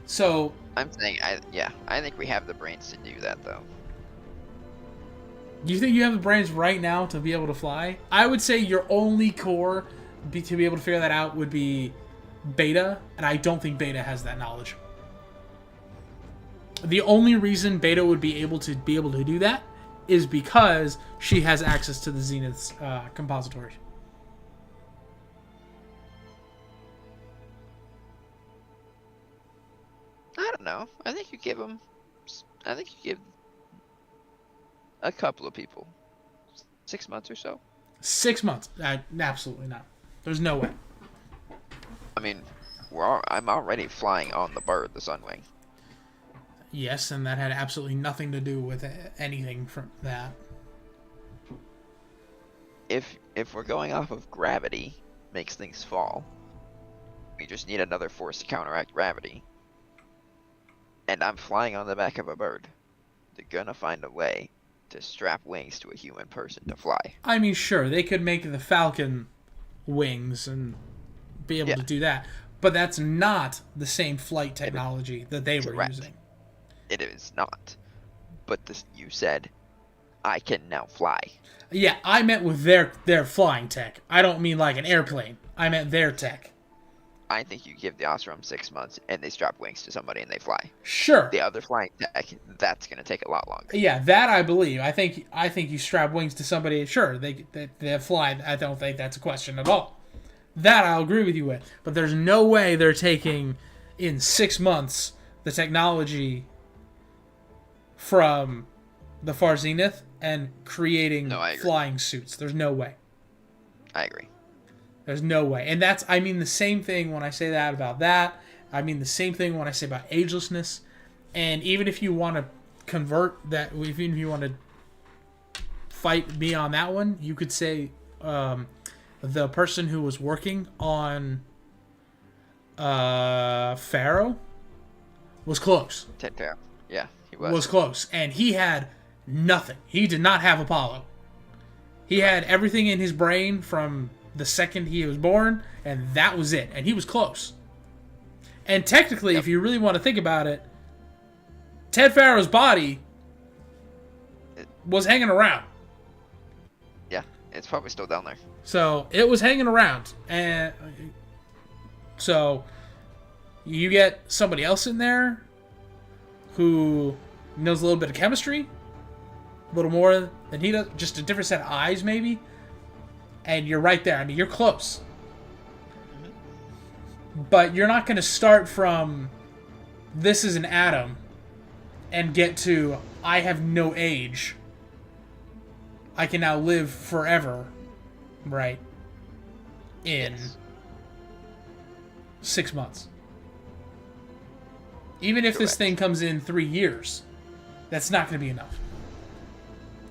So I'm saying I think we have the brains to do that though. You think you have the brains right now to be able to fly? I would say your only core to be able to figure that out would be Beta, and I don't think Beta has that knowledge. The only reason Beta would be able to do that is because she has access to the Zenith's compository. I don't know. I think you give a couple of people 6 months or so. 6 months? Absolutely not. There's no way. I mean, I'm already flying on the bird, the Sunwing. Yes, and that had absolutely nothing to do with anything from that. If we're going off of gravity makes things fall, we just need another force to counteract gravity. And I'm flying on the back of a bird. They're gonna find a way to strap wings to a human person to fly. I mean, sure, they could make the Falcon wings and be able to do that, but that's not the same flight technology that they were using. It is not. But you said, I can now fly. Yeah, I meant with their flying tech. I don't mean like an airplane. I meant their tech. I think you give the Oseram 6 months and they strap wings to somebody and they fly. Sure. The other flying tech, that's going to take a lot longer. Yeah, that I believe. I think you strap wings to somebody. Sure, they fly. I don't think that's a question at all. That I'll agree with you with. But there's no way they're taking in 6 months the technology from the Far Zenith and creating flying suits. There's no way. I agree. There's no way. And I mean the same thing when I say that about that. I mean the same thing when I say about agelessness. And even if you want to convert that, even if you want to fight me on that one, you could say the person who was working on Pharaoh was close. Ted Pharaoh. Yeah, he was. Was close. And he had nothing. He did not have Apollo. He had everything in his brain from the second he was born, and that was it. And he was close. And technically, if you really want to think about it, Ted Pharaoh's body was hanging around. Yeah, it's probably still down there. So, it was hanging around. And so, you get somebody else in there who knows a little bit of chemistry, a little more than he does, just a different set of eyes, maybe. And you're right there. I mean, you're close. But you're not going to start from this is an atom and get to I have no age. I can now live forever, right? In 6 months. Even if this thing comes in 3 years, that's not going to be enough.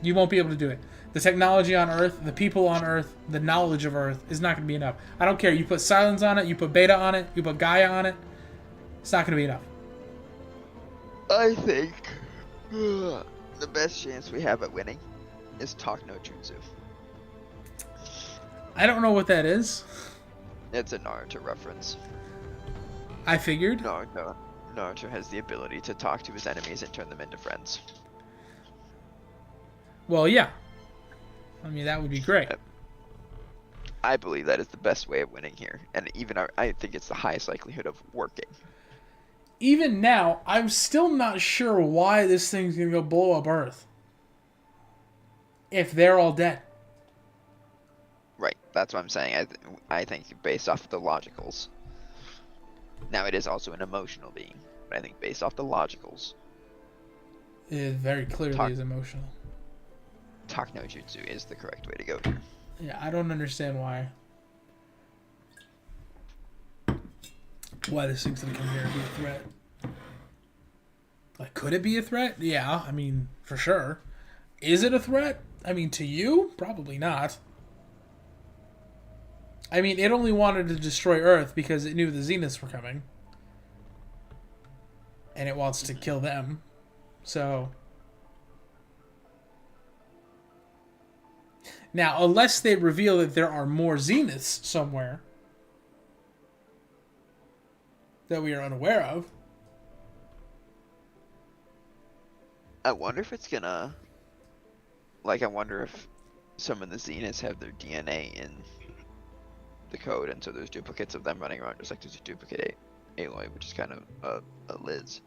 You won't be able to do it. The technology on Earth, the people on Earth, the knowledge of Earth is not going to be enough. I don't care. You put Silence on it, you put Beta on it, you put Gaia on it. It's not going to be enough. I think the best chance we have at winning is Talk No Jutsu. I don't know what that is. It's a Naruto reference. I figured. Naruto has the ability to talk to his enemies and turn them into friends. Well, yeah. I mean, that would be great. I believe that is the best way of winning here. And even I think it's the highest likelihood of working. Even now, I'm still not sure why this thing's going to go blow up Earth. If they're all dead. Right. That's what I'm saying. I think based off the logicals. Now, it is also an emotional being. But I think based off the logicals. It very clearly is emotional. Talk No Jutsu is the correct way to go here. Yeah, I don't understand why this thing's gonna come here and be a threat. Like, could it be a threat? Yeah, I mean, for sure. Is it a threat? I mean, to you? Probably not. I mean, it only wanted to destroy Earth because it knew the Zeniths were coming. And it wants to kill them. So... Now, unless they reveal that there are more Zeniths somewhere that we are unaware of. I wonder if it's gonna... Like, I wonder if some of the Zeniths have their DNA in the code, and so there's duplicates of them running around, just like there's a duplicate Aloy, which is kind of a Liz.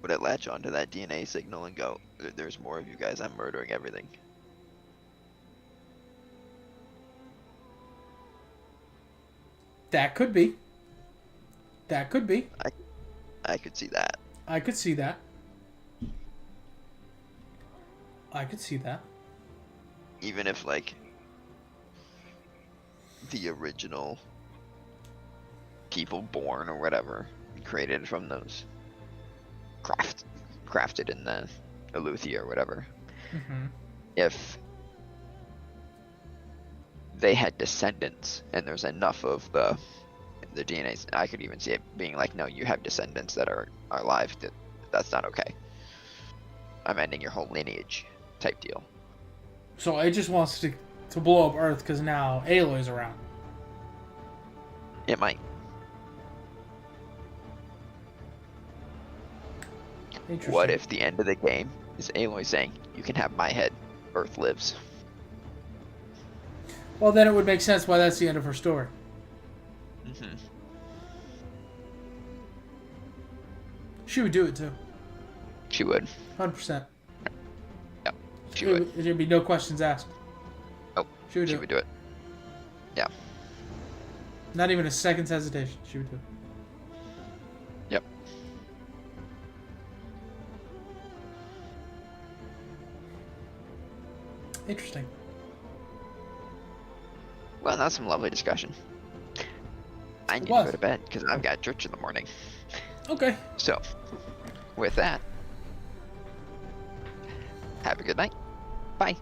Would it latch onto that DNA signal and go, there's more of you guys, I'm murdering everything? That could be. That could be. I could see that. I could see that. I could see that. Even if, like, the original people born or whatever created from those crafted in the Eleuthia or whatever. Mm-hmm. If they had descendants and there's enough of the DNA, I could even see it being like, no, you have descendants that are alive. That's not okay. I'm ending your whole lineage type deal. So it just wants to blow up Earth because now Aloy's around. It might. What if the end of the game is Aloy saying, you can have my head, Earth lives? Well, then it would make sense why that's the end of her story. Mm-hmm. She would do it too. She would. 100%. Yep. She would. There'd be no questions asked. Oh. She would do it. Yeah. Not even a second's hesitation. She would do it. Yep. Interesting. Well, that's some lovely discussion. I need to go to bed because I've got church in the morning. Okay. So, with that, have a good night. Bye.